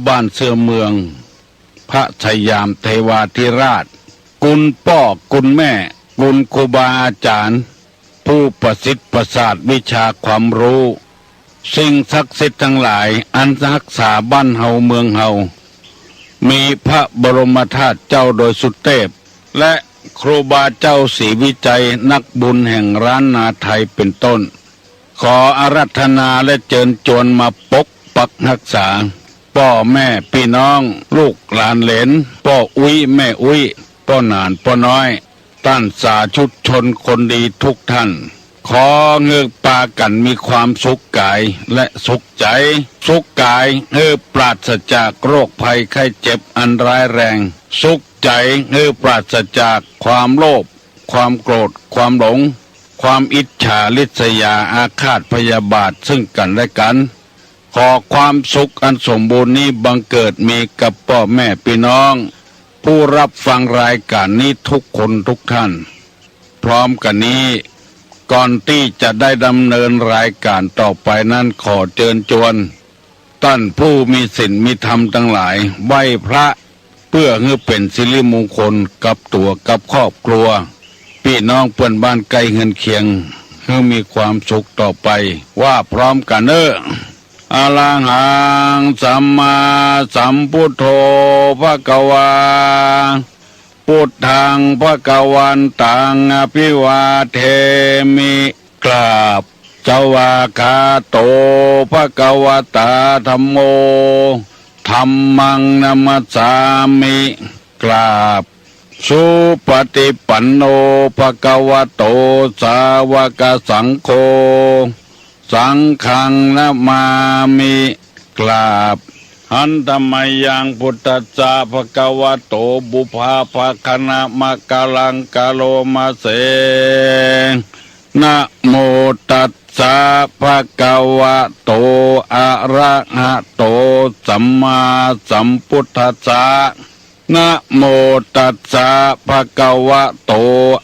บ้านเสื้อเมืองพระชยามเทวาธิราชกุลพ่อกุลแม่กุลครูบาอาจารย์ผู้ประสิทธิ์ประสาทวิชาความรู้สิ่งศักดิ์สิทธิ์ทั้งหลายอันรักษาบ้านเฮาเมืองเฮามีพระบรมธาตุเจ้าโดยสุเทพและครูบาเจ้าศรีวิจัยนักบุญแห่งร้านนาไทยเป็นต้นขออาราธนาและเชิญชวนมาปกปักรักษาพ่อแม่พี่น้องลูกหลานเหลนพ่ออุ้ยแม่อุ้ยพ่อหนานพ่อน้อยต้านสาชุดชนคนดีทุกท่านขอเงือกปากันมีความสุขกายและสุขใจสุขกายปราศจากโรคภัยไข้เจ็บอันร้ายแรงสุขใจปราศจากความโลภความโกรธความหลงความอิจฉาริษยาอาฆาตพยาบาทซึ่งกันและกันขอความสุขอันสมบูรณ์นี้บังเกิดมีกับพ่อแม่พี่น้องผู้รับฟังรายการนี้ทุกคนทุกท่านพร้อมกันนี้ก่อนที่จะได้ดำเนินรายการต่อไปนั้นขอเชิญชวนท่านผู้มีศีลมีธรรมทั้งหลายไหว้พระเพื่อให้เป็นสิริมงคลกับตัวกับครอบครัวพี่น้องเพื่อนบ้านใกล้เฮือนเคียงให้มีความสุขต่อไปว่าพร้อมกันอะระหังสัมมาสัมพุทโธภควาพุทธังภควันตังอภิวาเทมิกราบเจ้าวาคาโตภควตาธัมโมธัมมังนัมสสามิกราบสุปฏิปันโนภควโตสาวกสังโฆสังฆังนะมามิกราบหันธรรมยังพุทธัสสะภะคะวะโตบุพาภคณะมะกะลังกะโลมาเสนะโมตัสสะภะคะวะโตอะระหะโตสัมมาสัมพุทธัสสะนะโมตัสสะภะคะวะโต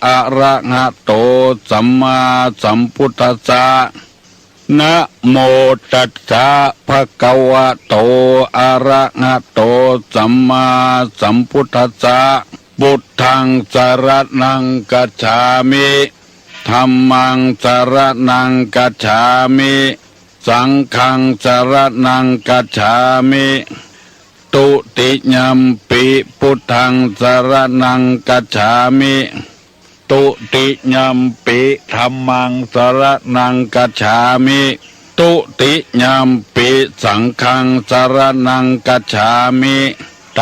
อะระหะโตสัมมาสัมพุทธัสสะนะโมตัสสะภะคะวะโตอะระหะโตสัมมาสัมพุทธัสสะพุทธังสรณังกัจฉามิธัมมังสรณังกัจฉามิสังฆังสรณังกัจฉามิตุติยัมปิพุทธังสรณังกัจฉามิตุติยัมปิธัมมังสรณังกัจฉามิตุติยัมปิสังฆังสรณังกัจฉามิต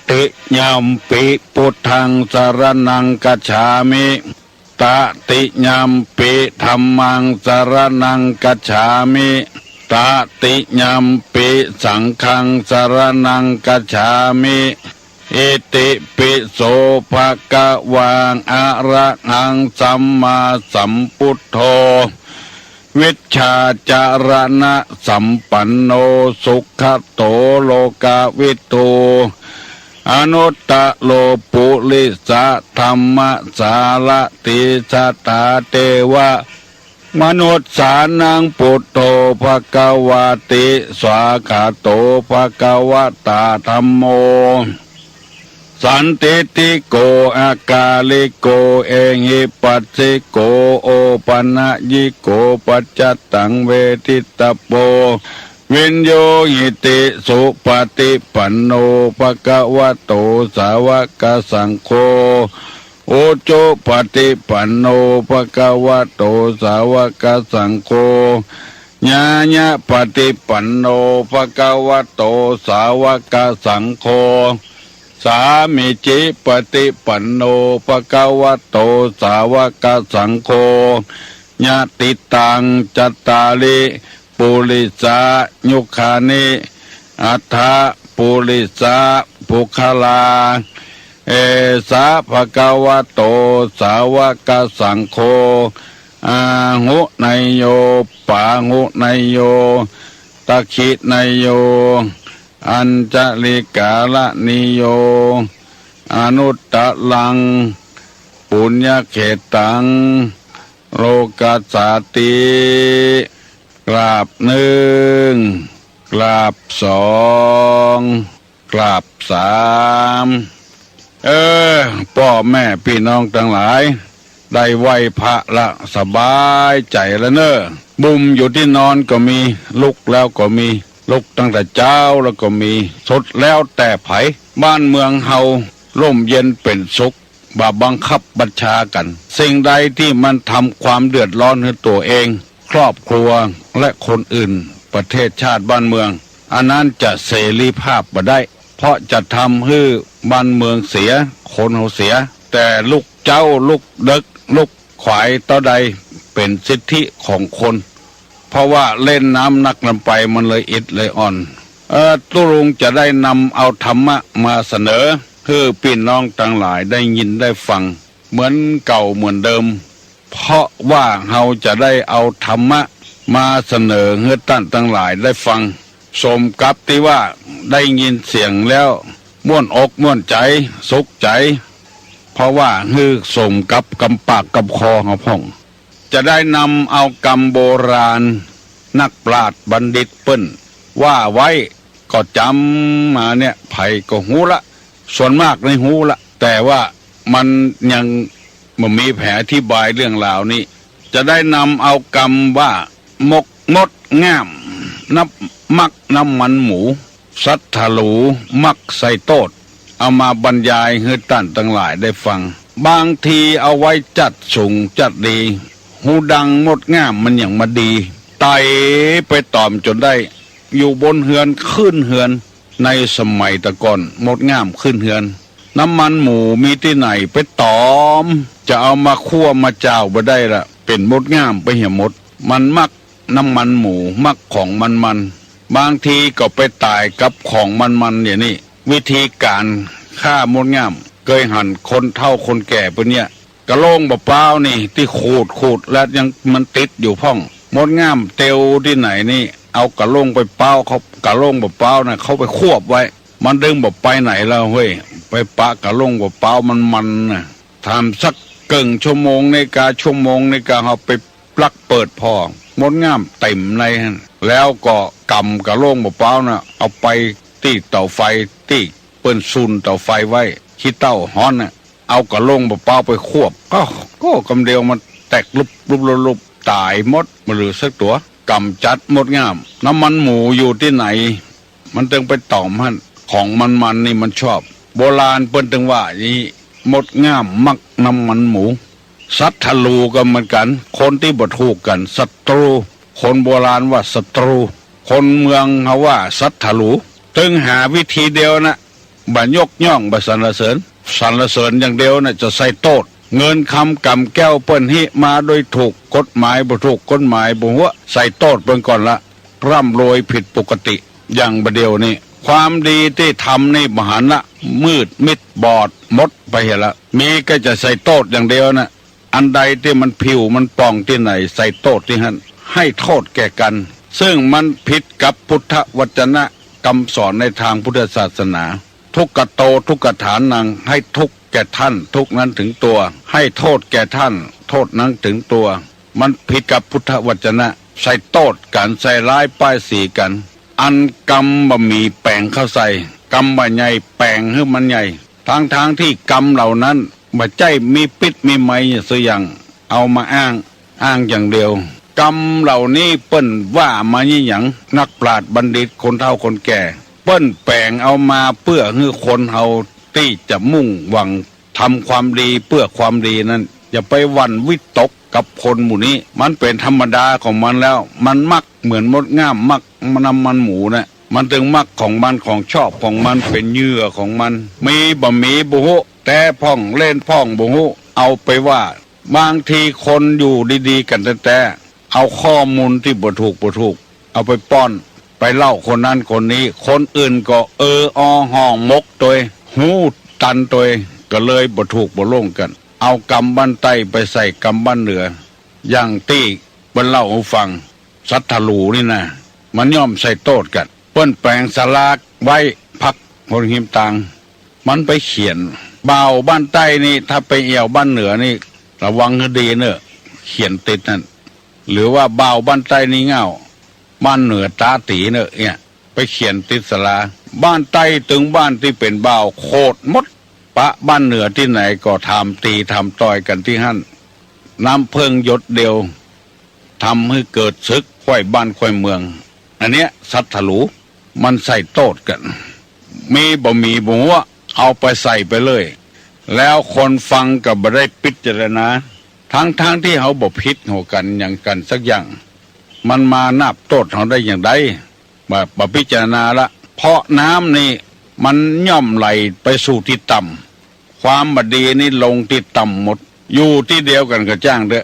ติยัมปิพุทธังสรณังกัจฉามิตติยัมปิธัมมังสรณังกัจฉามิตติยัมปิสังฆังสรณังกัจฉามิอิติปิโสภะคะวังอะระหังสัมมาสัมพุทโธวิชชาจารณะสัมปันโนสุขโตโลกาวิทูอนุตตโลปุริสะธรรมสารติสตาเทวะมนุษย์สานังพุทโธภควาติสวากขาโตภควตาธัมโมสันติติโกอากาลิโกเอหิปัสสิโกโอปัญญิโกปัจจตังเวทิตโปวินโยหิติสุปฏิปันโนภควโตสาวกสังโฆโอโจปฏิปันโนภควโตสาวกสังโฆญาญะปฏิปันโนภควโตสาวกสังโฆสามิจิปฏิปันโนภควโตสาวกสังโฆญาติตังจัตตาลิปุริสายุคานิอัฏฐปุริสาภุคลาเอสาภควโตสาวกสังโฆอาหุไนโยปาหุไนโยตะขิไนโยอัญจลิกาลนิโยอนุตตลังปุญญเขตังโลกัสสติกราบหนึ่ง กราบสองกราบสามพ่อแม่พี่น้องทั้งหลายได้ไหวพระละสบายใจแล้วเนอะบุมอยู่ที่นอนก็มีลุกแล้วก็มีลุกตั้งแต่เช้าแล้วก็มีสุดแล้วแต่ไผบ้านเมืองเฮาร่มเย็นเป็นสุขบ่บังคับบัญชากันสิ่งใดที่มันทำความเดือดร้อนให้ตัวเองครอบครัวและคนอื่นประเทศชาติบ้านเมืองอันนั้นจะเสรีภาพบ่ได้เพราะจะทำให้บ้านเมืองเสียคนเฮาเสียแต่ลูกเจ้าลูกเด็กลูกขวายต่อใดเป็นสิทธิของคนเพราะว่าเล่นน้ำนักลำไปมันเลยอิดเลยอ่อนตุลุงจะได้นำเอาธรรมะมาเสนอเพื่อพี่น้องทั้งหลายได้ยินได้ฟังเหมือนเก่าเหมือนเดิมเพราะว่าเราจะได้เอาธรรมะมาเสนอให้ท่านทั้งหลายได้ฟังสมกับที่ว่าได้ยินเสียงแล้วม่วนอกม่วนใจสุขใจเพราะว่าฮือสมกับกำปากกำคอของพ่องจะได้นำเอากรรมโบราณนักปราชญ์บัณฑิตเปิ้นว่าไว้ก็จำมาเนี่ยไผก็หูละส่วนมากในหูละแต่ว่ามันยังมันมีแผลอธิบายเรื่องราวนี้จะได้นำเอากรรมว่ามกมดง่ามนับมักน้ำมันหมูสัตถะหลูมักใส่โตดเอามาบรรยายให้ท่านทั้งหลายได้ฟังบางทีเอาไว้จัดสูงจัดดีหูดังมดง่ามมันอย่างมาดีไต่ไปตอมจนได้อยู่บนเฮือนขึ้นเฮือนในสมัยตะก่อนมดง่ามขึ้นเฮือนน้ำมันหมูมีที่ไหนไปตอมจะเอามาคั่วมาเจ้าบ่ได้ละเป็นมดง่ามไปเหี่ยมดมันมักน้ำมันหมูมักของมันบางทีก็ไปตายกับของมันเนี่ยนี่วิธีการฆ่ามดง่ามเคยหั่นคนเฒ่าคนแก่พวกเนี้ยกระโหลกเปล่านี่ที่ขูดแล้วยังมันติดอยู่พ่องมดง่ามเตียวที่ไหนนี่เอากระโหลกไปเป้าเขากระโหลกเปล่านะเขาไปควบไว้มันดึงบอกไปไหนแล้วเฮ้ยไปปะกระโหลกเปล่ามันนะทำสักเกึ่งชั่วโมงในกาชั่วโมงในกาเอาไปปลักเปิดพอมดง่ามเต็มในแล้วก็กำกระโหลกเปล่านะเอาไปตีเตาไฟตีเปิ้นซุนเตาไฟไว้ขี้เต้าฮ้อนน่ะเอากระโหลกเปล่าไปควบก็กำเดียวมันแตกลุบตายหมดมาเหลือสักตัวกำจัดมดง่ามน้ำมันหมูอยู่ที่ไหนมันตึงไปตอมฮั่นของมันนี่มันชอบโบราณเปิ้นตึงว่านี่มดง่ามมักน้ำมันหมูสัตถะลูก็เหมือนกันคนที่บ่ถูกกันศัตรูคนโบราณว่าศัตรูคนเมืองเขาว่าสัตถะลูตึงหาวิธีเดียวนะบ่ยกย่องบ่สรรเสริญอย่างเดียวนะจะใส่โทษเงินคำกำแก้วเปิ้นฮิมาโดยถูกกฎหมายบ่ถูกกฎหมายบ่หัวใส่โทษเปิ้นก่อนละร่ำรวยผิดปกติอย่างบ่เดียวนี่ความดีที่ทำนี่มหันละมืดมิดบอดหมดไปเห็นละมีก็จะใส่โทษอย่างเดียวนะอันใดที่มันผิวมันป่องที่ไหนใส่โทษที่นั่นให้โทษแก่กันซึ่งมันผิดกับพุทธวจนะคำสอนในทางพุทธศาสนาทุกขโตทุกขฐานังให้ทุกแก่ท่านทุกนั้นถึงตัวให้โทษแก่ท่านโทษนั้นถึงตัวมันผิดกับพุทธวจนะใส่โทษกันใส่ร้ายป้ายสีกันอันกรรมบะมีแปลงเข้าใส่กรรมบะใหญ่แปลงให้มันใหญ่ทางที่กรรมเหล่านั้นบ่ใจมีปิดมีไม้สักอย่างเอามาอ้างอย่างเดียวกรรมเหล่านี้เปิ้นว่ามาอย่างนักปราชญ์บัณฑิตคนเฒ่าคนแก่เปิ้นแปลงเอามาเพื่อให้คนเฮาที่จะมุ่งหวังทำความดีเพื่อความดีนั้นอย่าไปหวั่นวิตกกับคนหมู่นี้มันเป็นธรรมดาของมันแล้วมันมักเหมือนมดง่ามมักน้ำมันหมูนะมันถึงมักของมันของชอบของมันเป็นเหยื่อของมันมีบ่มีบุหุแต่พ่องเล่นพ่องบุหุเอาไปว่าบางทีคนอยู่ดีๆกันแต่เอาข้อมูลที่บ่ถูกเอาไปป้อนไปเล่าคนนั้นคนนี้คนอื่นก็ห้องมกตัวหูตันตัวก็เลยบ่ถูกบ่ลงกันเอากำบ้านใต้ไปใส่กำบ้านเหนืออย่างที่บรรเล่าให้ฟังสัตถะลูนี่นะมันย่อมใส่โทษกันเปิ้นแปลงสลากไว้พักคนหิมตังมันไปเขียนบ่าวบ้านใต้นี่ถ้าไปเอี่ยวบ้านเหนือนี่ระวังให้ดีเนอะเขียนติดนั่นหรือว่าบ่าวบ้านใต้นี่เงาบ้านเหนือตาตีเนอะเนี่ย ไปเขียนติดสลาบ้านใต้ถึงบ้านที่เป็นบ่าวโคตรมดปะบ้านเหนือที่ไหนก็ทำตีทำต่อยกันที่หั่นน้ำเพิงหยดเดียวทำให้เกิดศึกค่อยบ้านค่อยเมืองอันเนี้ยสัตถลูมันใส่โต้กันมีบ่ว่าเอาไปใส่ไปเลยแล้วคนฟังก็บ่ได้พิจารณาทั้งที่เขาบ่พิษหัวกันอย่างกันสักอย่างมันมานับโทษเขาได้อย่างใดบ่พิจารณาละเพราะน้ำนี่มันย่อมไหลไปสู่ที่ต่ำความบดีนี่ลงที่ต่ำหมดอยู่ที่เดียวกันกับจ้างเด้อ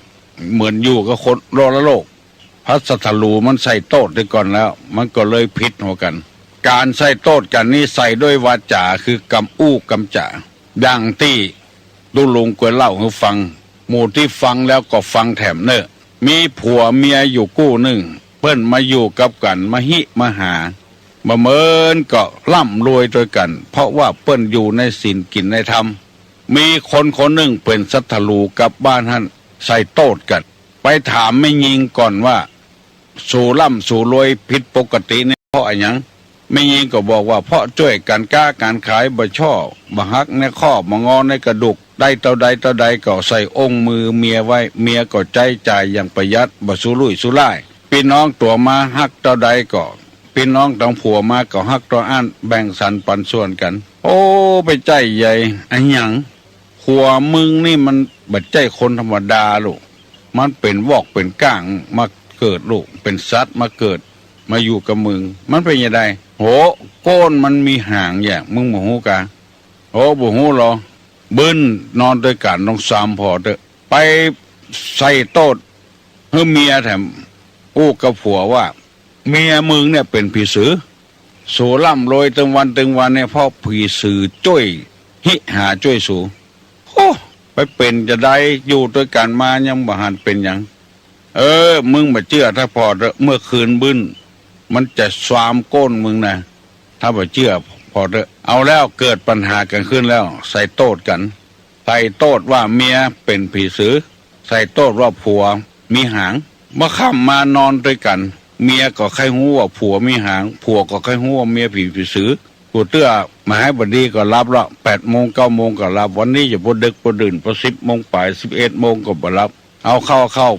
เหมือนอยู่กับคนโลกพระสัทธลูมันใส่โต้ด้วยก่อนแล้วมันก็เลยพิษหัวกันการใส่โต้กันนี่ใส่ด้วยวาจาคือกำอู้กำจ่าอย่างที่ดูลุงกวยเล่าให้ฟังหมู่ที่ฟังแล้วก็ฟังแถมเนอะมีผัวเมียอยู่กู้หนึ่งเปิ้นมาอยู่กับกันมาหิมาหามาเมินก็ร่ำรวยด้วยกันเพราะว่าเปิ้นอยู่ในศีลกินในธรรมมีคนหนึ่งเป็นสัทธลูกับบ้านท่านใส่โต้กันไปถามไม่ยิงก่อนว่าสู่ร่ำสู่รวยผิดปกติเนี่ยเพราะอะไรยังไม่ยิงก็บอกว่าเพราะช่วยกันก้าการขายบ่ช่อบหักในข้อบงอในกระดูกได้เท่าใดก็ใส่องค์มือเมียไว้เมียก็ใจจ่ายอย่างประหยัดบ่สุรุ่ยสุร่ายพี่น้องตัวมาหักเท่าใดก็พี่น้องต้องผัวมาก็หักตัวอันแบ่งสรรปันส่วนกันโอ้ไปใจใหญ่อันหยังขัวมึงนี่มันบัดใจคนธรรมดาลูกมันเป็นวอกเป็นก้างมาเกิดลูกเป็นสัตว์มาเกิดมาอยู่กับมึงมันเป็นยังไงโหโก้นมันมีหางอย่างมึงบ่ฮู้กะโอ้บ่ฮู้หรอบึ้นนอนด้วยกันต้องสามพอเด้อไปใส่โต้ให้เมียแถมอู้กับผัวว่าเมียมึงเนี่ยเป็นผีสือสูร่ำรวยตึงวันเนี่ยเพราะผีสือจ้วยหิหาจ้วยสูโอ้ไปเป็นจะได้อยู่ด้วยกันมายังบ่หันเป็นหยังมึงมาเชื่อถ้าพอเมื่อคืนบึ้นมันจะสวามก้นมึงนะถ้าบ่เชื่อพอเอาแล้วเกิดปัญหากันขึ้นแล้วใส่โต้กันใส่โต้ว่าเมียเป็นผีสือใส่โต้ว่าผัวมีหางเมื่อค่ำมานอนด้วยกันเมียก็ใครหูว่าผัวมีหางผัวก็ใครหูว่าเมียผีสือกูเตื้อมาให้บดีก็รับละ8 โมง 9 โมงก็รับวันนี้จะบ่ดึกบ่ดื่นพอ10 โมงไป11 โมงก็บ่รับเอาเข้า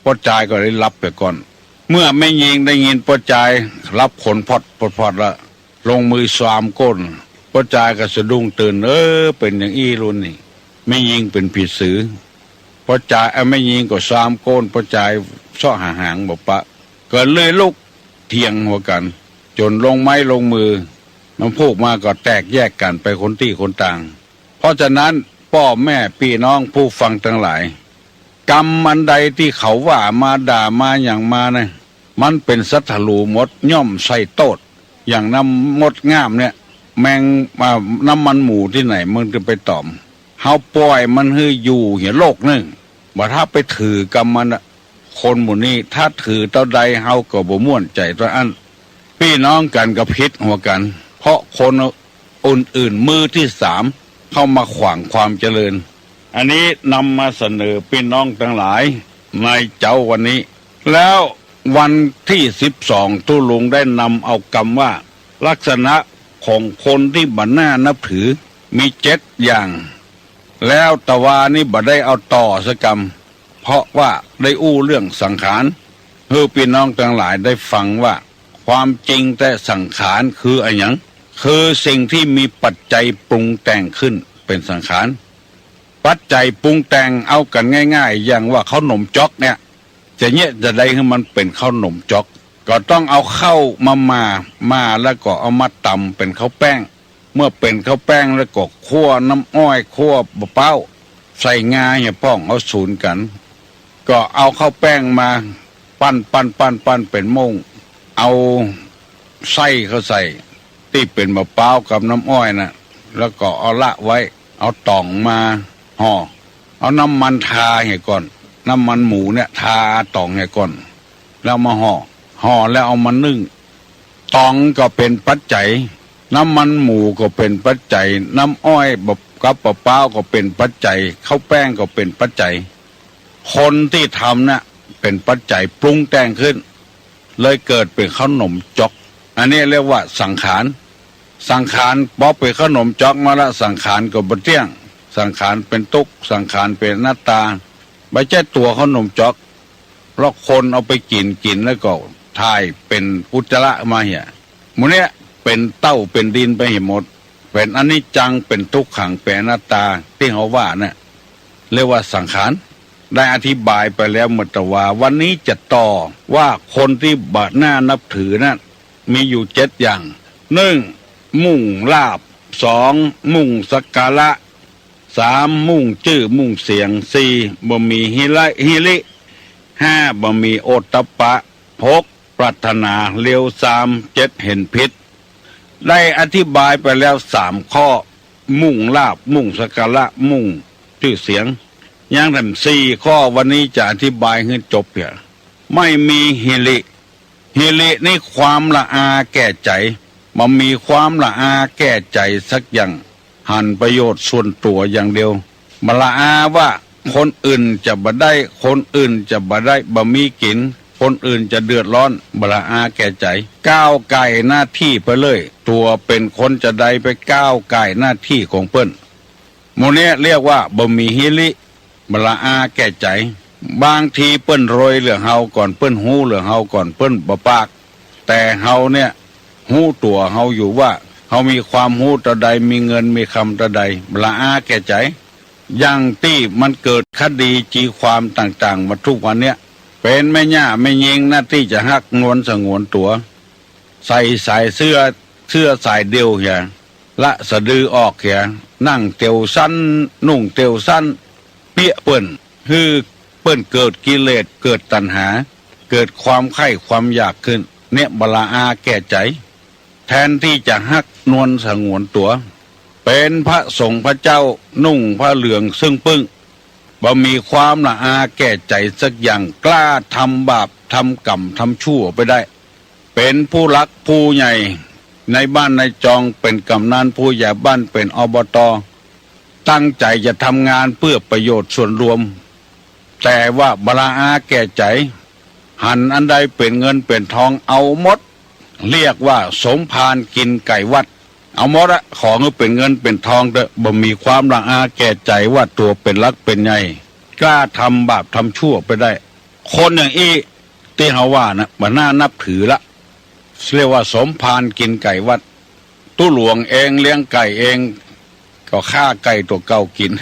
ปอจ่ายก็ได้รับไปก่อนเมื่อไม่ยิงได้ยินปอจ่ายรับผลพอดละลงมือสามก้นปอจ่ายก็สะดุ้งตื่นเป็นอย่างอี้รุ่นนี่ไม่ยิงเป็นผีสือปอจ่ายไม่ยิงก็สามก้นปอจ่ายซ่อหางบอกปะเกิดเลยลุกเถียงหัวกันจนลงไม้ลงมือมันพูกมาก็แตกแยกกันไปคนที่คนต่างเพราะฉะนั้นพ่อแม่พี่น้องผู้ฟังทั้งหลายกรรมอันใดที่เขาว่ามาด่ามาอย่างมาเนี่ยมันเป็นสัทธลูมดย่อมใส่โต้อย่างน้ำมดง่ามเนี่ยแมงน้ำมันหมูที่ไหนมึงจะไปตอมเฮาปล่อยมันให้อยู่เหี่ยโลกนึงว่าถ้าไปถือกรรมมันคนหมู่นี้ถ้าถือเท่าใดเฮาก็บ่ม่วนใจตัวอันพี่น้องกันกับพิษหัวกันเพราะคนอื่นมือที่3เข้ามาขวางความเจริญอันนี้นำมาเสนอพี่น้องทั้งหลายในเจ้าวันนี้แล้ววันที่12ตุลุงได้นำเอาคำว่าลักษณะของคนที่บันหน้านับถือมี7อย่างแล้วตะวานี่บ่ได้เอาต่อสกรรมเพราะว่าได้อู้เรื่องสังขารเพื่อพี่น้องทั้งหลายได้ฟังว่าความจริงแต่สังขารคืออะไรหยังคือสิ่งที่มีปัจจัยปรุงแต่งขึ้นเป็นสังขารปัจจัยปรุงแต่งเอากันง่ายๆอย่างว่าข้าวหนมจ๊อกเนี่ยจะได้ให้มันเป็นข้าวหนมจ๊อกก็ต้องเอาข้าวมาแล้วก็เอามาตำเป็นข้าวแป้งเมื่อเป็นข้าวแป้งแล้วก็คั่วน้ำอ้อยคั่วมะพร้าวใส่งาอย่าป้องเอาสูนกันก็เอาข้าวแป้งมาปั้นเป็นโม่งเอาไส้เขาใส่ที่เป็นมะพร้าวกับน้ำอ้อยนะแล้วก็เอาละไว้เอาตองมาห่อเอาน้ำมันทาให้ก่อนน้ำมันหมูเนี่ยทาตองให้ก่อนแล้วมาห่อแล้วเอามานึ่งตองก็เป็นปัจจัยน้ำมันหมูก็เป็นปัจจัยน้ำอ้อยกับมะพร้าวก็เป็นปัจจัยข้าวแป้งก็เป็นปัจจัยคนที่ทำน่ะเป็นปัจจัยปรุงแต่งขึ้นเลยเกิดเป็นข้าวหนมจ๊อก อันนี้เรียกว่าสังขารสังขารป๊อปไปขนมจ๊อกมาละสังขารก็บ่เที่ยงสังขารเป็นทุกข์สังขารเป็นหน้าตาไม่ใช่ตัวขนมจ๊อกเพราะคนเอาไปกินแล้วก็ทายเป็นอุจจาระมาเหี้ยหมู่เนี้ยเป็นเต้าเป็นดินไปหมดเป็นอนิจจังเป็นทุกขังเป็นอนัตตาที่เขาว่าเนี่ยเรียกว่าสังขารได้อธิบายไปแล้วเมื่อตะว่าวันนี้จะต่อว่าคนที่บาดหน้านับถือนั้นมีอยู่7อย่าง1มุ่งลาภ2มุ่งสักการะ3มุ่งชื่อมุ่งเสียง4บ่มีฮิริ5บ่มีโอตตัปปะ6ปรารถนาเร็ว7เห็นพิษได้อธิบายไปแล้ว3ข้อมุ่งลาภมุ่งสักการะมุ่งชื่อเสียงยังทำ4ข้อวันนี้จะอธิบายให้จบเนี่ยไม่มีฮิรินี่ความละอาแก่ใจมันมีความละอาแก่ใจสักอย่างหันประโยชน์ส่วนตัวอย่างเดียวมาละอาว่าคนอื่นจะบ่ได้คนอื่นจะบ่ได้บ่มีกินคนอื่นจะเดือดร้อนบละอาแก่ใจก้าวไก่หน้าที่ไปเลยตัวเป็นคนจะได้ไปก้าวไก่หน้าที่ของเปิ้นโมเนี้ยเรียกว่าบ่มีฮิริบละอาแก่ใจบางทีเปิ้นโรยเหลือเฮาก่อนเปิ้นหู้เหลือเฮาก่อนเปิ้นบ่ปากแต่เฮาเนี่ยหู้ตัวเฮาอยู่ว่าเฮามีความหู้ตะใดมีเงินมีคำตะใดบละอาแก่ใจอย่างที่มันเกิดคดีจีความต่างๆมาทุกวันเนี้ยเป็นแม่ย่าไม่ยิงหน้าที่จะหักนวลสงวนตัวใส่สายเสื้อสายเดียวเหียละสะดือออกเหียนั่งเตียวสั้นนุ่งเตียวสั้นเปี้ยเปิ้นคือเปิ้นเกิดกิเลสเกิดตัณหาเกิดความใคร่ความอยากขึ้นเนี่ยบละอาแก่ใจแทนที่จะหักนวลสงวนตัวเป็นพระสงฆ์พระเจ้านุ่งผ้าเหลืองซึ่งปึ้งบ่มีความละอาแก่ใจสักอย่างกล้าทำบาปทำกรรมทำชั่วไปได้เป็นผู้รักผู้ใหญ่ในบ้านในจองเป็นกำนันผู้ใหญ่บ้านเป็นอบต.ตั้งใจจะทำงานเพื่อประโยชน์ส่วนรวมแต่ว่าบละอาแก่ใจหันอันใดเป็นเงินเป็นทองเอาหมดเรียกว่าสมภารกินไก่วัดเอาหมดอะของเป็นเงินเป็นทองเด้อบ่มีความละอาแก่ใจว่าตัวเป็นรักเป็นใหญ่กล้าทำบาปทำชั่วไปได้คนอย่างอี้ที่เฮาว่านะบ่น่านับถือละเรียกว่าสมภารกินไก่วัดตู้หลวงเองเลี้ยงไก่เองก็ฆ่าไก่ตัวเก่ากิน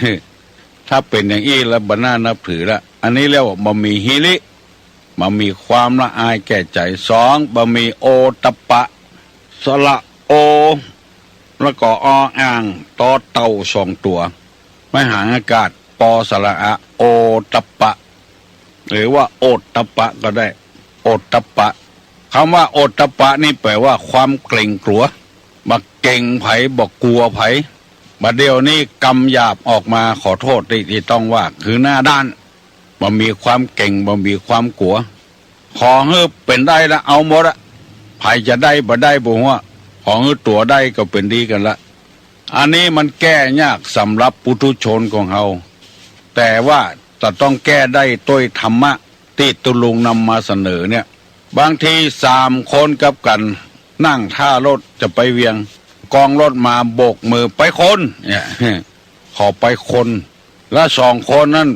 ถ้าเป็นอย่างอี้แล้วบ่น่านับถือละอันนี้เรียกว่าบ่มีฮิริบ่มีความละอายแก่ใจ2บ่มีโอตัปปะสระโอแล้วก็ออ่างต่อเต่า2ตัวไม่หางอากาศปอสระอะโอตัปปะหรือว่าโอตตัปปะก็ได้โอตตัปปะคำว่าโอตตัปปะนี่แปลว่าความเกรงกลัวบักเก่งไผบอกกลัวไผบัดเดียวนี้กำหยาบออกมาขอโทษที่ต้องว่าคือหน้าด้านบ่มีความเก่งบ่มีความกลัวขอให้เป็นได้ละเอาหมดอะไผจะได้บ่ได้บ่ฮู้ของตัวได้ก็เป็นดีกันละอันนี้มันแก้ยากสำหรับปุถุชนของเฮาแต่ว่าจะต้องแก้ได้ด้วยธรรมะที่ตุลุงนำมาเสนอเนี่ยบางที3คนกับกันนั่งท่ารถจะไปเวียงกองรถมาโบกมือไปคนเนี่ยขอไปคนและ2คนนั้น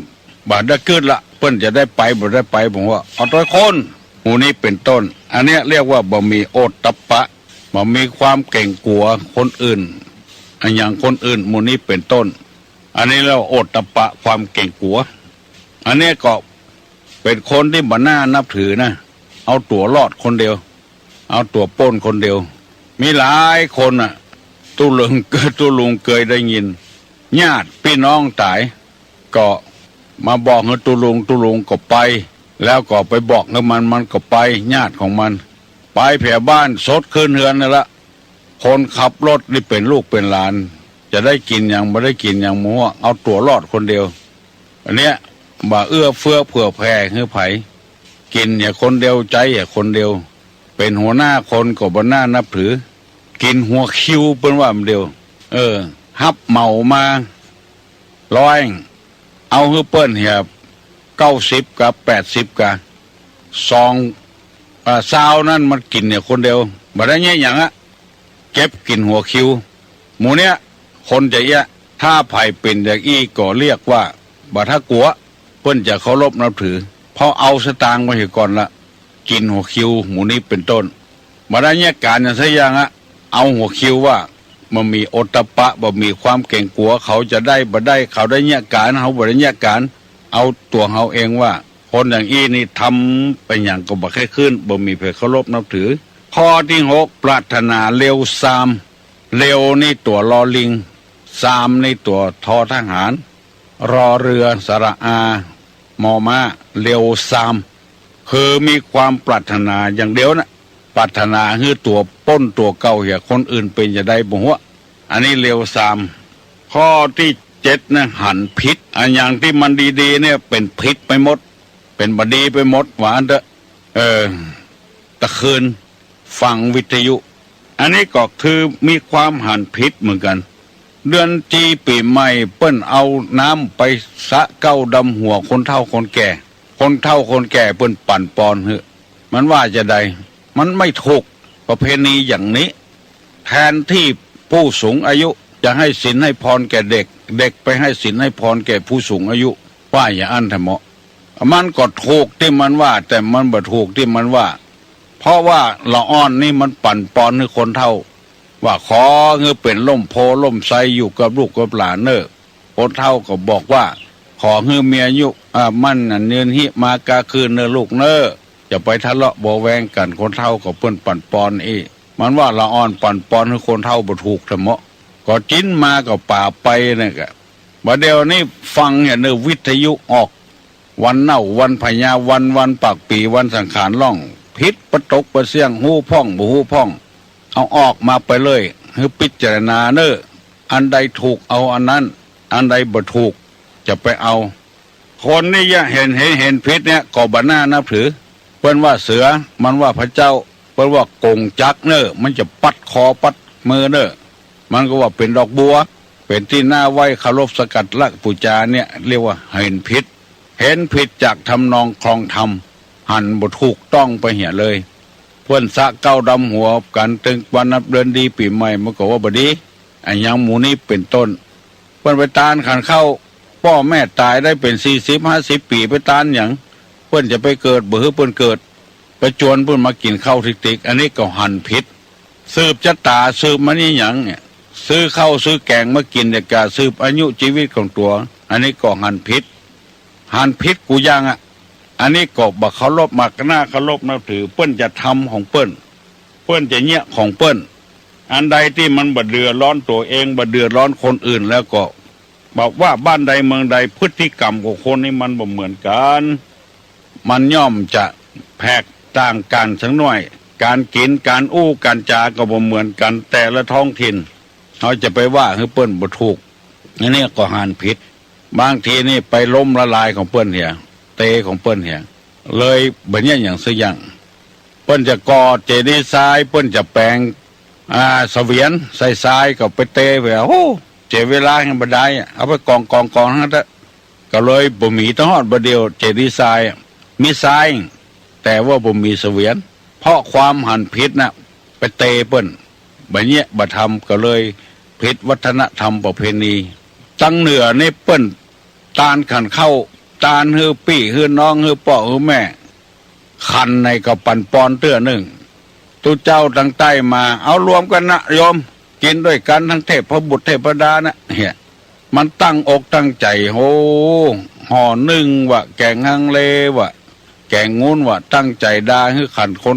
บาดได้ขึ้นละเพิ่นจะได้ไปบ่ได้ไปผมว่าเอาตัวคนหมู่นี้เป็นต้นอันเนี้ยเรียกว่าบ่มีโอตตัปปะบ่มีความเก่งกลัวคนอื่นอันอย่างคนอื่นหมู่นี้เป็นต้นอันนี้แล้วโอตตัปปะความเก่งกลัวอันนี้ก็เป็นคนที่บ่น่านับถือนะเอาตัวรอดคนเดียวเอาตัวป้นคนเดียวมีหลายคนอ่ะตุลุงเคยได้ยินญาติพี่น้องตายก็มาบอกให้ตุลุงก็ไปแล้วก็ไปบอกให้มันก็ไปญาติของมันไปแผ่บ้านสดคืนเฮือนนั่นละคนขับรถนี่เป็นลูกเป็นหลานจะได้กินอย่างไม่ได้กินอย่างมัวเอาตัวรอดคนเดียวอันเนี้ยบ่เอื้อเฟื้อเผื่อแผ่ให้ไผกินอย่างคนเดียวใจอย่างคนเดียวเป็นหัวหน้าคนก็บ่น่านับถือกินหัวคิวเป็นว่ามันเดียวฮับเมามา100เอาให้เปิ้นเหีย90กับ80กับ2ซาวนั่นมันกินเนี่ยคนเดียว บัดนี้อย่างอะเก็บกินหัวคิวหมูเนี้ยคนจะเยะถ้าไผ่เป็นอย่างอี้ก็เรียกว่าบัดถ้ากลัวเพิ่นจะเคารพนับถือพอเอาสตางค์มาให้ก่อนละกินหัวคิวหมูนี้เป็นต้นบัดนี้การอย่างซะอย่างอะเอาหัวคิวว่ามันมีโอตตะปะบ่มีความเก่งกลัวเขาจะได้บ่ได้เขาได้เนี่ยการเขาบ่ได้เนี่ยการเอาตัวเขาเองว่าคนอย่างอี้นี่ทำไปอย่างก็บ่ค่อยขึ้นบ่มีเพเคารพนับถือข้อที่6ปรารถนาเร็วซามเร็วนี่ตัวลอลิงซามนี่ตัวทอทหารรอเรือสระอามอม้าเร็วซามคือมีความปรารถนาอย่างเดียวนะปรารถนาคือตัวป้นตัวเก่าอย่าคนอื่นเป็นจะได้บ่หัวอันนี้เร็วซามข้อที่7นะหันพิษอันอย่างที่มันดีๆเนี่ยเป็นพิษไปหมดเป็นบดีไปหมดหวานเถอะตะคืนฟังวิทยุอันนี้ก็คือมีความหันพิษเหมือนกันเดือนจีปีใหม่เปิ้นเอาน้ำไปสะเก้าดำหัวคนเฒ่าคนแก่คนเฒ่าคนแก่เปิ้นปั่นปอนเหอะมันว่าจะใดมันไม่ถูกประเพณีอย่างนี้แทนที่ผู้สูงอายุจะให้ศีลให้พรแก่เด็กเด็กไปให้ศีลให้พรแก่ผู้สูงอายุว่าอย่าอันทะเหมาะมันก็ถูกที่มันว่าแต่มันบ่ถูกที่มันว่าเพราะว่าละอ่อนนี่มันปั่นปอนให้คนเฒ่าว่าขอเงือเป็นล่มโพล่มไทรอยู่กับลูกกับหลานเนอคนเฒ่าก็บอกว่าขอเงือเมียอายุมั่นเนือนหิมากาคืนเนอลูกเนอจะไปทะเลาะบ่แวงกันคนเฒ่าก็เปิ้นปั่นปอนมันว่าละอ่อนปั่นปอนให้คนเฒ่าบ่ถูกทะเหมาะก็จิ้นมาก็ป่าไปเนี่ยก็บัดเดี๋ยวนี้ฟังเนี่ยเนอวิทยุออกวันเน่าวันพญาวันปากปีวันสังขารล่องพิษประตกประเสียงหู้พ่องบ่หู้พ่องเอาออกมาไปเลยคือพิจารณาเนออันใดถูกเอาอันนั้นอันใดบ่ถูกจะไปเอาคนนี่เห็นพิษเนี่ยก็บ่น่านับถือเปิ้นว่าเสือมันว่าพระเจ้าเปิ้นว่ากงจักเนอมันจะปัดคอปัดมือเนอมันก็ว่าเป็นดอกบัวเป็นที่น่าไว้เคารพสกัดลักปูจาเนี่ยเรียกว่าเห็นพิษจากทำนองคลองธรรมหันบ่ถูกต้องไปเหี่ยเลยเพื่อนสะเก้าดำหัวกันตึงวันนับเดือนดีปีใหม่มันก็ว่าบดีอันยังหมูนี้เป็นต้นเพื่อนไปตานขันเข้าพ่อแม่ตายได้เป็น40-50 ปีไปตานอย่างเพื่อนจะไปเกิดบ่ฮือเพื่อนเกิดไปจวนเพื่อนมากินข้าวทิกอันนี้ก็หันพิษสืบชะตาสืบมานี่อย่างเนี่ยซื้อข้าวซื้อแกงมากินแต่กาสืบอายุชีวิตของตัวอันนี้ก็หันพิษกูยังอันนี้ก็บักเคารพมากหน้าเคารพนับถือเปิ้นจะทำของเปิ้นจะเนี้ยของเปิ้นอันใดที่มันบ่เดือดร้อนตัวเองบ่เดือดร้อนคนอื่นแล้วก็บอกว่าบ้านใดเมืองใดพฤติกรรมของคนนี้มันบ่เหมือนกันมันย่อมจะแพกต่างกันสักหน่อยการกินการอู้การจาก็บ่เหมือนกันแต่ละท้องถิ่นเขาจะไปว่าให้เปิ้นบ่ถูกอันนี้ก็หันผิดบางทีนี่ไปล้มละลายของเปิ้นเหี่ยเตของเปิ้นเหี่ยเลยบัดนี้อย่างซะอย่างเปิ้นจะก่อเจดีย์ทรายเปิ้นจะแปลงเสวียนใส่ทรายก็ไปเตไว้โอ้เจเวลาให้บ่ได้เอาไปกองทั้งนั้นก็เลยบ่มีทอดบ่เดียวเจดีย์ทรายมีทรายแต่ว่าบ่มีเสวียนเพราะความหันผิดน่ะไปเตเปิ้นบัดนี้บ่ทำก็เลยผิดวัฒนธรรมประเพณีตั้งเหนือนี่เปิ้นตานขันเข้าตานฮือปี้ฮือน้องฮือป่อฮือแม่ขันในกับปั่นปอนเตื้อหนึ่งตุเจ้าตั้งใต้มาเอารวมกันนะโยมกินด้วยกันทั้งเทพบุตรเทพดานะเฮียมันตั้งอกตั้งใจโหห่อหนึ่งวะแกงฮังเลวะแกงงูนวะตั้งใจดาฮือขันคน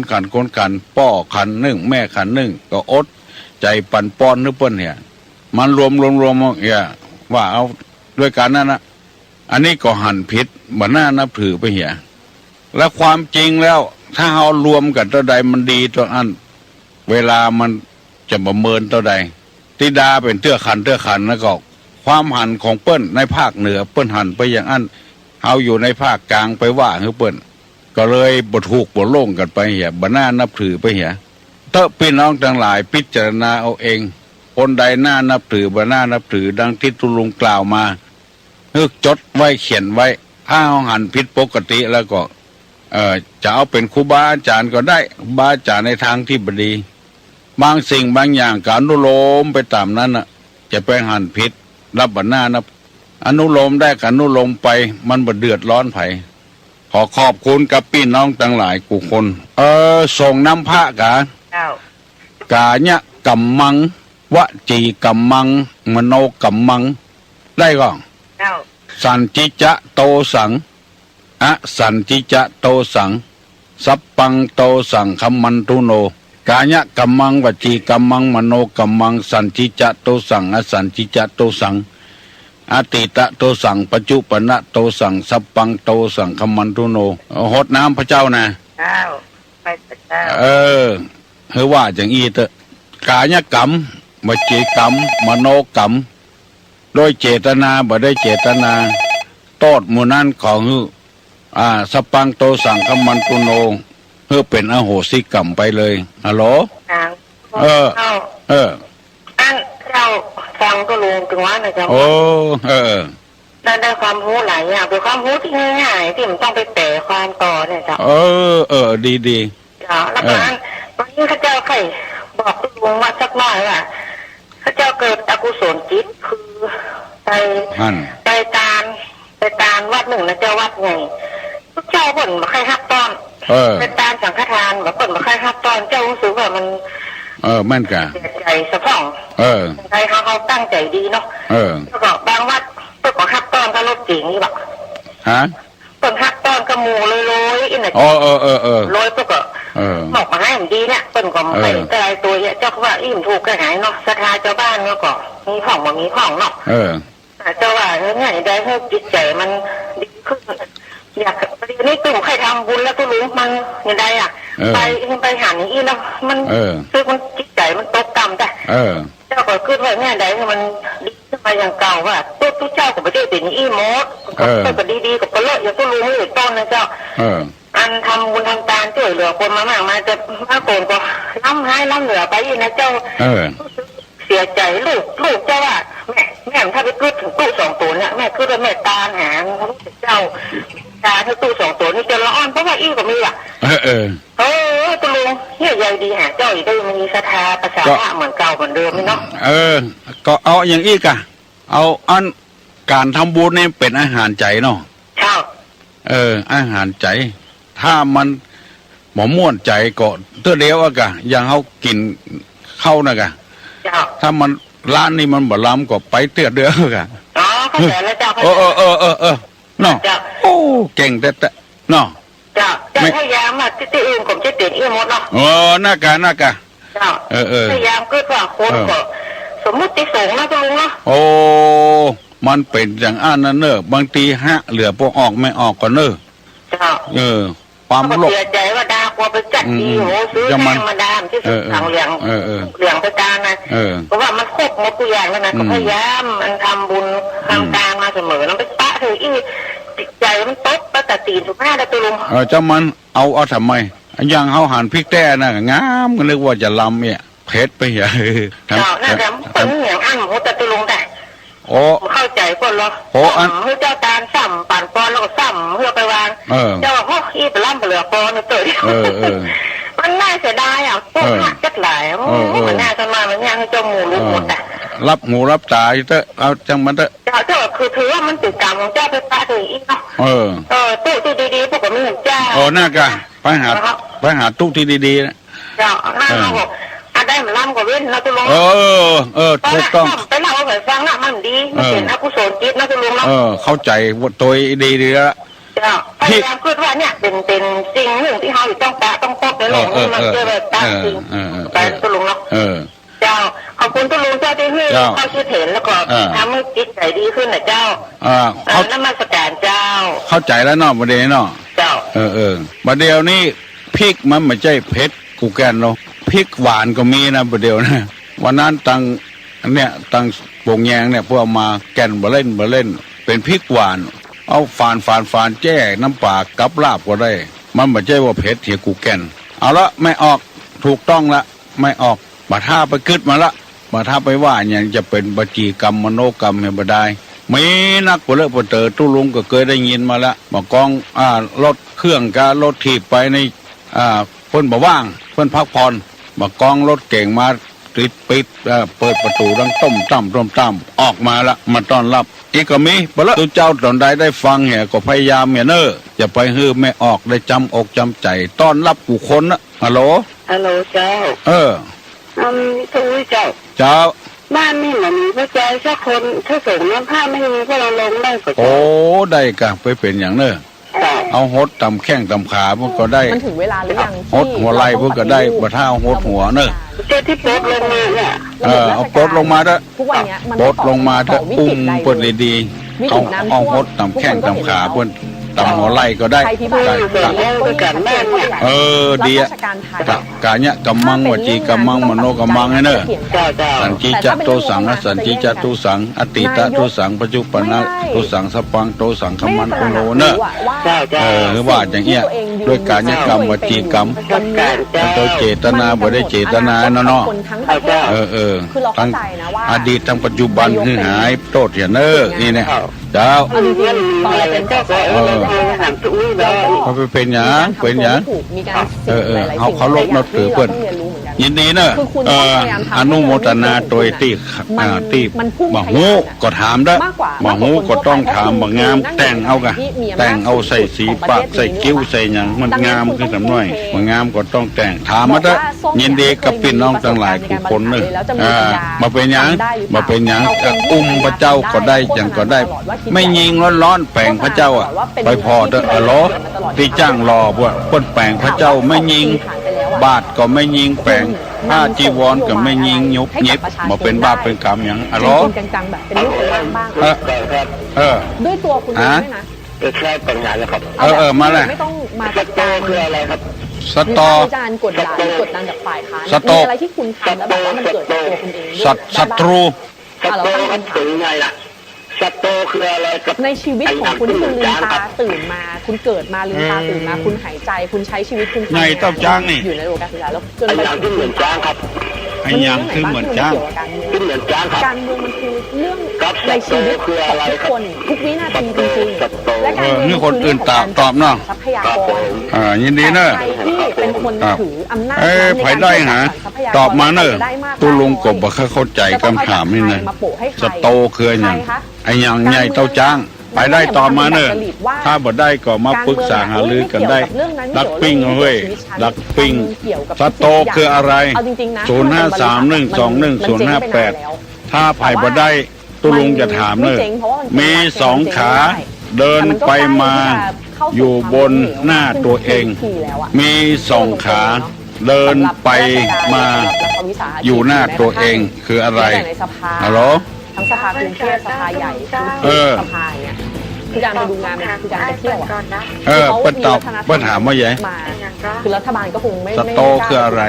ป่อขันหนึ่งแม่ขันหนึ่งก็อดใจปั่นปอนนึกเปิ้นเฮียมันรวมเฮียว่าเอาด้วยกันนั่นนะอันนี้ก็หันผิดบ่น่านับถือไปเหี่ยและความจริงแล้วถ้าเรารวมกันตัวใดมันดีตัวอันเวลามันจะประเมินตัวใดติดาเป็นเตื้อขันแล้วก็ความหันของเปิ้นในภาคเหนือเปิ้นหันไปอย่างอันเฮาอยู่ในภาคกลางไปว่าคือเปิ้นก็เลยบ่ถูกบ่โล่งกันไปเหี่ยบ่น่านับถือไปเหี่ยเตอะพี่น้องทั้งหลายพิจารณาเอาเองคนใดน่านับถือบ่น่านับถือดังที่ทุลุงกล่าวมาจดไว้เขียนไว้ถ้าหันผิดปกติแล้วก็จะเอาเป็นครูบาอาจารย์ก็ได้ครูบาอาจารย์ในทางที่บดี บางสิ่งบางอย่างการอนุโลมไปตามนั้นน่ะจะไปหันผิดรับบัญหน้านะอนุโลมได้กับอนุโลมไปมันบ่เดือดร้อนไผขอขอบคุณกับพี่น้องทั้งหลายกูคนส่งน้ำพระกากาเนี่ยกัมมังวจีกัมมังมโนกัมมังได้ก่อนสันจิจะโตสังอะสันจิจะโตสังสัพปังโตสังคัมมันตุโนกายะกัมมังวจีกัมมังมโนกัมมังสันจิจะโตสังอสันจิจะโตสังอติตะโตสังปัจจุปนะโตสังสัพปังโตสังคัมมันตุโนหดน้ำพระเจ้านะไปพระเจ้าเฮว่าอย่างอีเตกายกรรมวจีกรรมมโนกรรมโดยเจตนาบ่ได้เจตนาโทษหมู่นั้นของสัพพังโตสังคัมมันตุโนเพื่อเป็นอโหสิกรรมไปเลยฮัลโหลอันเราฟังก็รู้ถึงว่านะจ๊ะได้ความรู้หลายอย่างเป็นความรู้ที่ง่ายๆที่มันต้องไปแปลความต่อเนี่ยจ้ะดีแล้วก็วันนี้ข้าเจ้าใครบอกคุณลุงว่าสักหน่อยว่าข้าเจ้าเกิดอกุศลจิตคือไปตามวัดหนึ่งนะเจ้าวัดไงพระเจ้าบ่นมาใครฮับตอนไปตามสังฆทานมาบ่นมาใครฮับตอนเจ้ารู้สึกว่ามันแม่นกะใจสะพ่องใจเขาตั้งใจดีเนาะแล้วก็บางวัดเปิดก็ฮับตอนก็ลบจริงนี่แบบเปิดฮับตอนกระมูเลยอินน่ะลอยเปิดก็บอกมาให้มันดีเนี่ยเปิดก็ไม่กระไรตัวเจ้าว่าอิ่มถูกกระหายเนาะศรัทธาเจ้าบ้านเนาะก็มีห้องมันมีห้องเนาะเจ้าว่าเนี่ยได้ให้จิตใจมันดีขึ้นอยากนี่ตุ่มใครทำบุญแล้วก็รู้มันยังไงไปหาอย่างนี้แล้วมันคือมันจิตใจมันตกต่ำแต่เจ้าก็ขึ้นไว้เนี่ยได้มันดีขึ้นมาอย่างเก่าว่าตู้เจ้าก็ไม่ได้เป็นอีโมดก็ดีๆกับเปลือกอย่างก็รู้ไม่ได้ต้นนะเจ้าอันทำบุญทำทานช่วยเหลือคนมามากมาจะมาโกงก็ล้ำให้ล้ำเหลือไปนะเจ้าเสียใจลูกเจ้าว่าแม่ถ้าไปกึดถึงตู้สองตัวเนี่ยแม่กึดแล้วแม่ตาหางพระพุทธเจ้าตาถ้าตู้สองตัวนี่จะละอ่อนเพราะว่าอี้ก็มีอ่ะตัวลุงเนี่ยใหญ่ดีหาเจ้าอีกได้มีศรัทธาภาษาเหมือนเก่าเหมือนเดิมเนาะก็เอาอย่างอี้กะเอาอันการทำบุญนี่เป็นอาหารใจเนาะใช่อาหารใจถ้ามันหมอม่วนใจก็เตื้อเดียวอะกะอย่างเขากินเข้านะกะถ้ามันร้านนี้มันบ่ล้ำก็ไปเตื้อเดือกะเข้าใจแล้วเจ้าเนาะโอ้เก่งแต่เนาะจ้าพยายามมาที่อื่นผมจะเปลี่ยนอีหมดเนาะน่ากะจ้าพยายามก็ว่าคนก็สมมุติสงฆ์นะลุงเนาะโอ้มันเป็นอย่างอันนั้นเนอะบางทีเหลือพวกออกไม่ออกก็เนอะจ้าความโลภเสียใจว่าดากลัวไปจัดดีโหซื้อแห้งมาดามที่สุดทางเหลืองไปตานะเพราะว่ามันครบหมดตัวอย่างแล้วนะก็พยายามมันทำบุญทำตามมาเสมอแล้วไปปะเถอะอีจิตใจมันตกปกติสุภาพได้ตัวลุงจะมันเอาทำไมอย่างเขาหั่นพริกแต้น่ะงามก็นึกว่าจะลำเนี่ยเพชรไปอย่าน่าจะเป็นอย่างอันหัวแต่ตัวลุงได้เข้าใจคนเหรอเฮ้ยเจ้าตาลซ้ำปั่นปอนแล้วก็ซ้ำเพื่อไปวางเจ้าว่าพวกอีไปล่ำไปเหลือปอนเตยมันน่าเสียดายพวกหักจัดหลายมันน่าจะมามันย่างให้เจ้าหมูรู้หมดรับหูรับตาเตอะเอาจังมันเตอะเจ้าคือถือว่ามันติดกรรมของเจ้าไปปะถึงอีกเนาะตู้ดีๆพวกก็ไม่เห็นเจ้าน่ากะไปหาตู้ที่ดีๆนะเจ้าหน้าเขาบอกได้มันล้ำกว่าเว้นนะตุลุงถูกต้องไปเล่าให้ฟังนะมันดีมันเป็นอกุศลจิตนะตุลุงเนาะเข้าใจว่าตัวดีแล้วพยายามคิดว่าเนี่ยเป็นสิ่งหนึ่งที่เขาต้องปะต้องพบในโลกนี้มันเจอแบบตั้งจริงไปตุลุงเนาะเจ้าขอบคุณตุลุงเจ้าที่ให้เขาชื่อเห็นแล้วก็ทำให้จิตใจดีขึ้นนะเจ้าเขานมัสการเจ้าเข้าใจแล้วเนาะประเดี๋ยวเนาะเจ้าประเดี๋ยวนี้พริกมันไม่ใช่เพชรกูแกนเนาะพริกหวานก็มีนะประเดี๋ยวนะวันนั้นตังโป่งแยงเนี่ยพวกมาแก่นมาเล่นเป็นพริกหวานเอาฝานแจ้น้ำปลากับลาบก็ได้มันไม่ใช่ว่าเผ็ดเถียกูแก่นเอาละไม่ออกถูกต้องละไม่ออกมาท่าไปกึดมาละมาท่าไปว่าอย่างจะเป็นบัจีกรรมมโนกรรมเห็นบ่ได้มีนักปเลอะปเตอตู้ลุงก็เคยได้ยินมาละมากองรถเครื่องการรถถีบไปในเพิ่นบ่ว่างเพิ่นพักผ่อน มากองรถเก่งมาติดปิดเปิดประตูดังต้มตั้มออกมาละมาต้อนรับอีกก็มีบละตุเจ้าตอนใดได้ฟังเหี่ยก็พยายามเหี่ยเนออย่าไปฮื้อไม่ออกได้จำอกจำใจต้อนรับกูคนนะฮัลโหลเจ้าทุยเจ้าบ้านนี่มันมีพระใจสักคนถ้าส่งน้ำผ้าไม่มีก็เราลงได้ก็โอ้ได้กะไปเป็นอย่างเนอเอาหดตำแข้งตำขาพวกก็ได้มันถึงเวลาหรือยังหดหัวไหล่พวกก็ได้บ่ท่าหดหัวเนอะเจ้าที่ปลดลงมาเนี่ยเอาปลดลงมาเด้อทุกวันนี้มันปลดลงมาเด้อเปิดดีๆเอาหดตำแข้งตำขาเพิ่นตำหัวไหล่ก็ได้ดีอ่ะกาเนี่ยกำมังวจีกำมังมโนกำมังไงเนอะสันจิจะโตสังสันจิจะตุสังอติตะตุสังปัจจุปนะตุสังสปังโตสังขมันโลเนอะหรือว่าอย่างเงี้ยด้วยกายกรรมวจีกรรมโดยเจตนาบ่ได้เจตนาเนาะทั้งอดีตทั้งปัจจุบันคือหายโตดอย่างเนอะนี่เนี่ยเจ้าตอนเราเป็นเจ้าเขาเป็นอย่างเขาลบนับถือเพื่อนยินดีเนอะอนุโมทนาโดยที่บ่ฮู้ก็ถามได้บ่ฮู้ก็ต้องถามบ่งามแต่งเอากะแต่งเอาใส่สีปากใส่กิ้วใส่หยังมันงามขึ้นสำน้อยบ่งามก็ต้องแต่งถามมาเด้อยินดีกับพี่น้องทั้งหลายทุกคนเนอะมาเป็นหยังพระเจ้าก็ได้อย่างก็ได้ไม่ยิงร้อนแปลงพระเจ้าอ่ะไปพอเด้อล้อที่จ้างรอพวกคนแปลงพระเจ้าไม่ยิงบาทก็ไม่ยิงแปลงผ้าจีวรก็ไม่ยิงยุบเย็บมาเป็นบาปเป็นกรรมอย่างอะไรจังๆแบบเป็นรูปเป็นร่างบ้างด้วยตัวคุณด้วยนะใช่เป็นงานแล้วครับมาเลยไม่ต้องมาจัดการคืออะไรครับสตออาจารย์กดดันจากฝ่ายค้านมีอะไรที่คุณทำแล้วแบบว่ามันเกิดจากตัวคุณเองศัตรูเราตั้งคำถามไงล่ะศัตรูคืออะไรกับในชีวิตของคุณที่คุณลืมตาตื่นมาคุณเกิดมาลืมตาตื่นมาคุณหายใจคุณใช้ชีวิตคุณในเต้าจ้างนี่อยู่ในโลกการศึกษาแล้วจนไปถึงเหมือนจ้างครับไอ้ยังคือเหมือนจ้างคือเหมือนจ้างครับการเมืองมันคือเรื่องในชีวิตของทุกคนทุกวินาทีจริงๆและการเมืองนี่คนอื่นตอบเนาะทรัพยากรยินดีเนอะใครที่เป็นคนถืออำนาจในการได้หาตอบมาเนอะตุลุงกบบ่เข้าใจคำถามนี่นะสโตคืออย่างไอ้ยังใหญ่เต้าจ้างไปได้ต่อมาเนอะถ้าบ่ได้ก็มาปรึกษาหารือกันได้ดักปิ้งเฮ้ยดักปิ้งสโตคืออะไร0531210058ถ้าไผ่บ่ได้ตุลุงจะถามเนอะมี2ขาเดินไปมาอยู่บนหน้าตัวเองมี2ขาเดินไปมาอยู่หน้าตัวเองคืออะไรฮัลโหลทั้งสภากรุงเทพสภาใหญ่สภาเนี่ยคือการไปดูงานมันคือการไปเที่ยวเปิ้ลตอบเปิ้ลถามว่าไงคือรัฐบาลก็คงไม่สโตคืออะไร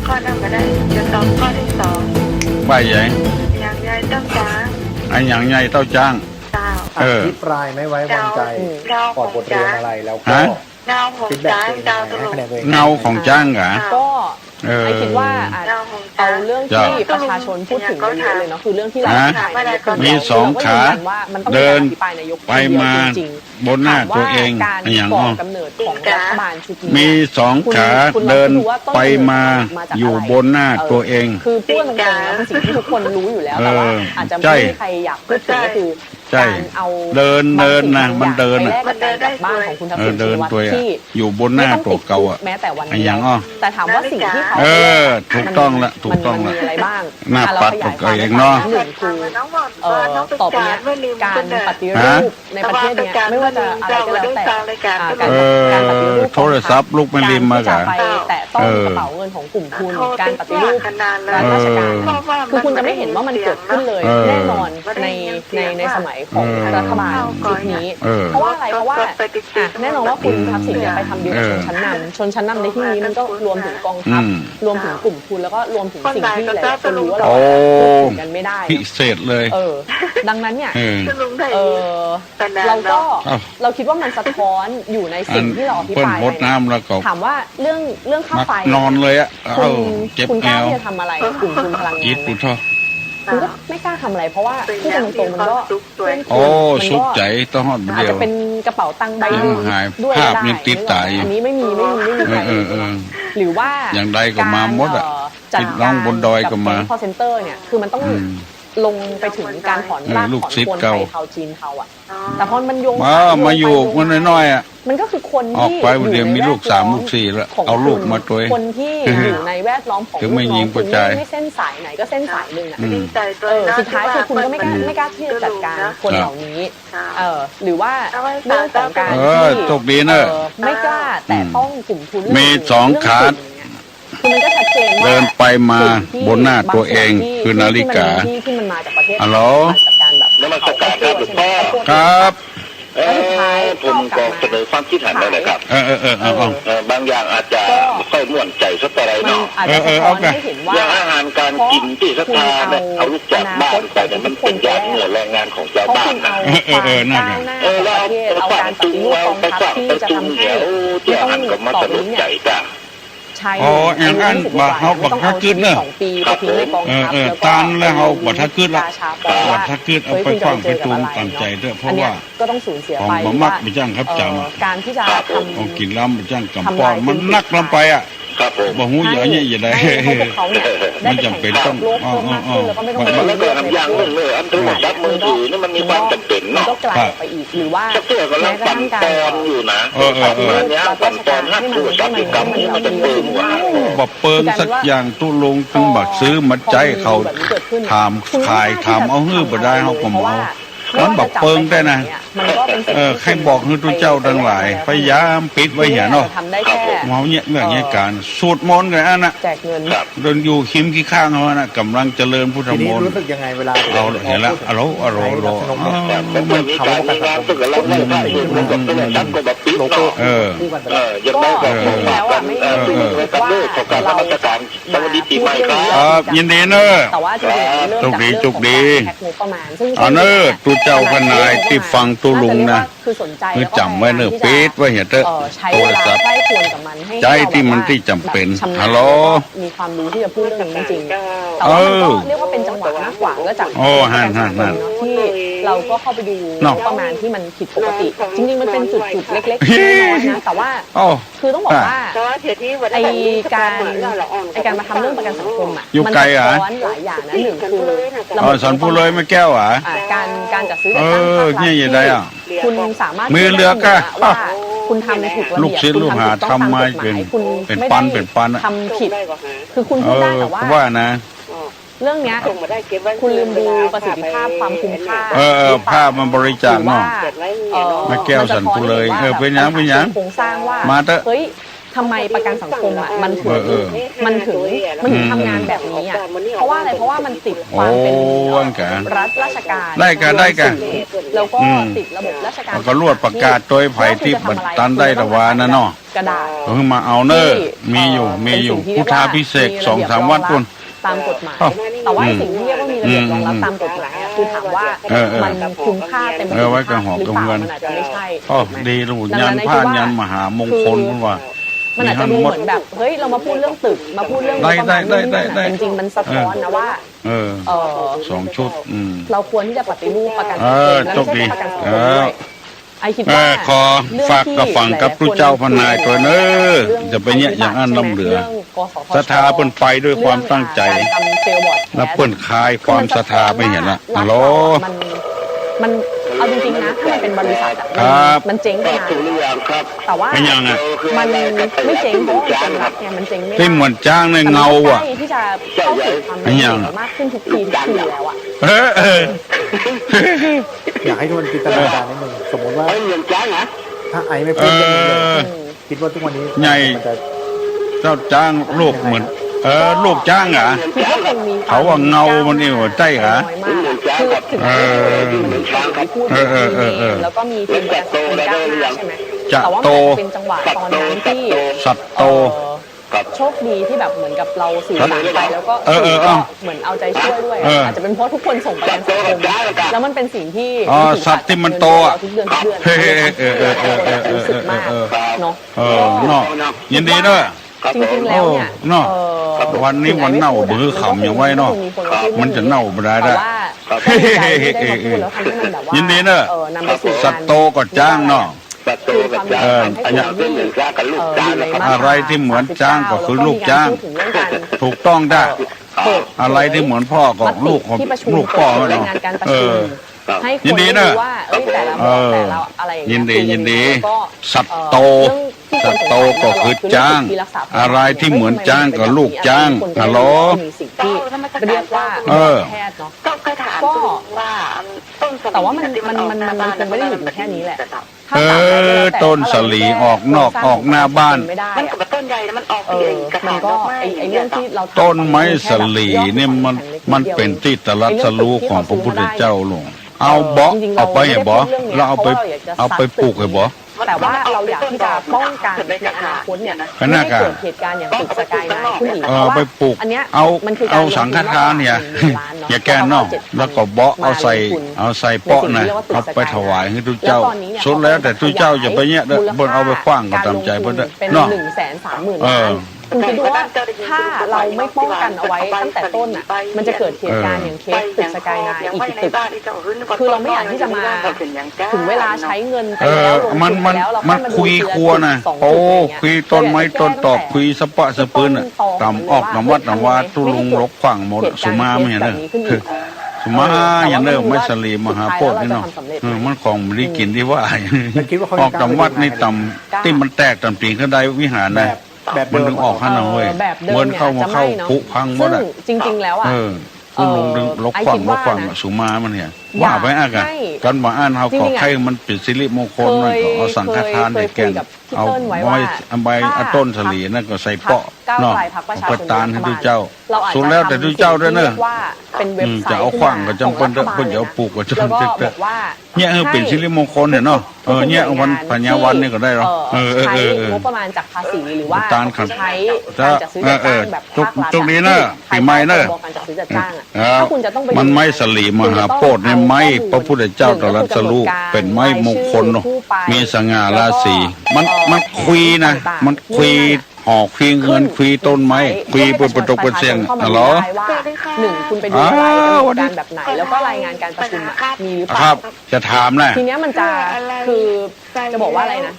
ข้อนั้นก็ได้จะตอบข้อที่2ว่าไงอย่างใหญ่เต้าจ้างไอ้อย่างใหญ่เต้าจ้างอภิปรายไม่ไว้วางใจขอบทเรียนอะไรแล้วก็เงาของจ้างเงาของจ้างเหรอก็ไม่คิดว่าเอาเรื่องที่ประชาชนพูดถึงเยอะเลยเนาะคือเรื่องที่เรามี2ขาเดินไปมาบนหน้าตัวเองอย่างก่อกำเนิดของรัฐบาลชุดนี้มี2ขาเดินไปมาอยู่บนหน้าตัวเองคือพูดตรงๆนะเป็นสิ่งที่ทุกคนรู้อยู่แล้วแต่ว่าอาจจะไม่มีใครอยากพูดถึงก็คือการเอาเดินนะมันเดินบ้านของคุณทักษิณชินวัตรที่อยู่บนหน้าตัวเก่าอ่ะแม้แต่วันนี้แต่ถามว่าสิ่งที่เขาถูกต้องละถูกต้องละมีอะไรบ้างหน้าปัดตัวเองเนาะหนึ่งคือต่อไปนี้การปฏิรูปในประเทศเนี้ยไม่ว่าจะอะไรก็แล้วแต่การปฏิรูปโทรศัพท์ลูกมันริมมาจะไปแต่ต้องกระเป๋าเงินของกลุ่มคุณการปฏิรูปราชการคือคุณจะไม่เห็นว่ามันเกิดขึ้นเลยแน่นอนในสมัยของรัฐบาลชุดนี้เพราะว่าอะไรเพราะว่าแน่นอนว่าคุณทักษิณไปทำดีลกับชนชั้นนำในที่นี้มันก็รวมถึงกองทัพรวมถึงกลุ่มทุนแล้วก็รวมถึงสิ่งที่หลายคนรู้ว่าเราพูดกันไม่ได้พิเศษเลยดังนั้นเนี่ยเราคิดว่ามันสะท้อนอยู่ในสิ่งที่เราอภิปรายถามว่าเรื่องค่าไฟนอนเลยอ่ะคุณกล้าที่จะทำอะไรกลุ่มทุนพลังงานคุณก็ไม่กล้าทำอะไรเพราะว่าพูดตรงๆมันก็สุขใจต้องหอดเดียวอาจจะเป็นกระเป๋าตังค์ใบนึงด้วยได้อันนี้ไม่มีใคร หรือว่า อย่างใดก็มาหมดอะ จัด พี่น้องบนดอยก็มา คอเซ็นเตอร์เนี่ยคือมันต้องลงไปถึงการถอนราก ลูก ถอน ศิษย์ โคน เก่า ไทยเทาจีนเทาอ่ะแต่พอมันโยง มาอยู่มันน้อยๆอ่ะ มันก็คือคน ออก ที่ ไปเดี๋ยวมีลูก3 ลูก 4แล้ว ของ เอาลูกมาตัวเอง คนที่อยู่ในแวดล้อมของ ถึงไม่ยิง คุณ กระจาย ไม่เส้นสายไหนก็เส้นสายหนึ่งอ่ะ ใจ สุดท้ายคือคุณก็ไม่กล้าที่จะจัดการคนเหล่านี้หรือว่าเรื่องของการที่ ตกดีเนอะ ไม่กล้าแต่ต้องกลุ่มทุน มี2 ขาด คือมันก็ชัดเจนว่า เดินไปมาบนหน้าตัวเองคือนาฬิกา ที่มันมาจากประเทศ ฮัลโหล จัดการแบบ นมัสการครับหลวงพ่อ ครับ ผมก็เสนอความคิดเห็นเลยนะครับ บางอย่างอาจจะไม่ค่อยม่วนใจสักเท่าไร มัน เนาะ อาจจะสะท้อนให้เห็นว่า อย่างอาหารการกินที่ศรัทธาเนี่ยเอาลูกจากบ้านไปเนี่ยมันเป็นยาเหนื่อยแรงงานของชาว เพราะ บ้า คุ น ณ นะ เอาความก้าวหน้าของประเทศเอาการปฏิรูปกองทัพที่จะทำให้ ที่อาหารก็มาสนุกใจจ้ะ ใช้ อ๋ออย่างนั้นบ่เฮาบักทักกึดเนอะ 2 ปีไปทิ้งในกองทัพแล้วก็ ตานแล้วเฮาบักทักกึดละ ราชาบอกว่า บักทักกึดเอาไปฟังไปตูมตั้งใจเด้อเพราะว่า ก็ต้องสูญเสีย ของ ไป บ่มักไปจ้างครับจำ การที่จะท เอากิน ำ ล้ำไปจ้างกำปอนมันนักลำไปอ่ะ ครับผม บ่ฮู้อย่างนี้อย่างไร ให้พวกเขาเนี่ยได้ มัน ไป จำเป็น แข่ง ต้ ขั อน ง โลกเพิ่มมากขึ้นแล้วก็ไม่ต้อง มันแล้วก็ทำอย่างนึงเลยอันโทรศัพท์มือถือนี่มันมีความจำเป็น มัน เนาะ ก็ไกลออกไปอีกหรือว่า สักตัวก็ลังปั่นปอนอยู่นะเนี้ยปั่นปอนหักตัวจับกิจกรรมนี่มันจะเปิดหัว บ่เปิงสักอย่างตุลงตึงบักซื้อมาใจเขาถามขายถามเอาฮื้อบ่ได้เฮาก็บ่เอามันบักเปิงได้นะใครบอกให้ตัวเจ้าทั้งหลายพยายามปิดไว้อย่าเนาะ ทำได้แค่ เมาเนี่ยเรื่องนี้การสวดมนต์กันอันน่ะ แจกเงิน เดินอยู่คิมขี้ข้างเขาน่ะกำลังเจริญพุทธ ที ม นี้ นต์ รู้สึกยังไงเวลา เอาเห็นแล้วอโลอโลอโล มันมีการมีงานตึกแล้วไม่ได้มันก็เป็นจับก็แบบปิด โลโก้ เนาะ คู่กันไป ยังได้แบบกันกันด้วยของการราชการสวัสดีปีใหม่ครับ ครับยินดีเนอะ แต่ว่าจริงๆเริ่มจากเรื่องของการแฮกงบประมาณซึ่ง เอาเนอะตัวเจ้าพนายที่ฟังตัวลุงนะ คือสนใจ คือจำไว้เนอะปิดไว้เห็นเถอะ ใช้ โท เว ร ลา ศัพท์ ใกล้ควรกับมันให้ ใจที่มันที่จำเป็น ชำนาญ ฮัลโหล มีความรู้ที่จะพูดเรื่องนี้จริงๆแต่ว่ามันก็เรียกว่าเป็นจังหวะมากกว่าก็จาก โอ้ฮั่นๆ ที่เราก็เข้าไปดู เนาะ ประมาณที่มันผิดปกติ จริงๆมันเป็นจุดๆเล็กๆน้อยๆนะแต่ว่า โอ้ คือต้องบอกว่า ไอ ไอ การมาทำเรื่องประกันสังคมอ่ะ อยู่ มั ไกลเหรอ สะท้อนหลายอย่างนะหนึ่งคือระ อ๋ บ อบ สอนผู้เลยไม่แก้วอ่ะ การจัดซื้อจัดตั้งภาครัฐ เนี่ยอย่างไรอ่ะ คุณสามารถ มือเลือกอะ ว่าคุณทำถูกระ ลู เบี ก ยบ ศิษย์ คุณ ลูกหา ถูกต้อง ทำมา ตามกฎห เป็น มายคุณ เป็น ไม่ ปั ได้ นเป็นปันอะ ทำผิด คือคุณพูดได้แต่ว่า ว่านะ เรื่องเนี้ยคุณลืมดูประสิทธิภาพความคุ้มค่า ภาพมันบริจาคเนาะ แม่แก้วสันปุเลยเป็นยังโครงสร้างว่า มาเถอะ เฮ้ยทำไมประกันสังคมอ่ะมันถึงทำงานแบบนี้อ่ะเพราะว่าอะไรเพราะว่ามันติดความเป็น ว่างกะ รัฐราชการ ได้กะ แล้วก็ติดระบบราชการ ก็รวดประกาศโดยไผ่ที่บัดตันได้ตะวานะเนาะ กระดาษ เพิ่งมาเอาเนอร์มีอยู่พุทธาพิเศษ2-3 วัดปุ่น ตามกฎหมายแต่ว่าสิ่งที่เรียกว่ามีระเบียบรองรับตามกฎหมายอะคือถามว่ามันคุ้มค่าเต็มประสิทธิ ไว้ ภา กั พ บหอบ หรือ กับ เปล่า เงิน มันอาจจะไม่ใช่ อ๋อดีลูกยันผ้านยันมหามงคลพุ่นว่า มันอาจจะดูเหมือนแบบเฮ้ยเรามาพูดเรื่องตึกมาพูดเรื่อง ได้ จริงๆมันสะท้อนนะว่า 2 ชุดเราควรที่จะปฏิรูปประกันสังคมและ โชค ไม่ ดี ใช่ประกันสังคมด้วยไอคิดว่า ขอฝากกับฝั่งกับผู้เจ้าพนายตัวเนอจะไปเนี่ยอย่างอันล้ำเหลือศรัทธาเปิ้นไปด้วยความตั้งใจแล้วเปิ้นคลายความศรัทธาไม่เห็นละฮัลโหล มันเอาจริงๆนะถ้ามันเป็นบริษัทอะ ครับ มันเจ๊งไปนาน ถูกหรือยังครับ แต่ว่า ไม่ยังอะ มันไม่เจ๊งเพราะว่ามันเป็นรัฐเนี่ยมันเจ๊งไม่ได้ ที่เหมือนจ้างในเงาอ่ะ แต่มันใกล้ที่จะเข้าสู่ความเป็นจริงมากขึ้นทุกทีแล้วอ่ะ อยากให้ทุกคนจินตนาการนิดนึงสมมติว่า เงินจ้างนะ ถ้าไอไม่พูดเรื่องนี้เลยคิดว่าทุกวันนี้ ใหญ่ มันจะ เจ้าจ้างลูกเหมือนลูกจ้างเหรอ คิดว่าคงมี เขาว่าเงามันนี่หัวใจเหรอ น้อยมากคือถึงแม้ว่ามันพูดแล้วก็มีทีมประกันสังคมก้าวหน้าใช่ไหม จะ แต่ว่า โต มันเป็นจังหวะตอนนั้นที่ สัตว์โต โชคดีที่แบบเหมือนกับเราสื่อสารไปแล้วก็ สื่อ ก็เหมือนเอาใจช่วยด้วยอาจจะเป็นเพราะทุกคนส่งประกันสังคมแล้วมันเป็นสิ่งที่ สัตว์ที่มันโตอ่ะ ทุกเดือนรู้สึกมากเนาะ เนาะยินดีด้วย จริงๆแล้วเนี่ย เนาะวันนี้วันเน่าบื้อขำอย่างไว้เนาะมันจะเน่าไม่ได้ แต่ ได้ ว่าก็ดีใจที่ได้มาพูดแล้วทำให้มันแบบว่า ยินดีเนอะ นำไปสู่ สัตว์โตก็จ้างเนาะ คืนความยุติธรรมให้คนที่อยู่ในมาตรา อะไรที่เหมือนจ้างก็คือลูกจ้าง แล้วก็มีกรพูดถึงเรื่องการ ถูกต้องได้ เปิด อะไรที่เหมือนพ่อกับลูกของ ที่ประชุม ลูกพ่อ เปิด เนาะ รายงานการประ เอ ชุม อ ให้ค ยิ น นดี ได้ นะ รู้ว่าแต่ละบอกแต่ละอะไรอย่างเงี้ ยินดียินดี แล้วก็ สัตว์โต เรื่องที่ สัตว์โตก็คือจ้าง อะไรที่เหมือนจ้างก็ลูกจ้างฮัลโหล มีสิ่งที่เรียกว่า แพทย์เนาะ ก็เคยถาม ก็ ว่าต้นสลี แต่ว่ามันคงไม่ได้หยุดอยู่แค่นี้แหละถ้า เอ ตราบใดก็แล้วแต่ ต้นสลีออกนอกออกหน้าบ้าน ไม่ได้ มัน อะ กับต้นใหญ่แล้วมันออก มันก็ไอ้เรื่องที่เราทำ ต้นไม้สลีเนี่ยมันเป็นที่ตรัสรู้ของพระพุทธเจ้าหลวงเอาบ่เอาไปให้บ่เราเอาไปปลูกให้บ่ แต่ว่าเราอยากที่จะป้องกันในอนาคตเนี่ยไม่ให้เกิดเหตุการณ์อย่างตึกสกายไนท์ขึ้นอีกเพราะว่า ไปปลูก อันเนี้ย เอา มันคือการ เอาสังฆทานเนี่ย อย่าแกนเนาะแล้วก็เบาะเอาใส่เปาะนะเอาไปถวายให้ทุกเจ้าสุดแล้วแต่ทุกเจ้าอย่าไปเนี่ยเด้อบนเอาไปขว้างก็ตามใจเพิ่นเด้อ เป็น เนาะ 130,000 ล้านคุณคิดดูว่าถ้าเราไม่ป้องกันเอาไว้ตั้งแต่ต้นอ่ะมันจะเกิดเหตุการณ์อย่างเคสตึกสกายไนท์อีกตึกคือเราไม่อยากที่จะมาถึงเวลาใช้เงินไปแล้วลงทุนไปแล้วเราค่ มั อย น มาดู คุย ทีละ ครัวนะ จุด2 โอ้ จุดอะไรเงี้ย คุยต้นไม้ต้นตอกคุยสะปะสะปืนน่ะตำออกตำวัดตำวาตุลุงลกขว้างหมดสุมาไม่เห็นเด้อสุมาอย่างเด้อไม่สลีมหาโพธิ์นี่เนาะมันของมันได้กินที่ว่า แล้วคิดว่าเขา ออกตำวัดในตำที่มันแตกตำปีงเขาได้วิหาร แบ นะ บแบบ มัน เดิ ถึ ม งออกข้างนอกเว้ย แบบเดิ เหมื ม อน เนี่ย เข้ามา จะ เข้า ไม่เนาะ ผุพังหม ซึ่ ด ง อ่ะ จริงๆแล้วอ่ะ คุณลุงดึงลกขว้างลกขว้างสุมามันเนี่ยว่าไปอ่ะกันกันว่าอ่านเฮาก็ให้มันเป็นสิริมงคลมันก็เอาสังฆทานให้แกงเอาไว้ใบต้นสลีนั่นก็ใส่เปาะเนาะเอาตานให้ทุกเจ้าสุดแล้วแต่ทุกเจ้าด้วยเนอะ ว่าเป็นเว็บไซต์ จะเอาขว้างก็จำเป็นเพิ่นจะเอาปลูกก็จำ แล้วก็ เป็น บอกว่า เนี่ยเป็นสิริมงคลเนี่ยเนาะเนี่ยวันปัญญาวันนี่ก็ได้หรอใช้งบประมาณจากภาษีหรือว่าใช้การจัดซื้อจัดจ้างแบบภาครัฐ ตรงนี้เนอะปีใหม่เนอะ การจัดซื้อจัดจ้างอ่ะถ้าคุณจะต้องไป มันไม้สลีมหาโพธิ์ในไม้พระพุทธเจ้าตรัสรู้เป็นไม้มงคลเนาะมีสง่าราศีมันคุยนะมันคุยหอกคุยเงินคุยต้นไม้คุยบนประตูบนเสียงเหรอ หนึ่งคุณไปดูรายการแบบไหนแล้วก็รายงานการประชุมมีหรือเป ค ล่า รับจะถามนะ ทีเนี้ยมันจะคือจะบอกว่าอะไรนะ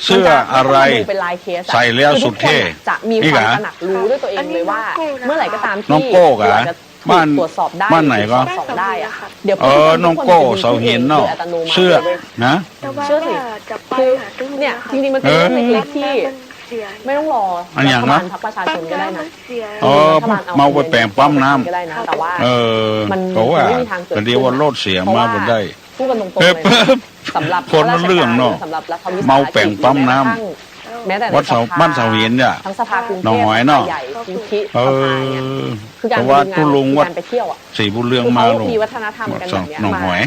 เสื้ออะไร มันจะเป็นลายเคส ใส่แล้วสุดเท่ จะมีความตระหนักรู้ด้วยตัวเองเลยว่า เมื่อไหร่ก็ตามที่ น้องโก้กะ จะ บ้าน ตรวจสอบได้ บ้านไหนก็ ตรวจสอบได้อะเดี๋ยว น้องโก้เสาหินเนาะเสื้อนะ เชื่อสิคือเนี่ยจริงๆมันเป็นเรื่องเล็กๆที่ไม่ต้องรอ อันอย่างนะ รัฐบาลพรรคประชาชนก็ได้นะ เมาไปแปลงปั๊มน้ำ ก็ได้นะแต่ว่า มัน เพราะว่า ไม่มีทางเกิดขึ้น เดียวว่าโลดเสียมาบนได้ พูดกันตรงๆเลยนะสำหรับ คนละเรื่องเนอะ สำหรับรัฐวิสาหกิจ เมาแป่งปั๊มน้ำ แม้แต่ วัดเสาบ้านเสาหินเนี่ย ทั้งสภากรุงเท หนอง พ หอยเนอะ ใหญ่ทุกที่ เอ ส อ ภาเนี่ยคือการ เพราะว่า ดูงาน ตุลุง คือ วัด การไปเที่ยวอ่ะ สีบุญเรือง คือ มา เขา ลง มีวัฒนธรรมกันแบบเนี้ย หนองหอย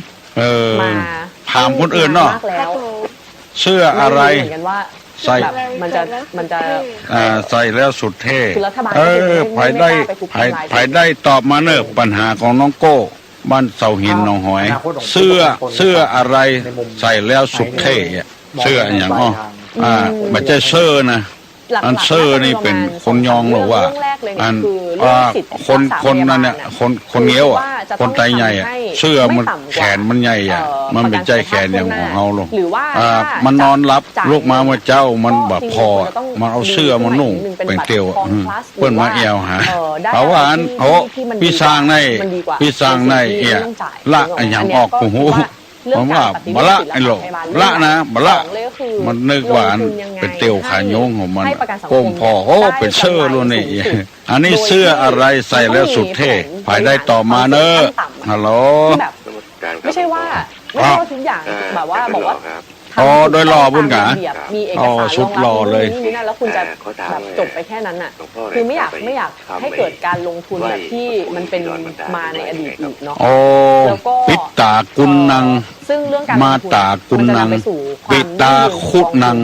มา ถามคนอื่นเนาะ มากแล้ว เสื้ออะไร ม่เหมือนกันว่า ใส่ แบบมันจะ ใส่แล้วสุดเท่ คือรัฐบาล ภายได้ ไม่กล้าไปคุกคามราย ภายได้ตอบมาเนอะปัญหาของน้องโก้บ้านเสาหินหนองหอย เสื้ออะไรใส่แล้วสุดเท่อะเสื้ออย่างอ้อมันจะเสื้อนะ หลักๆ อันเซอร์นี่เป็นคนยองหรือว่า เรื่องแรกเลย อั เนี่ย น คือเรื่องสิทธิ์ คนนั่นเนี่ยคนเงี้ยวอ่ะคนไตใหญ่อ่ะเสื้อมันแขนมันใหญ่อ่ะมันเป็นใจแขนอย่างของเฮาหรอก หรือว่า มันนอนรับลูกมาเมื่อเจ้ามันแบบพอมันเอาเสื้อมันนุ่งเป็นเตียวเปิ้นมาเอวหาเพราะว่าอันพี่สร้างในเอียละอันอย่างออกหูผมว่าบละไอ้หลอกละนะบละมันนึกว่าอันเป็นเตียวขาโยงของมันก้มพอโอ้เป็นเสื้อluônนี่อันนี้เสื้ออะไรใส่แล้วสุดเท่ภายได้ต่อมาเนอะฮัลโหล ที่แบบไม่ใช่ว่าทุกอย่างแบบว่าบอกว่า โดยรอบุญกะ มีเอกสาร ชุดรอเลย นี่นั่นแล้วคุณจะแบบจบไปแค่นั้นน่ะคือไม่อยากให้เกิดการลงทุนแบบที่มันเป็นมาในอดีตอีกเนาะ โอ้ปิตากุนนัง ซึ่งเรื่องการ มาตากุนนังปิตาคุดนัง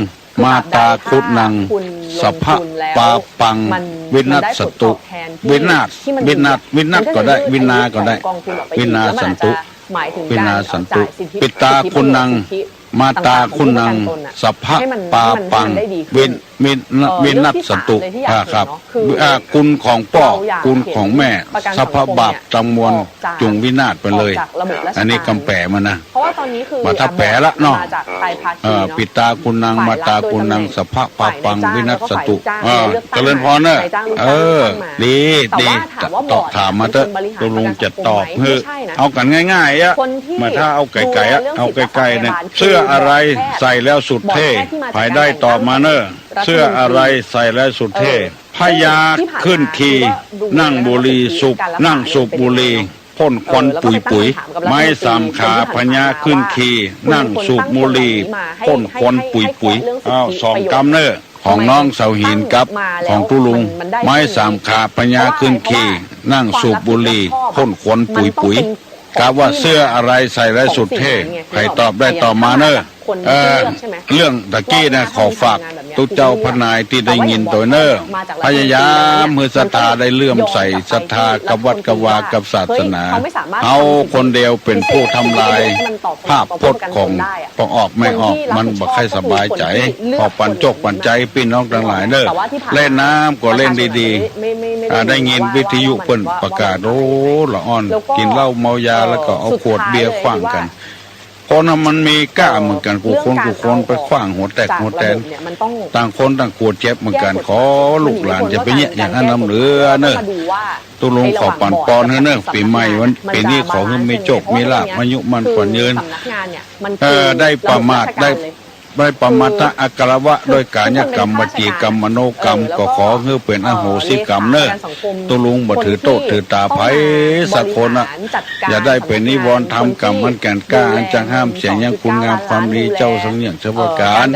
มาตาคุดนังสภะปาปังวินัสสตุวินัสก็ได้วินาก็ได้วินาสันตุ หมายถึง วิ การ นาสันตุ จ่ายสิทธิ ปิตาคุณนังมาตาคุณนังสัพพะปาปัง วินัสสตุครับคุณของพ่อคุณของแม่สัพพบาปจำมวลจุงวินาศไปเลยอันนี้กำแปะมานะเพราะว่าตอนนี้คือมาถ้าแปะละเนาะปิตาคุณนางมาตาคุณนางสัพพะปาปังวินัสสตุเจริญพรเนอะดีตอบถามมาเถอะตัวลุงจะตอบเฮ้เอากันง่ายๆอะมาถ้าเอาไก่ๆเอาไก่ๆเนี่ยเสื้ออะไรใส่แล้วสุดเท่ภายได้ตอบมาเนอะเสื้ออะไรใส่แล้วสุดเท่พญาขึ้นขี่นั่งบุรีสุบนั่งสูบบุรีพ่นควันปุ๋ยไม้สามขาพญาขึ้นขี่นั่งสูบบุรีพ่นควันปุ๋ยสองกำเนอะของน้องเสาหินกับของตุลุงไม้สามขาพญาขึ้นขี่นั่งสูบบุรีพ่นควันปุ๋ยกะว่าเสื้ออะไรใส่แล้วสุดเท่ใครตอบได้ตอบมาเนอะเรื่องตะกี้นะขอฝากตุเจ้าพนายที่ได้ยินตัวเนอพยายามมือศรัทธาได้เลื่อมใส่ศรัทธากับวัดกับวากับศาสนาเอาคนเดียวเป็นผู้ทำลายภาพพจน์ของพอออกไม่ออกมันบ่ค่อยสบายใจพอปันจกปันใจพี่น้องทั้งหลายเนอเล่นน้ำก็เล่นดีๆได้ยินวิทยุเปิ้นประกาศโอ้ละอ่อนกินเหล้าเมายาแล้วก็เอาขวดเบียร์ขว้างกันคนมันมีกล้าเหมือนกันกูคนไปขว้างหัวแตกหัวแตนต่างคนต่างกวดเจ็บเหมือนกันขอลูกหลานจะไปเนี่ยอย่างนั้นน้ำเหลือเนอะตุลุงขอปั่นปอนเนอะปีใหม่วันปีนี้ขอให้มีโชคมีลาภอายุมันขวัญยืนได้ประมาทได้ประมาทอักขระวะโดยกายกรรมวจีกรรมมโนกรรมก็ขอให้เป็นอโหสิกรรมเนอะตุลุงบ่ถือโทษถือตาไผสักคนนะอย่าได้เป็นนิวรณ์ทำกรรมมันแก่นกล้าอันจังห้ามเสียงยังคุณงามความดีเจ้าสังอย่างเฉพาะการ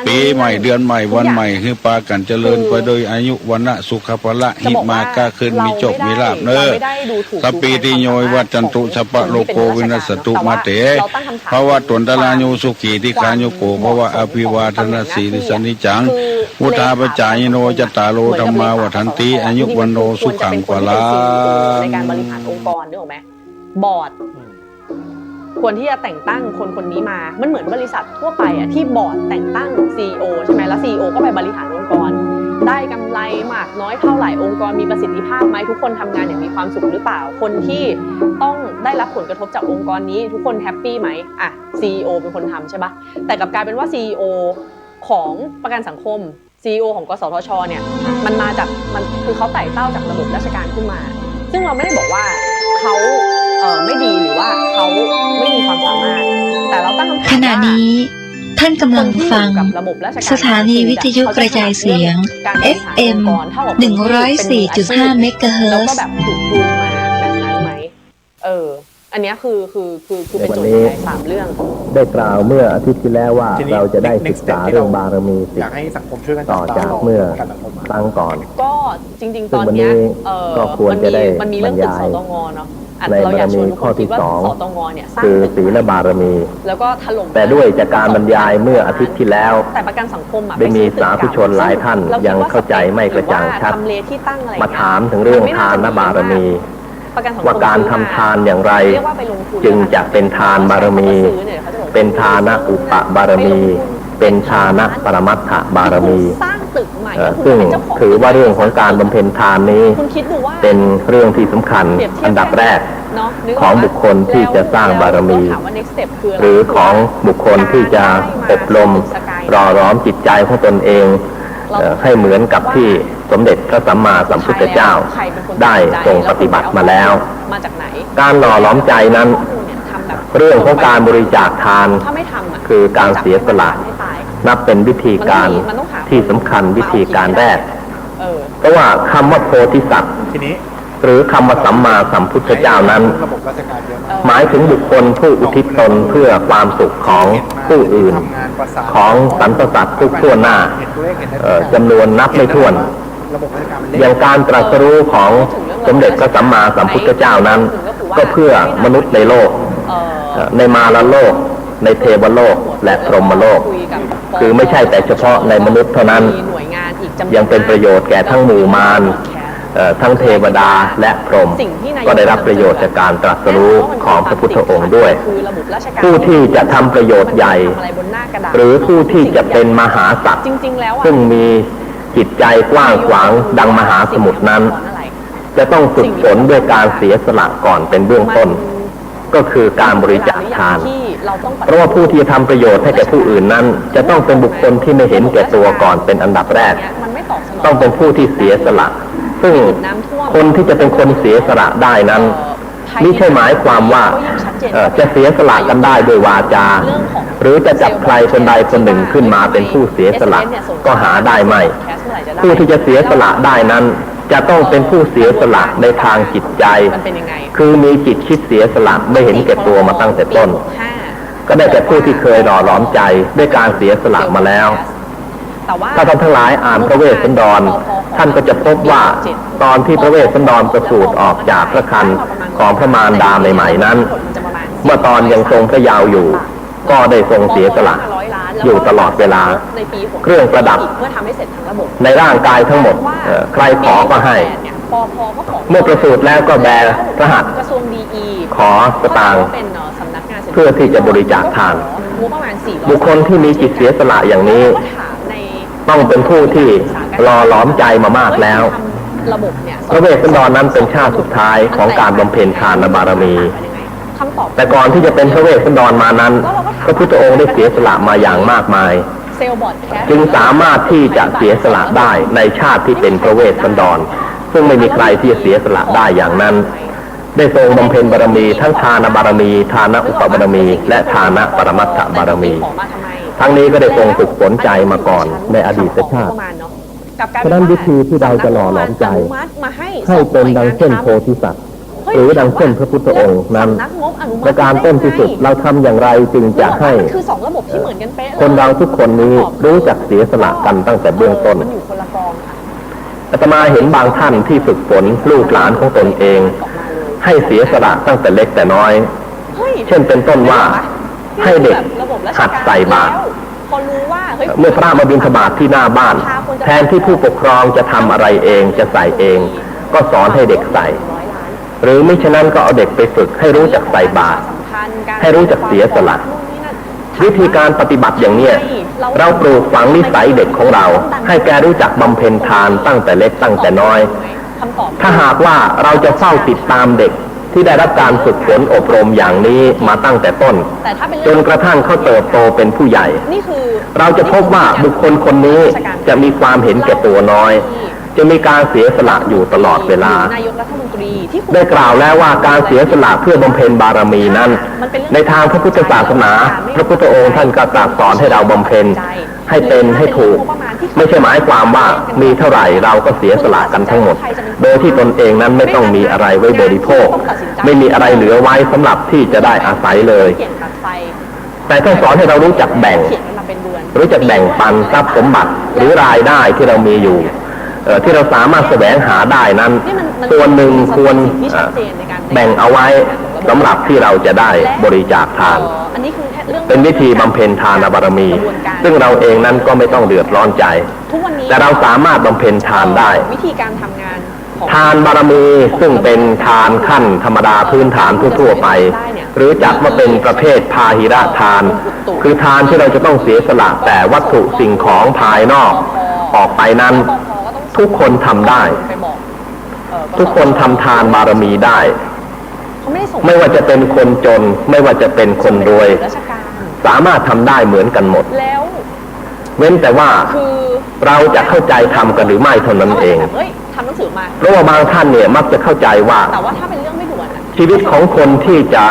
ปีใหม่เดือนใหม่วันใหม่ให้ปากันเจริญไปโดยอายุวันนะสุขภละหิมากาขึ้นมีโชคมีลาภเนอะสัพปีติโยวัจจันตุสัพพะโลโกวินัสสตุมาเตภาวะตนตลายุสุขีที่ขายุโกเพราะว่าอภิวาทนาสีลิสนิจังวุธาปจายโนจตารโลธรรมาวัฏันติอายุวันโนสุขังกวาลาในการบริหารองค์กรนึกออกไหมบอร์ดควรที่จะแต่งตั้งคนนี้มามันเหมือนบริษัททั่วไปอ่ะที่บอร์ดแต่งตั้ง CEO ใช่ไหมแล้ว CEO ก็ไปบริหารองค์กรได้กำไรมากน้อยเท่าไหร่องค์กรมีประสิทธิภาพไหมทุกคนทำงานอย่างมีความสุขหรือเปล่าคนที่ต้องได้รับผลกระทบจากองค์กรนี้ทุกคนแฮปปี้ไหมอ่ะ CEO เป็นคนทำใช่ปะแต่กลับกลายเป็นว่า CEO ของประกันสังคม CEO ของกสทชเนี่ยมันมาจากมันคือเขาไต่เต้าจากระบบราชการขึ้นมาซึ่งเราไม่ได้บอกว่าเขาไม่ดีหรือว่าเขาไม่มีความสามารถแต่เราตั้งคำถามขณะนี้ท่านกำลังฟังสถานีวิทยุกระจายเสียง FM 104.5 เมกะเฮิรตซ์แล้วก็แบบถูกปรุงมาแบบนั้นไหมอันนี้คือเป็นโจทย์ใหญ่3เรื่องได้กล่าวเมื่ออาทิตย์ที่แล้วว่าเราจะได้ศึกษาเรื่องบารมีสิต่อจากเมื่อครั้งก่อนก็จริงๆตอนนี้ก็ควรจะได้มันมีเรื่องตึกสตงเนาะในบารมีข้อที่2คือศีลบารมีแล้วก็ถล่มแต่ด้วยจากการบรรยายเมื่ออาทิตย์ที่แล้วแต่ประกันสังคมได้มีสาธุชนหลายท่านยังเข้าใจไม่กระจ่างชัดมาถามถึงเรื่องทานบารมีว่าการทำทานอย่างไรจึงจะเป็นทานบารมีเป็นทานะอุปบารมีเป็นทานะปรมัตถบารมีซึ่งถือว่าเรื่องของการบำเพ็ญทานนี้เป็นเรื่องที่สำคัญอันดับแรกของบุคคลที่จะสร้างบารมีหรือของบุคคลที่จะอบรมหล่อหลอมจิตใจของตนเองให้เหมือนกับที่สมเด็จพระสัมมาสัมพุทธเจ้าได้ทรงปฏิบัติมาแล้วการหล่อหลอมใจนั้นเรื่องของการบริจาคทานคือการเสียสละนับเป็นวิธีการที่สำคัญวิธีการแรกเพราะว่าคำว่าโพธิสัตว์หรือคำว่าสัมมาสัมพุทธเจ้านั้นหมายถึงบุคคลผู้อุทิศตนเพื่อความสุขของผู้อื่นของสรรพสัตว์ทุกทั่วหน้าจำนวนนับไม่ถ้วนอย่างการตรัสรู้ของสมเด็จพระสัมมาสัมพุทธเจ้านั้นก็เพื่อมนุษย์ในโลกในมารโลกในเทวโลกและพรหมโลกคือไม่ใช่แต่เฉพาะในมนุษย์เท่านั้นยังเป็นประโยชน์แก่ทั้งหมู่มาร ทั้งเทวดาและพรหมก็ได้รับประโยชน์จากการตรัสรู้ของพระพุทธองค์ด้วยผู้ที่จะทำประโยชน์ใหญ่หรือผู้ที่จะเป็นมหาสัตว์ซึ่งมีจิตใจกว้างขวางดังมหาสมุทรนั้นจะต้องฝึกฝนด้วยการเสียสละก่อนเป็นเบื้องต้นก็คือการบริจาคทานเพราะว่าผู้ที่ทำประโยชน์ให้แก่ผู้อื่นนั้นจะต้องเป็นบุคคลที่ไม่เห็นแก่ตัวก่อนเป็นอันดับแรกต้องเป็นผู้ที่เสียสละซึ่งคนที่จะเป็นคนเสียสละได้นั้นไม่ใช่หมายความว่าจะเสียสละกันได้โดยวาจาหรือจะจับใครคนใดคนหนึ่งขึ้นมาเป็นผู้เสียสละก็หาได้ไม่ผู้ที่จะเสียสละได้นั้นจะต้องเป็นผู้เสียสละในทางจิตใจคือมีจิตคิดเสียสละไม่เห็นแก่ตัวมาตั้งแต่ต้นก็ได้แก่ผู้ที่เคยหล่อหลอมใจด้วยการเสียสละมาแล้วถ้าท่านทั้งหลายอ่านพระเวสสันดรท่านก็จะพบว่าตอนที่พระเวสสันดรประสูติออกจากพระครรภ์ของพระมารดาใหม่ๆนั้นเมื่อตอนยังทรงพระเยาว์อยู่ก็ได้ทรงเสียสละอยู่ตลอดเวลาเครื่องประดับในร่างกายทั้งหมดใครขอก็ให้เมื่อประสูติแล้วก็แบพระหัตถ์ขอสตางค์เพื่อที่จะบริจาคทานบุคคลที่มีจิตเสียสละอย่างนี้ต้องเป็นผู้ที่หล่อหลอมใจมามากแล้วพระเวสสันดรนั้นเป็นชาติสุดท้ายของการบำเพ็ญทานบารมีแต่ก่อนที่จะเป็นพระเวสสันดรมานั้นพระพุทธองค์ได้เสียสละมาอย่างมากมายจึงสามารถที่จะเสียสละได้ในชาติที่เป็นพระเวสสันดรซึ่งไม่มีใครที่จะเสียสละได้อย่างนั้นได้ทรงบำเพ็ญบารมีทั้งทานบารมีทานอุปบารมีและทานปรมัตถบารมีทั้งนี้ก็ได้ทรงฝึกฝนใจมาก่อนในอดีตชาติฉะนั้นวิธีที่เราจะหล่อหลอมใจให้เป็นดังเช่นโพธิสัตว์หรือดังเช่นพระพุทธองค์นั้นในการต้นที่สุดเราทำอย่างไรจึงจะให้คนเราทุกคนนี้รู้จักเสียสละกันตั้งแต่เบื้องต้นอาตมาเห็นบางท่านที่ฝึกฝนลูกหลานของตนเองให้เสียสละตั้งแต่เล็กแต่น้อยเช่นเป็นต้นว่าให้เด็กหัดใส่บาตรเมื่อพระมาบิณฑบาตที่หน้าบ้านแทนที่ผู้ปกครองจะทำอะไรเองจะใส่เองก็สอนให้เด็กใส่หรือไม่ฉะนั้นก็เอาเด็กไปฝึกให้รู้จักใส่บาตรให้รู้จักเสียสละวิธีการปฏิบัติอย่างนี้เราปลูกฝังนิสัยเด็กของเราให้แกรู้จักบำเพ็ญทานตั้งแต่เล็กตั้งแต่น้อยถ้าหากว่าเราจะเฝ้าติดตามเด็กที่ได้รับการฝึกฝนอบรมอย่างนี้มาตั้งแต่ต้นจนกระทั่งเขาเติบโตเป็นผู้ใหญ่เราจะพบว่าบุคคลคนนี้จะมีความเห็นแก่ตัวน้อยจะมีการเสียสละอยู่ตลอดเวลาได้กล่าวแล้วว่าการเสียสละเพื่อบำเพ็ญบารมีนั้นในทางพระพุทธศาสนาพระพุทธองค์ท่านก็ตรัสสอนให้เราบำเพ็ญให้เป็นให้ถูกไม่ใช่หมายความว่ามีเท่าไหร่เราก็เสียสละกันทั้งหมดโดยที่ตนเองนั้นไม่ต้องมีอะไรไว้บริโภคไม่มีอะไรเหลือไว้สำหรับที่จะได้อาศัยเลยแต่ต้องสอนให้เรารู้จักแบ่งปันทรัพย์สมบัติหรือรายได้ที่เรามีอยู่ที่เราสามารถแสวงหาได้นั้นส่วนหนึ่งควรแบ่งเอาไว้สำหรับที่เราจะได้บริจาคทานเป็นวิธีบำเพ็ญทานบารมีซึ่งเราเองนั้นก็ไม่ต้องเดือดร้อนใจแต่เราสามารถบำเพ็ญทานได้ทานบารมีซึ่งเป็นทานขั้นธรรมดาพื้นฐานทั่วไปหรือจัดมาเป็นประเภทพาหิระทานคือทานที่เราจะต้องเสียสละแต่วัตถุสิ่งของภายนอกออกไปนั้นทุกคนทำได้ทุกคนทำทานบารมีได้ไม่ว่าจะเป็นคนจนไม่ว่าจะเป็นคนรวยสามารถทำได้เหมือนกันหมดเว้นแต่ว่าเราจะเข้าใจทำกันหรือไม่เท่านั้นเองเพราะว่าบางท่านเนี่ยมักจะเข้าใจว่าชีวิตของคนที่จะ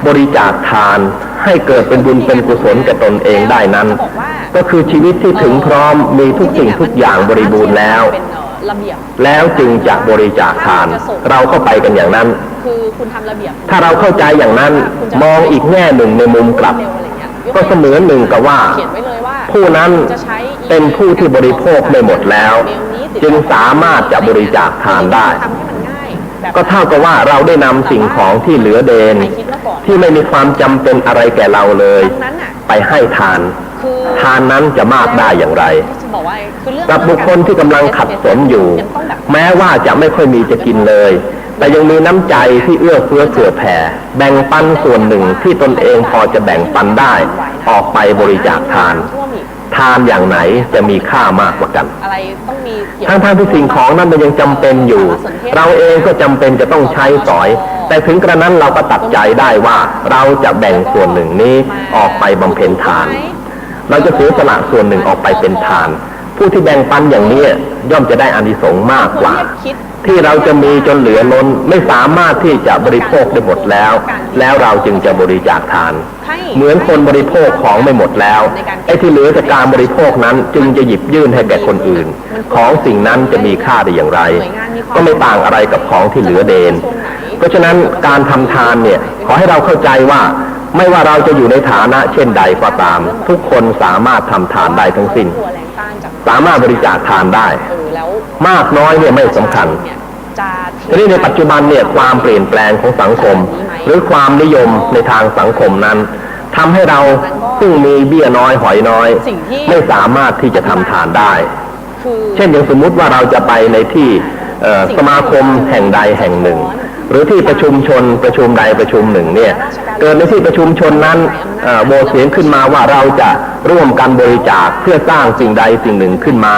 บริจาคทานให้เกิดเป็นบุญเป็นกุศลแก่ตนเองได้นั้นก็คือชีวิตที่ถึงพร้อมมีทุกสิ่งทุกอย่างบริบูรณ์แล้วจึงจะบริจาคทานเราเข้าไปกันอย่างนั้นถ้าเราเข้าใจอย่างนั้นมองอีกแง่หนึ่งในมุมกลับก็เสมือนหนึ่งกับว่าผู้นั้นเป็นผู้ที่บริโภคไม่หมดแล้วจึงสามารถจะบริจาคทานได้ก็เท่ากับว่าเราได้นำสิ่งของที่เหลือเดนที่ไม่มีความจำเป็นอะไรแก่เราเลยไปให้ทาน ทานนั้นจะมากได้อย่างไรกับบุคคลที่กำลังขัดสนอยู่แม้ว่าจะไม่ค่อยมีจะกินเลยแต่ยังมีน้ำใจที่เอื้อเฟื้อเผื่อแผ่แบ่งปันส่วนหนึ่งที่ตนเองพอจะแบ่งปันได้ออกไปบริจาคทานอย่างไหนจะมีค่ามากกว่ากันทั้งที่สิ่งของนั้นมันยังจำเป็นอยู่เราเองก็จำเป็นจะต้องใช้สอยแต่ถึงกระนั้นเราก็ตัดใจได้ว่าเราจะแบ่งส่วนหนึ่งนี้ออกไปบำเพ็ญทานเราจะเสียสละส่วนหนึ่งออกไปเป็นทานผู้ที่แบ่งปันอย่างนี้ย่อมจะได้อานิสงส์มากกว่าที่เราจะมีจนเหลือล้นไม่สามารถที่จะบริโภคได้หมดแล้วเราจึงจะบริจาคทานเหมือนคนบริโภคของไม่หมดแล้วไอ้ที่เหลือจากการบริโภคนั้นจึงจะหยิบยื่นให้แก่คนอื่นของสิ่งนั้นจะมีค่าได้อย่างไรก็ไม่ต่างอะไรกับของที่เหลือเดนเพราะฉะนั้นการทำทานเนี่ยขอให้เราเข้าใจว่าไม่ว่าเราจะอยู่ในฐานะเช่นใดก็ตามทุกคนสามารถทำทานได้ทั้งสิ้นสามารถบริจาคทานได้มากน้อยเนี่ยไม่สำคัญทีนี้ในปัจจุบันเนี่ยความเปลี่ยนแปลงของสังคมหรือความนิยมในทางสังคมนั้นทำให้เราซึ่งมีเบี้ยน้อยหอยน้อยไม่สามารถที่จะทำทานได้เช่นอย่างสมมุติว่าเราจะไปในที่สมาคมแห่งใดแห่งหนึ่งหรือที่ประชุมชนประชุมใดประชุมหนึ่งเนี่ยเกิดในที่ประชุมชนนั้นโหวตเสียงขึ้นมาว่าเราจะร่วมกันบริจาคเพื่อสร้างสิ่งใดสิ่งหนึ่งขึ้นมา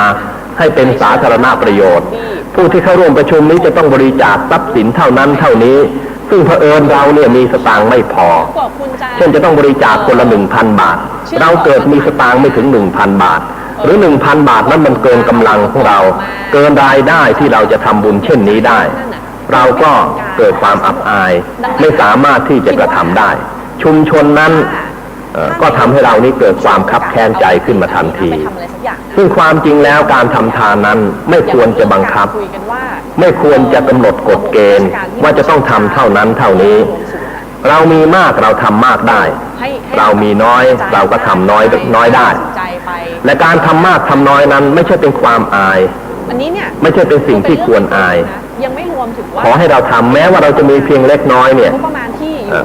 ให้เป็นสาธารณประโยชน์ผู้ที่เข้าร่วมประชุมนี้จะต้องบริจาคทรัพย์สินเท่านั้นเท่านี้ซึ่งเผอิญเราเนี่ยมีสตางค์ไม่พอเช่นจะต้องบริจาคคนละ 1,000 บาทเราเกิดมีสตางค์ไม่ถึง 1,000 บาทหรือ 1,000 บาทนั้นมันเกินกำลังของเราเกินรายได้ที่เราจะทำบุญเช่นนี้ได้เราก็เกิดความอับอายไม่สามารถที่จะกระทำได้ชุมชนนั้นก็ทำให้เรานี้เกิดความคับแค้นใจขึ้นมาทันทีซึ่งความจริงแล้วการทำทานนั้นไม่ควรจะบังคับไม่ควรจะกำหนดกฎเกณฑ์ว่าจะต้องทำเท่านั้นเท่านี้เรามีมากเราทำมากได้เรามีน้อยเราก็ทำน้อยได้และการทำมากทำน้อยนั้นไม่ใช่เป็นความอายไม่ใช่เป็นสิ่งที่ควรอายขอให้เราทำแม้ว่าเราจะมีเพียงเล็กน้อยเนี่ย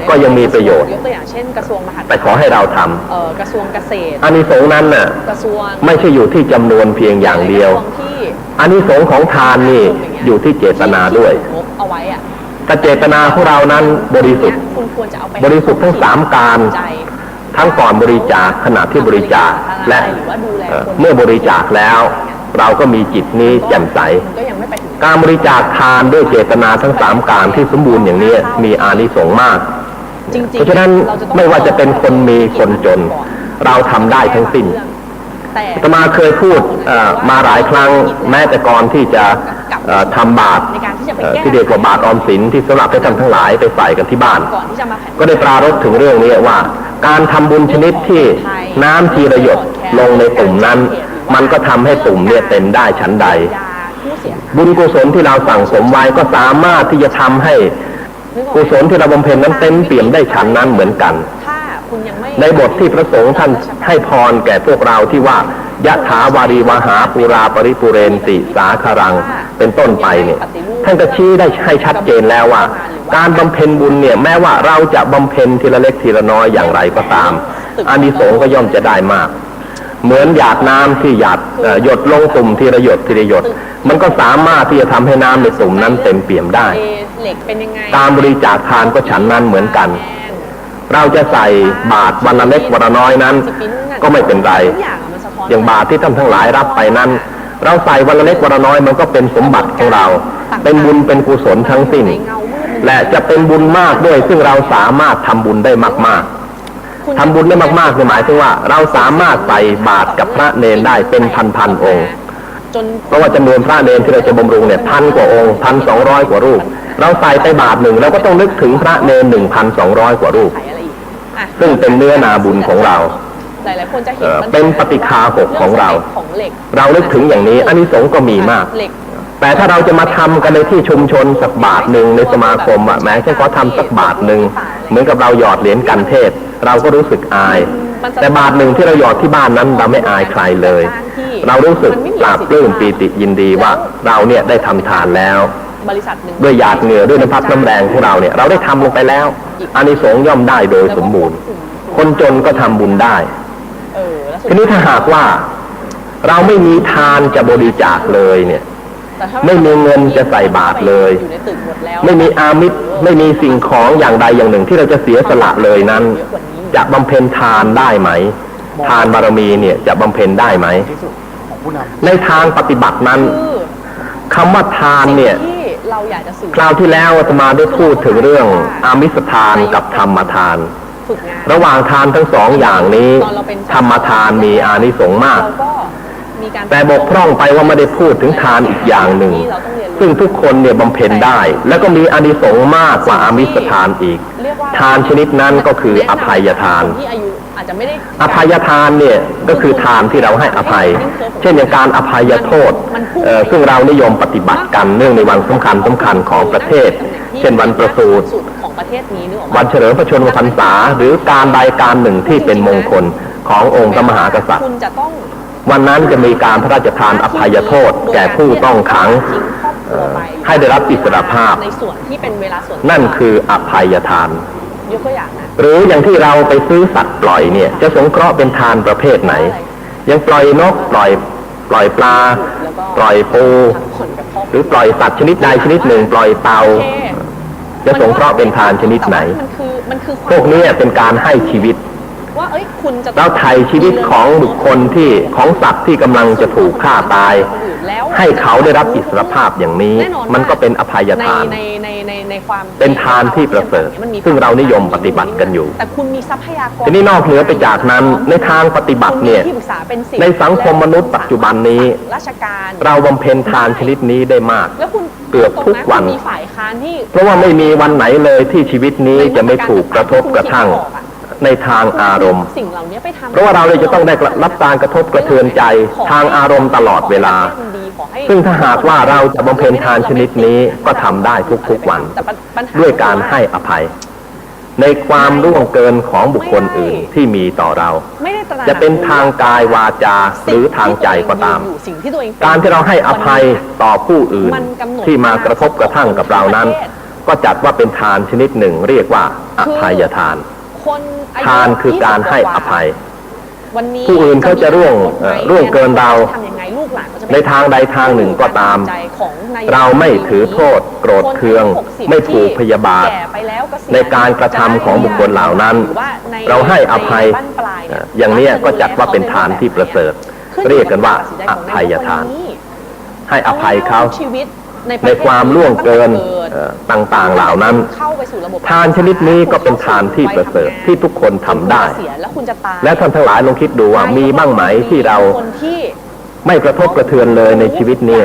ก็ยังมีประโยชน์ยกตัวอย่างเช่นกระทรวงมหาดไทยแต่ขอให้เราทำกระทรวงเกษตรอานิสงส์นั้นน่ะไม่ใช่อยู่ที่จำนวนเพียงอย่างเดียวอานิสงส์ของทานนี่อยู่ที่เจตนาด้วยแต่เจตนาของเรานั้นบริสุทธิ์ทั้ง3การทั้งก่อนบริจาคขณะที่บริจาคและเมื่อบริจาคแล้วเราก็มีจิตนี้แจ่มใสการบริจาคทานด้วยเจตนาทั้ง3การที่สมบูรณ์อย่างนี้มีอานิสงส์มากเพราะฉะนั้นไม่ว่าจะเป็นคนมีคนจนเราทำได้ทั้งสิ้นอาตมาเคยพูดมาหลายครั้งแม้แต่ก่อนที่จะทำบาตรที่เรียกว่าบาตรออมสินที่สำหรับให้ท่านทั้งหลายไปใส่กันที่บ้านก็ได้ปรารภถึงเรื่องนี้ว่าการทำบุญชนิดที่น้ำทีละหยดลงในตุ่มนั้นมันก็ทำให้ตุ่มเนี่ยเต็มได้ฉันใดบุญกุศลที่เราสั่งสมไว้ก็สามารถที่จะทำให้กุศลที่เราบำเพ็ญนั้นเต็มเปี่ยมได้ฉันนั้นเหมือนกันในบทที่พระสงฆ์ท่านให้พรแก่พวกเราที่ว่ายะถาวารีวหาปูราปริปุเรนติสาคารังเป็นต้นไปเนี่ยท่านก็ชี้ได้ให้ชัดเจนแล้วว่าการบำเพ็ญบุญเนี่ยแม้ว่าเราจะบำเพ็ญทีละเล็กทีละน้อยอย่างไรก็ตามอานิสงส์ก็ย่อมจะได้มากเหมือนหยาดน้ำที่หยดลงตุ่มทีละหยดทีละหยดมันก็สามารถที่จะทำให้น้ำในตุ่มนั้นเต็มเปี่ยมได้การบริจาคทานก็ฉันนั้นเหมือนกันเราจะใส่บาตรวันละเล็กวันละน้อยนั้นก็ไม่เป็นไรอย่างบาตรที่ท่านทั้งหลายรับไปนั้นเราใส่วันละเล็กวันละน้อยมันก็เป็นสมบัติของเราเป็นบุญเป็นกุศลทั้งสิ้นและจะเป็นบุญมากด้วยซึ่งเราสามารถทำบุญได้มากๆทำบุญได้มากๆหมายถึงว่าเราสามารถใส่บาตรกับพระเนรได้เป็นพันองค์เพราะว่าจำนวนพระเนรที่เราจะบำรุงเนี่ย1,000 กว่าองค์ 1,200 กว่ารูปเราใส่ไปบาตรหนึ่งเราก็ต้องนึกถึงพระเนร 1,200 กว่ารูปซึ่งเป็นเนื้อนาบุญของเราเป็นปฏิฆาหกของเรานึกถึงอย่างนี้อานิสงส์ก็มีมากแต่ถ้าเราจะมาทำกันในที่ชุมชนสักบาทหนึ่งในสมาคมแม้แค่ขอทำสักบาทหนึ่งเหมือนกับเราหยอดเหรียญกันเทศเราก็รู้สึกอายแต่บาทหนึ่งที่เราหยอดที่บ้านนั้นเราไม่อายใครเลยเรารู้สึกปลาบปลื้มปีติยินดีว่าเราเนี่ยได้ทำทานแล้วด้วยหยาดเหงื่อด้วยน้ำพักน้ำแรงของเราเนี่ยเราได้ทำลงไปแล้วอานิสงส์ย่อมได้โดยสมบูรณ์คนจนก็ทำบุญได้ ทีนี้ถ้าหากว่าเราไม่มีทานจะบริจาคเลยเนี่ยไม่มีเงินจะใส่บาตรเลยไม่มีอามิตรไม่มีสิ่งของอย่างใดอย่างหนึ่งที่เราจะเสียสละเลยนั้นจะบำเพ็ญทานได้ไหมทานบารมีเนี่ยจะบำเพ็ญได้ไหมในทางปฏิบัตินั้นคำว่าทานเนี่ยคราวที่แล้วอาตมาได้พูดถึงเรื่องอามิสทานกับธรรมทานระหว่างทานทั้งสองอย่างนี้ธรรมทานมีอานิสงส์มากแต่บกพร่องไปว่าไม่ได้พูดถึงทานอีกอย่างหนึ่งซึ่งทุกคนเนี่ยบำเพ็ญได้แล้วก็มีอานิสงส์มากกว่าอามิสทานอีกทานชนิดนั้นก็คืออภัยทานอภัยทานเนี่ยก็คือทานที่เราให้อภัยเช่นอย่างการอภัยโทษซึ่งเรานิยมปฏิบัติกันเนื่องในวันสำคัญของประเทศเช่นวันประสูติวันเฉลิมพระชนมพรรษาหรือการใดการหนึ่งที่เป็นมงคลขององค์พระมหากษัตริย์วันนั้นจะมีการพระราชทานอภัยโทษแก่ผู้ต้องขังให้ได้รับอิสรภาพนั่นคืออภัยทานหรืออย่างที่เราไปซื้อสัตว์ปล่อยเนี่ยจะสงเคราะห์เป็นทานประเภทไหนยังปล่อยนกปล่อยปลาปล่อยปูหรือปล่อยสัตว์ชนิดใดชนิดหนึ่งปล่อยเต่าจะสงเคราะห์เป็นทานชนิดไหนพวกนี้เป็นการให้ชีวิตเราไถ่ชีวิตของบุคคลที่ของสัตว์ที่กำลังจะถูกฆ่าตายให้เขาได้รับอิสรภาพอย่างนี้มันก็เป็นอภัยทานเป็นทานที่ประเสริฐซึ่งเรานิยมปฏิบัติกันอยู่ทีนี้นอกเหนือไปจากนั้นในทางปฏิบัติเนี่ยในสังคมมนุษย์ปัจจุบันนี้เราบำเพ็ญทานชนิดนี้ได้มากเกือบทุกวันเพราะว่าไม่มีวันไหนเลยที่ชีวิตนี้จะไม่ถูกกระทบกระทั่งในทางอารมณ์เพราะว่าเราเลยจะต้องได้รับการกระทบกระเทือนใจทางอารมณ์ตลอดเวลาซึ่งถ้าหากว่าเราจะบำเพ็ญทานชนิดนี้ก็ทำได้ทุกวันด้วยการให้อภัยในความล่วงเกินของบุคคลอื่นที่มีต่อเราจะเป็นทางกายวาจาหรือทางใจก็ตามการที่เราให้อภัยต่อผู้อื่นที่มากระทบกระทั่งกับเรานั้นก็จัดว่าเป็นทานชนิดหนึ่งเรียกว่าอภัยทานทานคือการให้อภัยผู้อื่นเขาจะร่วงเกินเราในทางใดทางหนึ่งก็ตามเราไม่ถือโทษโกรธเคืองไม่ผูกพยาบาทในการกระทำของบุคคลเหล่านั้นเราให้อภัยอย่างนี้ก็จัดว่าเป็นทานที่ประเสริฐเรียกกันว่าอภัยทานให้อภัยเขาในความล่วงเกินต่างๆเหล่านั้นทานชนิดนี้ก็เป็นทานที่ประเสริฐที่ทุกคนทำได้และท่านทั้งหลายลองคิดดูว่ามีบ้างไหมที่เราไม่กระทบกระเทือนเลยในชีวิตนี้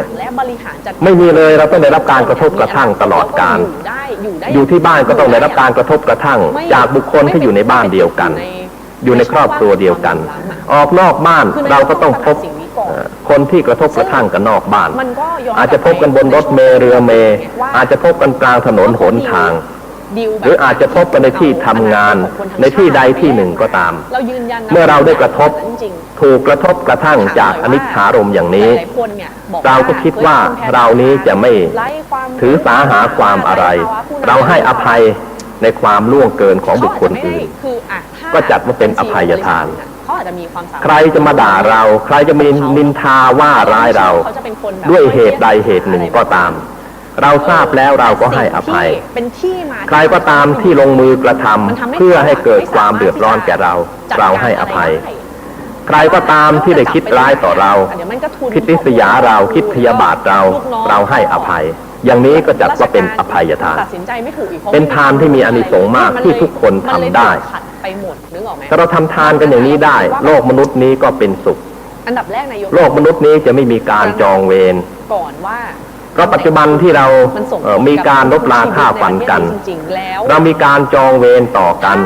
ไม่มีเลยเราต้องได้รับการกระทบกระทั่งตลอดกาลอยู่ที่บ้านก็ต้องได้รับการกระทบกระทั่งจากบุคคลที่อยู่ในบ้านเดียวกันอยู่ในครอบครัวเดียวกันออกนอกบ้านเราก็ต้องพบคนที่กระทบกระทั่งกันนอกบ้านอาจจะพบกันบนรถเมล์เรือเมล์อาจจะพบกันกลางถนนหนทางหรืออาจจะพบกันในที่ทำงานในที่ใดที่หนึ่งก็ตามเมื่อเราได้กระทบถูกกระทบกระทั่งจากอนิจจารมณ์อย่างนี้เราก็คิดว่าเรานี้จะไม่ถือสาหาความอะไรเราให้อภัยในความล่วงเกินของบุคคลอื่นก็จัดว่าเป็นอภัยทานใครจะมาด่าเราใครจะมีนินทาว่าร้ายเราด้วยเหตุใดเหตุหนึ่งก็ตามเราทราบแล้วเราก็ให้อภัยใครก็ตามที่ลงมือกระทำเพื่อให้เกิดความเดือดร้อนแก่เราให้อภัยใครก็ตามที่ได้คิดร้ายต่อเราคิดริษยาเราคิดพยาบาทเราให้อภัยอย่างนี้ก็จัดว่าเป็นอภัยทานเป็นทานที่มีอานิสงส์มากที่ทุกคนทำได้ถ้าเราทำทานกันอย่างนี้ได้โลกมนุษย์นี้ก็เป็นสุขโลกมนุษย์นี้จะไม่มีการจองเวรเพราะปัจจุบันที่เรามีการลบราฆ่าฟันกันเรามีการจองเวรต่อกัน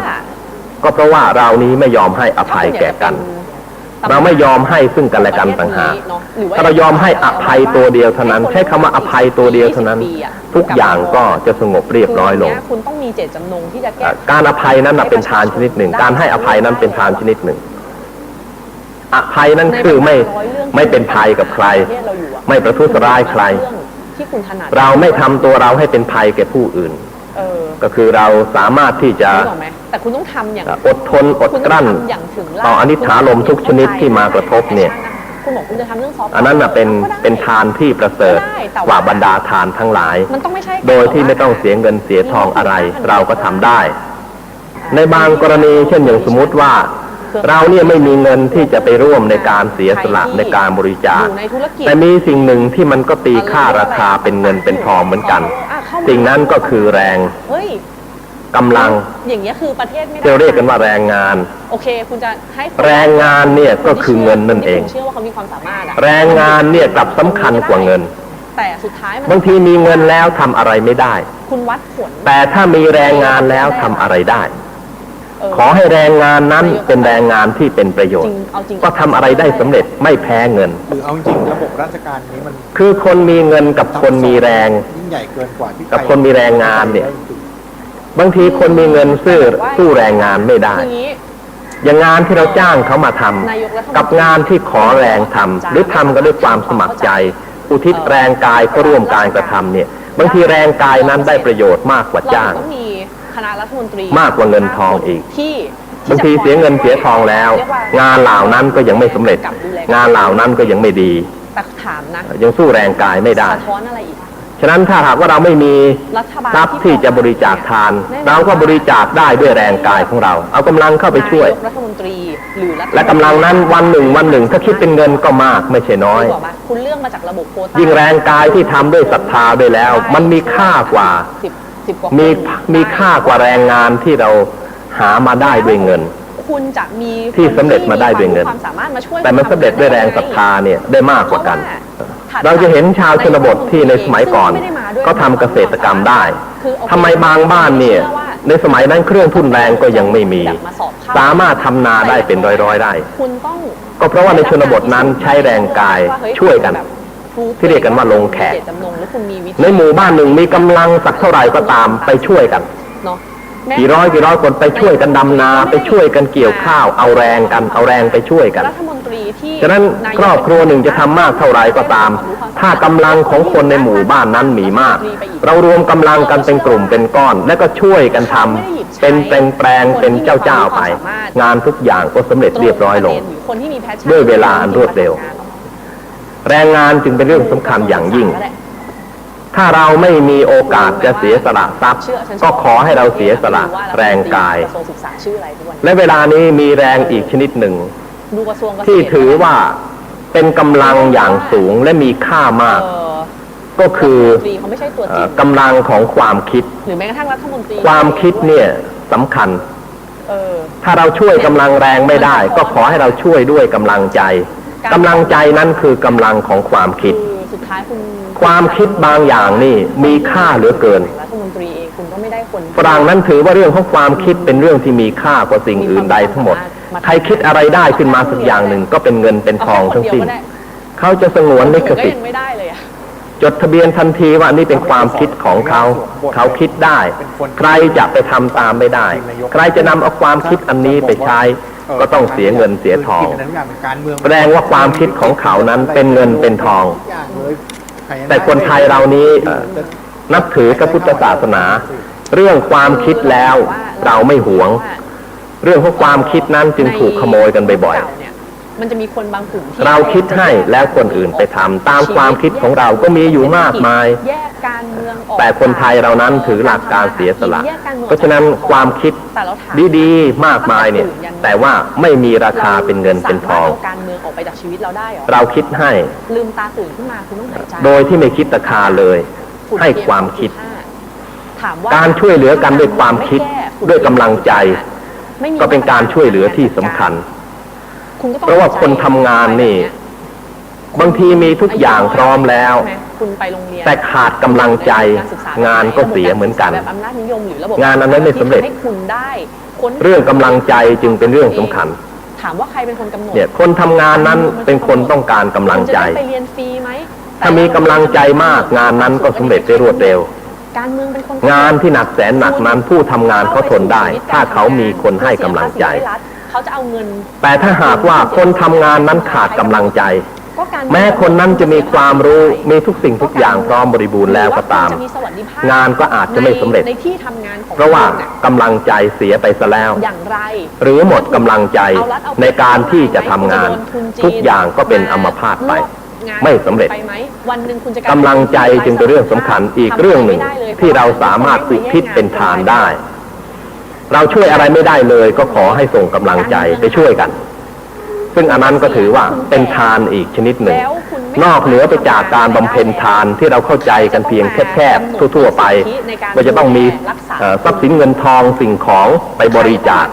ก็เพราะว่าเรานี้ไม่ยอมให้อภัยแก่กันเราไม่ยอมให้ซึ่งกันและกันต่างหากถ้าเรายอมให้อภัยตัวเดียวเท่านั้นใช้คำว่าอภัยตัวเดียวเท่านั้นทุกอย่างก็จะสงบเรียบร้อยลงการอภัยนั้นเป็นทานชนิดหนึ่งการให้อภัยนั้นเป็นทานชนิดหนึ่งอภัยนั้นคือไม่เป็นภัยกับใครไม่ประทุษร้ายใครเราไม่ทำตัวเราให้เป็นภัยแก่ผู้อื่น ก็คือเราสามารถที่จะแต่คุณต้องทำอย่างอดทนอดกลั้นต่ออนิจฐาลมทุกชนิดที่มากระทบเนี่ยคุณบอกคุณจะทำเรื่องซอฟต์อันนั้นเป็นทานที่ประเสริฐกว่าบรรดาทานทั้งหลายโดยที่ไม่ต้องเสียเงินเสียทองอะไรเราก็ทำได้ในบางกรณีเช่นอย่างสมมุติว่าเราเนี่ยไม่มีเงินที่จะไปร่วมในการเสียสละในการบริจาคแต่มีสิ่งหนึ่งที่มันก็ตีค่าราคาเป็นเงินเป็นทองเหมือนกันสิ่งนั้นก็คือแรงกำลังอย่างเงี้ยคือประเทศไม่ได้เรียกกันว่าแรงงานโอเคคุณจะให้แรงงานเนี่ยก็คือเงินนั่นเองเชื่อว่าเขามีความสามารถแรงงานเนี่ยกลับสำคัญกว่าเงินแต่สุดท้ายบางทีมีเงินแล้วทำอะไรไม่ได้คุณวัดผลแต่ถ้ามีแรงงานแล้วทำอะไรได้ขอให้แรงงานนั้นเป็นแรงงานที่เป็นประโยชน์ก็ทำอะไรได้สำเร็จไม่แพ้เงินคือเอาจริงระบบราชการนี้มันคือคนมีเงินกับคนมีแรงยิ่งใหญ่เกินกว่าที่กับคนมีแรงงานเนี่ยบางทีคนมีเงินสู้แรงงานไม่ได้อย่างงานที่เราจ้างเขามาทำกับงานที่ขอแรงทำหรือทำกันด้วยความสมัครใจอุทิศแรงกายก็ร่วมการกระทำเนี่ยบางทีแรงกายนั้นได้ประโยชน์มากกว่าจ้างมากกว่าเงินทองอีกบางทีเสียเงินเสียทองแล้วงานเหล่านั้นก็ยังไม่สำเร็จงานเหล่านั้นก็ยังไม่ดียังสู้แรงกายไม่ได้ฉะนั้นถ้าหากว่าเราไม่มีทรัพย์ที่จะบริจาคทานเราก็บริจาคได้ด้วยแรงกายของเราเอากำลังเข้าไปช่วยและกำลังนั้นวันหนึ่งถ้าคิดเป็นเงินก็มากไม่ใช่น้อยยิ่งแรงกายที่ทำด้วยศรัทธาด้วยแล้วมันมีค่ากว่ามีค่ากว่าแรงงานที่เราหามาได้ด้วยเงินคุณจะมีที่สำเร็จมาได้ด้วยเงินแต่มันสำเร็จด้วยแรงศรัทธาเนี่ยได้มากกว่ากันเราจะเห็นชาวชนบทที่ในสมัยก่อนก็ทำเกษตรกรรมได้ทำไมบางบ้านเนี่ยในสมัยนั้นเครื่องทุ่นแรงก็ยังไม่มีสามารถทำนาได้เป็นร้อยไร่ก็เพราะว่าในชนบทนั้นใช้แรงกายช่วยกันที่เรียกกันว่าลงแขกในหมู่บ้านหนึ่งมีกำลังสักเท่าไหร่ก็ตามไปช่วยกันกี่ร้อยคนไปช่วยกันดำนาไปช่วยกันเกี่ยวข้าวเอาแรงไปช่วยกันฉะนั้นครอบครัวหนึ่งจะทำมากเท่าไรก็ตามถ้ากำลังของคนในหมู่บ้านนั้นมีมากเรารวมกำลังกันเป็นกลุ่มเป็นก้อนแล้วก็ช่วยกันทำเป็นแปลงเป็นเจ้าไปงานทุกอย่างก็สำเร็จเรียบร้อยลงด้วยเวลาอันรวดเร็วแรงงานจึงเป็นเรื่องสำคัญอย่างยิ่งถ้าเราไม่มีโอกาสจะเสียสละทรัพย์ก็ขอให้เราเสียสละแรงกายและเวลานี้มีแรงอีกชนิดหนึ่งที่ถือว่าเป็นกำลังอย่างสูงและมีค่ามากก็คือกำลังของความคิดความคิดเนี่ยสำคัญถ้าเราช่วยกำลังแรงไม่ได้ก็ขอให้เราช่วยด้วยกำลังใจกำลังใจนั้นคือกำลังของความคิดความคิดบางอย่างนี่มีค่าเหลือเกินฝรั่งนั้นถือว่าเรื่องของความคิดเป็นเรื่องที่มีค่ากว่าสิ่งอื่นใดทั้งหมดใครคิดอะไรได้ขึ้นมาสักอย่างหนึ่งก็เป็นเงินเป็นทองทั้งสิ้นเขาจะสงวนลิขสิทธิ์จดทะเบียนทันทีว่านี่เป็นความคิดของเขาคิดได้ใครจะไปทำตามไม่ได้ใครจะนำเอาความคิดอันนี้ไปใช้ก็ต้องเสียเงินเสียทองแสดงว่าความคิดของเขานั้นเป็นเงินเป็นทองแต่คนไทยเรานี้นับถือพระพุทธศาสนาเรื่องความคิดแล้วเราไม่หวงเรื่องของความคิดนั้นจึงถูกขโมยกันบ่อยๆมันจะมีคนบางกลุ่มเราคิดให้แล้วคนอื่นไปทำตามความคิดของเราก็มีอยู่มากมายแต่คนไทยเรานั้นถือหลักการเสียสละเพราะฉะนั้นความคิดดีๆมากมายเนี่ยแต่ว่าไม่มีราคาเป็นเงินเป็นทองเราคิดให้ลืมตาตื่นขึ้นมาคุณต้องหายใจโดยที่ไม่คิดราคาเลยให้ความคิดการช่วยเหลือกันด้วยความคิดด้วยกำลังใจก็เป็นการช่วยเหลือที่สำคัญเพราะว่าคนทำงานนี่บางทีมีทุกอย่างพร้อมแล้วแต่ขาดกำลังใจงานก็เสียเหมือนกันงานนั้นไม่สำเร็จเรื่องกำลังใจจึงเป็นเรื่องสำคัญถามว่าใครเป็นคนกำหนดเนี่ยคนทำงานนั้นเป็นคนต้องการกำลังใจถ้ามีกำลังใจมากงานนั้นก็สำเร็จได้รวดเร็วงานที่หนักแสนหนักนั้นผู้ทำงานเขาทนได้ถ้าเขามีคนให้กำลังใจแต่ถ้าหากว่าคนทำงานนั้นขาดกำลังใจ แม้คนนั้นจะมีความรู้มีทุกสิ่งทุกอย่างพร้อมบริบูรณ์แล้วก็ตามงานก็อาจจะไม่สำเร็จเพราะว่ากำลังใจเสียไปซะแล้วหรือหมดกำลังใจในการที่จะทำงานทุกอย่างก็เป็นอัมพาตไปไม่สำเร็จกำลังใจจึงเป็นเรื่องสำคัญอีกเรื่องหนึ่งที่เราสามารถอุทิศเป็นทานได้เราช่วยอะไรไม่ได้เลยก็ขอให้ส่งกำลังใจไปช่วยกันซึ่งอันนั้นก็ถือว่าเป็นทานอีกชนิดหนึ่งนอกเหนือไปจากการบำเพ็ญทานที่เราเข้าใจกันเพียงแคบๆทั่วๆไปว่าจะต้องมีทรัพย์สินเงินทองสิ่งของไปบริจาค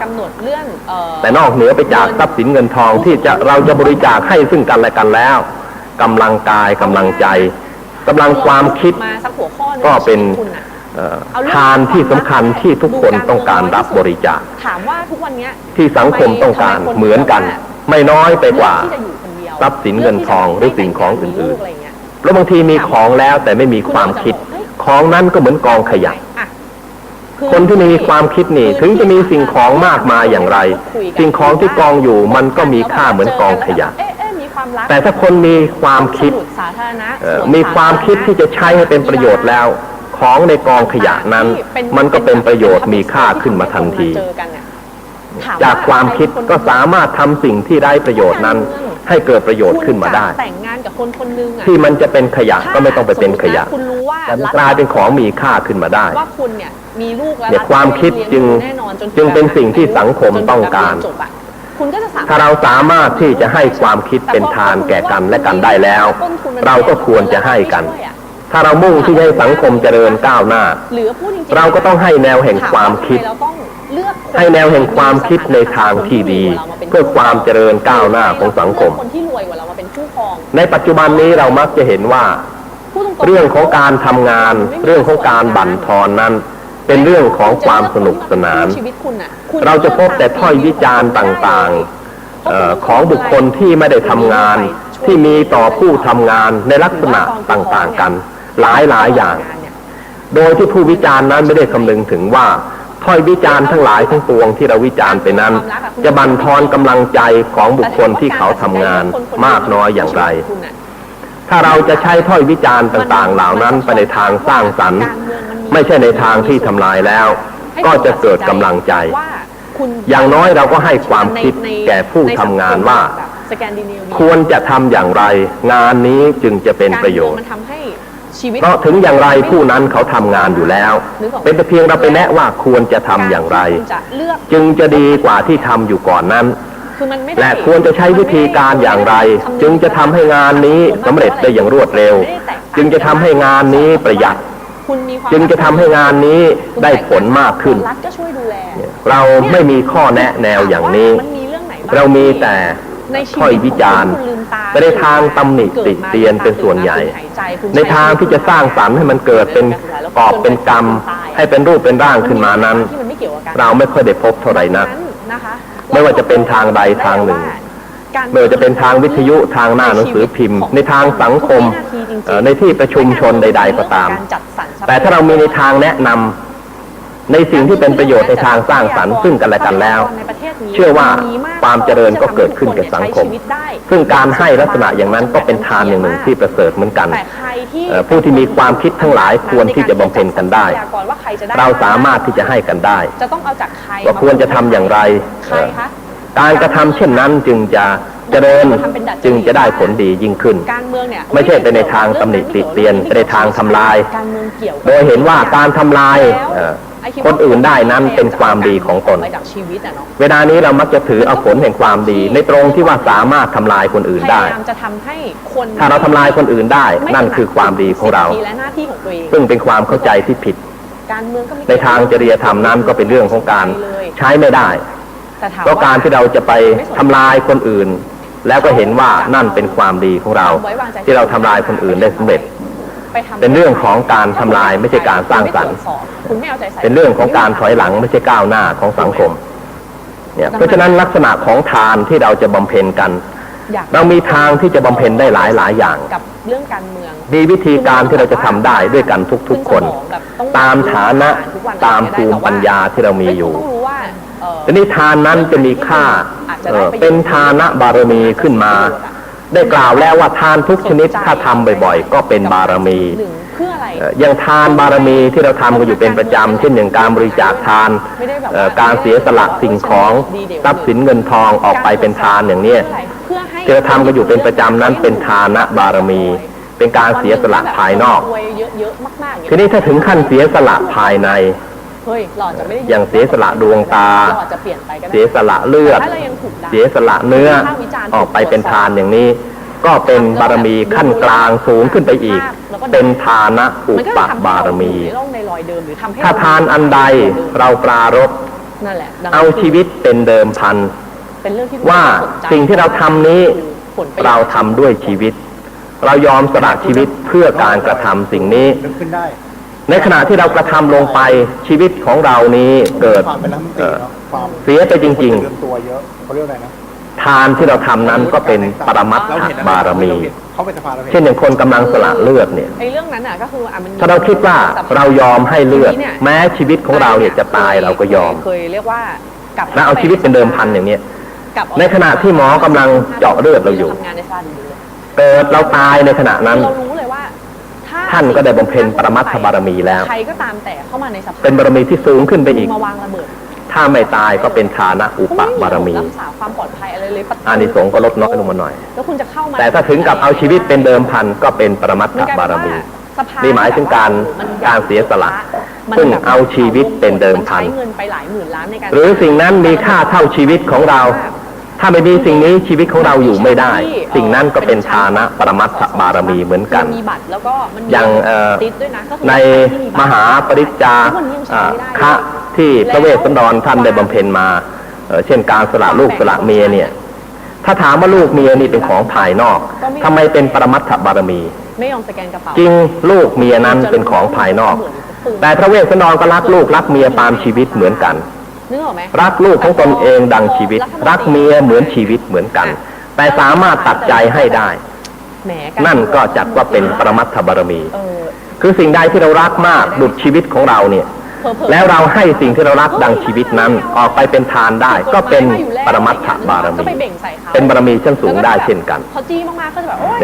แต่นอกเหนือไปจากทรัพย์สินเงินทองที่เราจะบริจาคให้ซึ่งกันและกันแล้วกำลังกายกำลังใจกำลังความคิดก็เป็นทานที่สำคัญที่ทุกคนต้องการรับบริจาคที่สังคมต้องการเหมือนกันไม่น้อยไปกว่าทรัพย์สินเงินทองหรือสิ่งของอื่นๆแล้วบางทีมีของแล้วแต่ไม่มีความคิดของนั้นก็เหมือนกองขยะคนที่มีความคิดนี่ถึงจะมีสิ่งของมากมายอย่างไรสิ่งของที่กองอยู่มันก็มีค่าเหมือนกองขยะแต่ถ้าคนมีความคิดมีความคิดที่จะใช้ให้เป็นประโยชน์แล้วของในกองขยะนั้นมันก็เป็นประโยชน์มีค่าขึ้นมาทันทีจากความคิดก็สามารถทำสิ่งที่ได้ประโยชน์นั้นให้เกิดประโยชน์ขึ้นมาได้ที่มันจะเป็นขยะก็ไม่ต้องไปเป็นขยะแต่กลายเป็นของมีค่าขึ้นมาได้เนี่ยความคิดจึงเป็นสิ่งที่สังคมต้องการถ้าเราสามารถที่จะให้ความคิดเป็นทานแก่กันและกันได้แล้วเราก็ควรจะให้กันถ้าเรามุ่งที่ให้สังคมเจริญก้าวหน้าเราก็ต้องให้แนวแห่งความคิดให้แนวแห่งความคิดในทางที่ดีเพื่อความเจริญก้าวหน้าของสังคมในปัจจุบันนี้เรามักจะเห็นว่าเรื่องของการทำงานเรื่องของการบั่นทอนนั้นเป็นเรื่องของความสนุกสนานเราจะพบแต่ถ้อยวิจารณ์ต่างๆของบุคคลที่ไม่ได้ทำงานที่มีต่อผู้ทำงานในลักษณะต่างๆกันหลายอย่างโดยที่ผู้วิจารณ์นั้นไม่ได้คำนึงถึงว่าถ้อยวิจารณ์ทั้งหลายทั้งปวงที่เราวิจารณ์ไปนั้นจะบั่นทอนกำลังใจของบุคคลที่เขาทำงานมากน้อยอย่างไรถ้าเราจะใช้ถ้อยวิจารณ์ต่างๆเหล่านั้นไปในทางสร้างสรรค์ไม่ใช่ในทางที่ทำลายแล้วก็จะเกิดกำลังใจอย่างน้อยเราก็ให้ความคิดแก่ผู้ทำงานว่าควรจะทำอย่างไร งานนี้จึงจะเป็นประโยชน์เพราะถึงอย่างไรผู้นั้นเขาทำงานอยู่แล้วเป็นแต่เพียงเราไปแนะว่าควรจะทำอย่างไรจึงจะดีกว่าที่ทำอยู่ก่อนนั้นและควรจะใช้วิธีการอย่างไรจึงจะทำให้งานนี้สำเร็จได้อย่างรวดเร็วจึงจะทำให้งานนี้ประหยัดจึงจะทำให้งานนี้ได้ผลมากขึ้นเราไม่มีข้อแนะแนวอย่างนี้เรามีแต่ถ้อยวิจารณ์ไปในทางตำหนิติเตียนเป็นส่วนใหญ่ในทางที่จะสร้างสรรค์ให้มันเกิดเป็นกอบเป็นกรรมให้เป็นรูปเป็นร่างขึ้นมานั้นเราไม่ค่อยได้พบเท่าไหร่นักไม่ว่าจะเป็นทางใดทางหนึ่งไม่ว่าจะเป็นทางวิทยุทางหน้าหนังสือพิมพ์ในทางสังคมในที่ประชุมชนใดๆก็ตามแต่ถ้าเรามีในทางแนะนำในสิ่งที่เป็นประโยชน์ในทางสร้างสรรค์ซึ่งกันและกันแล้วเชื่อว่าความเจริญก็เกิดขึ้นแก่สังคมซึ่งการให้ลักษณะอย่างนั้นก็เป็นทานอย่างหนึ่งที่ประเสริฐเหมือนกันผู้ที่มีความคิดทั้งหลายควรที่จะบำเพ็ญกันได้เราสามารถที่จะให้กันได้ว่าควรจะทำอย่างไรการกระทำเช่นนั้นจึงจะเจริญจึงจะได้ผลดียิ่งขึ้นไม่ใช่ไปในทางตำหนิติเตียนไปในทางทำลายโดยเห็นว่าการทำลายคนอื่นได้นั้นเป็นความดีของตนเวลานี้เรามักจะถือเอาผลแห่งความดีในตรงที่ว่าสามารถทำลายคนอื่นได้ถ้าเราทำลายคนอื่นได้นั่นคือความดีของเราซึ่งเป็นความเข้าใจที่ผิดในทางจริยธรรมนั้นก็เป็นเรื่องของการใช้ไม่ได้เพราะการที่เราจะไปทำลายคนอื่นแล้วก็เห็นว่านั่นเป็นความดีของเราที่เราทำลายคนอื่นได้สำเร็จเป็นเรื่องของการทำลายไม่ใช่การสร้างสรรค์เป็นเรื่องของการถอยหลังไม่ใช่ก้าวหน้าของสังคมเนี่ยเพราะฉะนั้นลักษณะของทานที่เราจะบำเพ็ญกันเรามีทางที่จะบำเพ็ญได้หลายอย่างมีวิธีการที่เราจะทำได้ด้วยกันทุกๆคนตามฐานะตามภูมิปัญญาที่เรามีอยู่ทีนี้ทานนั้นจะมีค่าเป็นทานะบารมีขึ้นมา ได้กล่าวแล้วว่าทานทุกชนิดถ้าทำบ่อยๆก็เป็นบารมีอย่างทานบารมีที่เราทำกันอยู่เป็นประจำเช่นอย่างการบริจาคทานการเสียสละสิ่งของทรัพย์สินเงินทองออกไปเป็นทานอย่างนี้ที่เราทำกันอยู่เป็นประจำนั้นเป็นทานะบารมีเป็นการเสียสละภายนอกทีนี้ถ้าถึงขั้นเสียสละภายในอย่างเสียสละดวงตาเสียสละเลือดเสียสละเนื้อออกไปเป็นทานอย่างนี้ก็เป็นบารมีขั้นกลางสูงขึ้นไปอีกเป็นทานะอุปบารมีถ้าทานอันใดเราปรารภเอาชีวิตเป็นเดิมพันว่าสิ่งที่เราทำนี้เราทำด้วยชีวิตเรายอมสละชีวิตเพื่อการกระทำสิ่งนี้ในขณะที่เรากระทำลงไปชีวิตของเรานี้เกิดเสียไปจริงๆทานที่เราทำนั้นก็เป็นปรมัตถบารมีเช่นอย่างคนกำลังสละเลือดเนี่ยถ้าเราคิดว่าเรายอมให้เลือดแม้ชีวิตของเราเนี่ยจะตายเราก็ยอมและเอาชีวิตเป็นเดิมพันอย่างนี้ในขณะที่หมอกำลังเจาะเลือดเราอยู่เกิดเราตายในขณะนั้นท่านก็ได้บำเพ็ญปรมัตถบารมีแล้วเป็นบารมีที่สูงขึ้นไปอีกถ้าไม่ตายก็เป็นฐานะอุปบารมีอานิสงส์ก็ลดน้อยลงมาหน่อยแต่ถ้าถึงกับเอาชีวิตเป็นเดิมพันก็เป็นปรมัตถบารมีนี่หมายถึงการเสียสละซึ่งเอาชีวิตเป็นเดิมพันหรือสิ่งนั้นมีค่าเท่าชีวิตของเราถ้าไม่มีสิ่งนี้ชีวิตของเราอยู่ไม่ได้สิ่งนั้นก็เป็นฐานะปรมัตถบารมีเหมือนกันอย่างในมหาปริจจาคะที่พระเวสสันดรท่านได้บำเพ็ญมาเช่นการสละลูกสละเมียเนี่ยถ้าถามว่าลูกเมียนี่เป็นของภายนอกทำไมเป็นปรมัตถบารมีจริงลูกเมียนั้นเป็นของภายนอกแต่พระเวสสันดรก็รักลูกรักเมียตามชีวิตเหมือนกันรักลูกของตนเองดังชีวิตรักเมียเหมือนชีวิตเหมือนกันแต่สามารถตัดใจให้ได้นั่นก็จัดว่าเป็นปรมัตถบารมีคือสิ่งใดที่เรารักมากดุจชีวิตของเราเนี่ยแล้วเราให้สิ่งที่เรารักดังชีวิตนั้นออกไปเป็นทานได้ก็เป็นปรมัตถบารมีเป็นบารมีชั้นสูงได้เช่นกันเ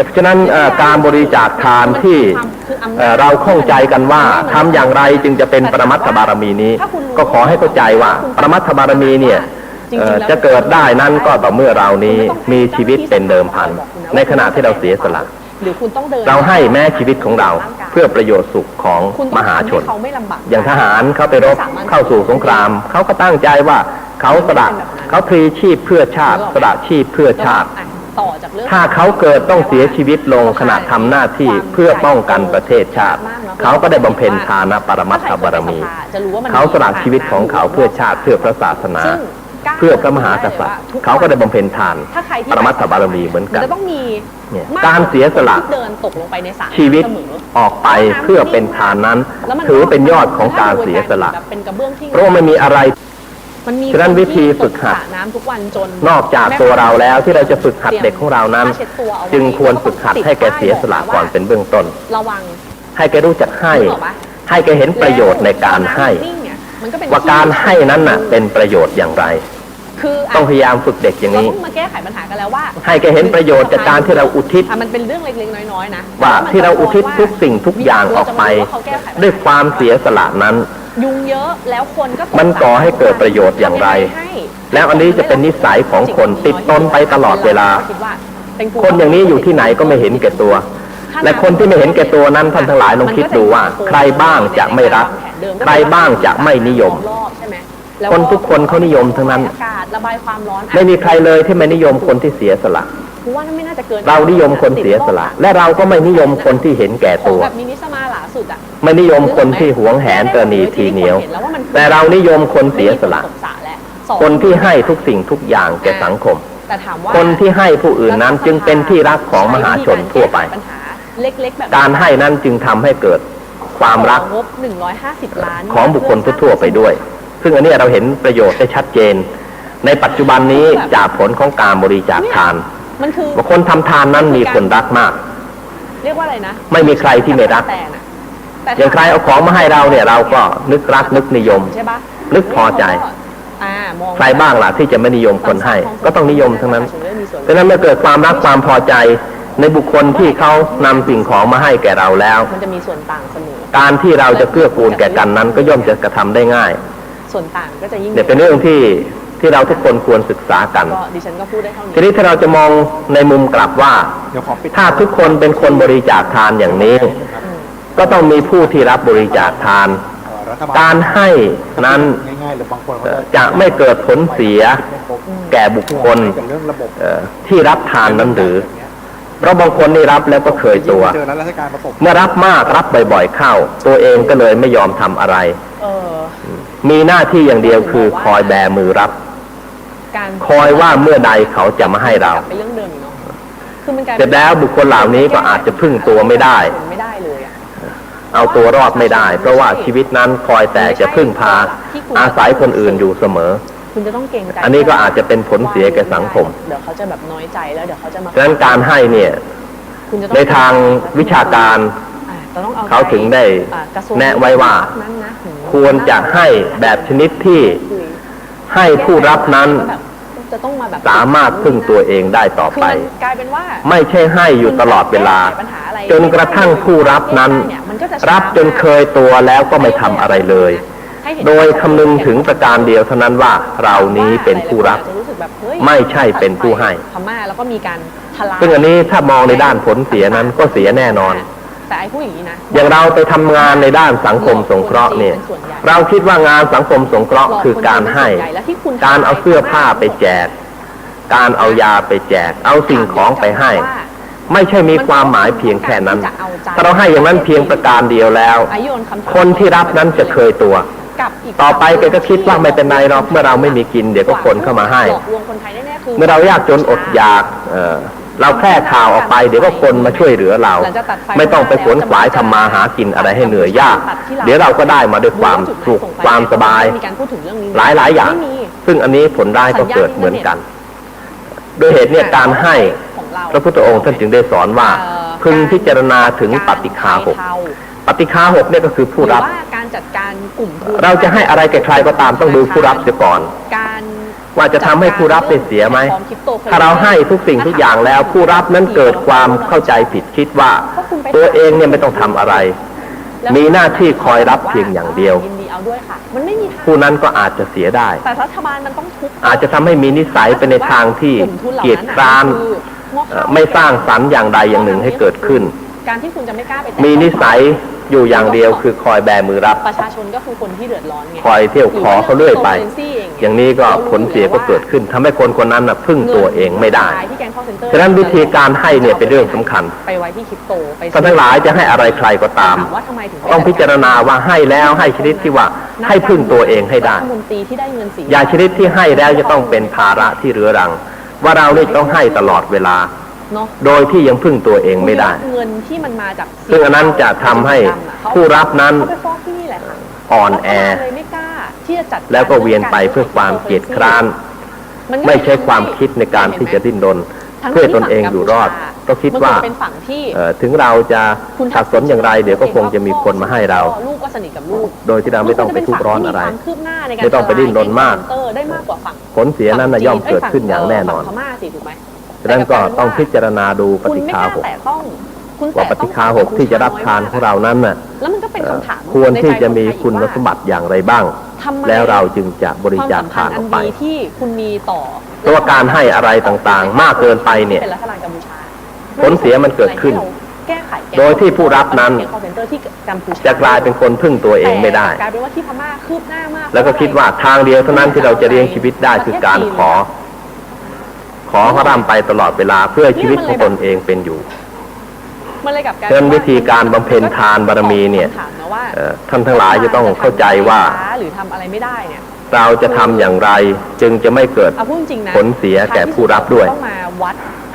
พราะฉะนั้นการบริจาคทานที่เราข้องใจกันว่าทำอย่างไรจึงจะเป็นปรมัตถบารมีนี้ก็ขอให้เข้าใจว่าปรมัตถบารมีเนี่ยจะเกิดได้นั้นก็ต่อเมื่อเรานี้มีชีวิตเป็นเดิมพันในขณะที่เราเสียสละเราให้แม้ชีวิตของเราเพื่อประโยชน์สุขของมหาชนอย่างทหารเขาไปรบเข้าสู่สงครามเขาก็ตั้งใจว่าเขาสละเขาพลีชีพเพื่อชาติสละชีพเพื่อชาติถ้าเขาเกิดต้องเสียชีวิตลงขณะทำหน้าที่เพื่อป้องกันประเทศชาติเขาก็ได้บำเพ็ญทานปรมัตถบารมีเขาสละชีวิตของเขาเพื่อชาติเพื่อพระศาสนาเพื่อพระมหากษัตริย์เขาก็ได้บำเพ็ญทานปรมัตถบารมีเหมือนกันการเสียสละชีวิตออกไปเพื่อเป็นทานนั้นถือเป็นยอดของการเสียสละเพราะไม่มีอะไรฉะนั้นวิธีฝึกหัดนอกจากตัวเราแล้วที่เราจะฝึกหัดเด็กของเรานั้นจึงควรฝึกหัดให้แกเสียสละก่อนเป็นเบื้องต้นให้แกรู้จักให้แกเห็นประโยชน์ในการให้ว่าการให้นั้นน่ะเป็นประโยชน์อย่างไรต้องพยายามฝึกเด็กอย่างนี้ให้แกเห็นประโยชน์จากการที่เราอุทิศมันเป็นเรื่องเล็กๆน้อยๆนะว่าที่เราอุทิศทุกสิ่งทุกอย่างออกไปด้วยความเสียสละนั้นยุงเยอะแล้วคนก็มันก่อให้เกิดประโยชน์อย่างไรแล้วอันนี้จะเป็นนิสัยของคนติดตนไปตลอดเวลาคนอย่างนี้อยู่ที่ไหนก็ไม่เห็นแก่ตัวและคนที่ไม่เห็นแก่ตัวนั้นท่านทั้งหลายลองคิดดูว่าใครบ้างจะไม่รักใครบ้างจะไม่นิยมคนทุกคนเขานิยมทั้งนั้นไม่มีใครเลยที่ไม่นิยมคนที่เสียสละเรานิยมคนเสียสละและเราก็ไม่นิยมคนที่เห็นแก่ตัวไม่นิยมคนที่หวงแหนตระหนี่ทีเหนียวแต่เรานิยมคนเสียสละคนที่ให้ทุกสิ่งทุกอย่างแก่สังคมคนที่ให้ผู้อื่นนั้นจึงเป็นที่รักของมหาชนทั่วไปการให้นั้นจึงทำให้เกิดความรักของบุคคลทั่วไปด้วยซึ่งอันนี้เราเห็นประโยชน์ได้ชัดเจนในปัจจุบันนี้จากผลของการบริจาคทานบุคคลทำทานนั้นมีคนรักมากเรียกว่าอะไรนะไม่มีใครที่ไม่รักอย่างใครเอาของมาให้เราเนี่ยเราก็นึกรักนึกนิยมนึกพอใจ ใครบ้างล่ะที่จะไม่นิยมคนให้ก็ต้องนิยมทั้งนั้นเพราะนั้นเมื่อเกิดความรักความพอใจในบุคคลที่เขานำสิ่งของมาให้แก่เราแล้วมันจะมีส่วนต่างเสมอการที่เราจะเกื้อกูลแก่กันนั้นก็ย่อมจะกระทำได้ง่ายส่วนต่างก็จะยิ่งเป็นเรื่องที่เราทุกคนควรศึกษากันดิฉันก็พูดได้เท่านี้ทีนี้ถ้าเราจะมองในมุมกลับว่าถ้าทุกคนเป็นคนบริจาคทานอย่างนี้ก็ต้องมีผู้ที่รับบริจาคทานการให้นั้นจะไม่เกิดผลเสียแก่บุคคลที่รับทานนั้นหรือเพราะบางคนนี่รับแล้วก็เคยตัวเมื่อรับมากรับบ่อยๆเข้าตัวเองก็เลยไม่ยอมทำอะไรมีหน้าที่อย่างเดียวคือคอยแบมือรับคอยว่าเมื่อใดเขาจะมาให้เราเสร็จแล้วบุคคลเหล่านี้ก็อาจจะพึ่งตัวไม่ได้เอาตัวรอดไม่ได้เพราะว่าชีวิตนั้นคอยแต่จะพึ่งพาอาศัยคนอื่นอยู่เสมอคุณจะต้องเก่งใจอันนี้ก็อาจจะเป็นผลเสียแก่สังคมเดี๋ยวเขาจะแบบน้อยใจแล้วเดี๋ยวเขาจะมาดังนั้นการให้เนี่ยในทางวิชาการเขาถึงได้แนะไว้ว่าควรจะให้แบบชนิดที่ให้ผู้รับนั้นสามารถพึ่งตัวเองได้ต่อไปไม่ใช่ให้อยู่ตลอดเวลาจนกระทั่งผู้รับนั้นรับจนเคยตัวแล้วก็ไม่ทำอะไรเลยโดยคำนึงถึงประการเดียวเท่านั้นว่าเรานี้เป็นผู้รับไม่ใช่เป็นผู้ให้ซึ่งอันนี้ถ้ามองในด้านผลเสียนั้นก็เสียแน่นอนแต่ไอ้ผู้อย่างนี้นะอย่างเราไปทำงานในด้านสังคมสงเคราะห์เนี่ยเราคิดว่างานสังคมสงเคราะห์คือการให้การเอาเสื้อผ้าไปแจกการเอายาไปแจกเอาสิ่งของไปให้ไม่ใช่มีความหมายเพียงแค่นั้นถ้าเราให้อย่างนั้นเพียงประการเดียวแล้วคนที่รับนั้นจะเคยตัวต่อไปแกก็คิดว่าไม่เป็นไรหรอกเมื่อเราไม่มีกินเดี๋ยวก็คนเข้ามาให้เมื่อเรายากจนอดอยากเราแค่ข่าวออกไปเดี๋ยวก็คนมาช่วยเหลือเราไม่ต้องไปขวนขวายทำมาหากินอะไรให้เหนื่อยยากเดี๋ยวเราก็ได้มาด้วยความสุขความสบายหลายอย่างซึ่งอันนี้ผลได้ก็เกิดเหมือนกันโดยเหตุเนี่ยการให้พระพุทธองค์ท่านจึงได้สอนว่าพึงพิจารณาถึงปฏิฆาหกปฏิฆาหกเนี่ยก็คือผู้รับเราจะให้อะไรแก่ใครก็ตามต้องดูผู้รับเสียก่อนว่าจะทำให้ผู้รับได้เสียไหมถ้าเราให้ทุกสิ่งทุกอย่างแล้วผู้รับนั้นเกิดความเข้าใจผิดคิดว่าตัวเองเนี่ยไม่ต้องทำอะไรมีหน้าที่คอยรับเพียงอย่างเดียวผู้นั้นก็อาจจะเสียได้อาจจะทำให้มีนิสัยไปในทางที่เกียจคร้านไม่สร้างสรรค์อย่างใดอย่างหนึ่งให้เกิดขึ้นมีนิสัยอยู่อย่างเดียวคือคอยแบมือรับประชาชนก็คือคนที่เดือดร้อนไงคอยเที่ยวขอเขาเรื่อยไปอย่างนี้ก็ผลเสียก็เกิดขึ้นทำให้คนคนนั้นพึ่งตัวเองไม่ได้ฉะนั้นวิธีการให้เนี่ยเป็นเรื่องสำคัญท่านทั้งหลายจะให้อะไรใครก็ตามต้องพิจารณาว่าให้แล้วให้ชนิดที่ว่าให้พึ่งตัวเองให้ได้อย่าชนิดที่ให้แล้วจะต้องเป็นภาระที่เรื้อรังว่าเราเนี่ยต้องให้ตลอดเวลาโดยที่ยังพึ่งตัวเองไม่ได้เงินที่มันมาจากซึ่งอันนั้นจะทำให้ผู้รับนั้นอ่อนแอแล้วก็เวียนไปเพื่อความเกียจคร้านไม่ใช่ความคิดในการที่จะดิ้นรนเพื่อตนเองอยู่รอดก็คิดว่าถึงเราจะขัดสนอย่างไรเดี๋ยวก็คงจะมีคนมาให้เราโดยที่เราไม่ต้องไปทุกข์ร้อนอะไรไม่ต้องไปดิ้นรนมากผลเสียนั้นย่อมเกิดขึ้นอย่างแน่นอนฉะนั้นก็ต้องพิจารณาดูปฏิฆาหกว่าปฏิฆาหกที่จะรับทานของเรานั้นน่ะควรที่จะมีคุณสมบัติอย่างไรบ้างแล้วเราจึงจะบริจาคทานออกไปเพราะว่าการให้อะไรต่างๆมากเกินไปเนี่ยผลเสียมันเกิดขึ้นโดยที่ผู้รับนั้นจะกลายเป็นคนพึ่งตัวเองไม่ได้แล้วก็คิดว่าทางเดียวเท่านั้นที่เราจะเลี้ยงชีวิตได้คือการขอเขาร่ำไปตลอดเวลาเพื่อชีวิตของตนเองเป็นอยู่เช่นวิธีการบำเพ็ญทานบารมีเนี่ยท่านทั้งหลายจะต้องเข้าใจว่าเราจะทำอย่างไรจึงจะไม่เกิดผลเสียแก่ผู้รับด้วย